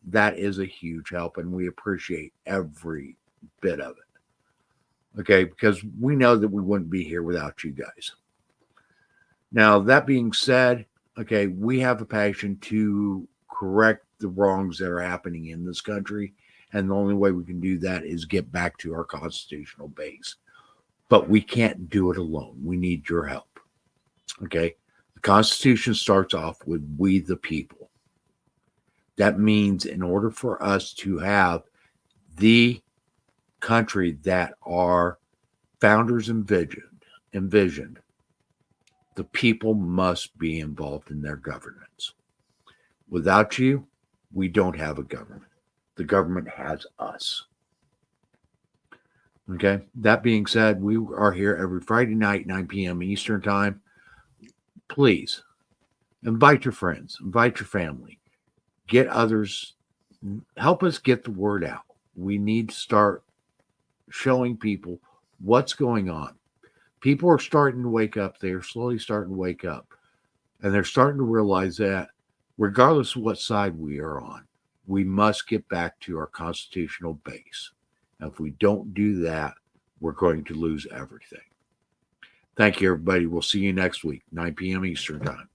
that is a huge help, and we appreciate every bit of it. Okay, because we know that we wouldn't be here without you guys. Now, that being said, okay, we have a passion to correct the wrongs that are happening in this country, and the only way we can do that is get back to our constitutional base. But we can't do it alone. We need your help. Okay, the Constitution starts off with we the people. That means in order for us to have the country that our founders envisioned, the people must be involved in their governance. Without you, we don't have a government. The government has us. Okay. That being said, we are here every Friday night, 9 p.m. Eastern time. Please invite your friends, invite your family, get others, help us get the word out. We need to start showing people what's going on. People are starting to wake up. They're slowly starting to wake up. And they're starting to realize that regardless of what side we are on, we must get back to our constitutional base. And if we don't do that, we're going to lose everything. Thank you, everybody. We'll see you next week, 9 p.m. Eastern time.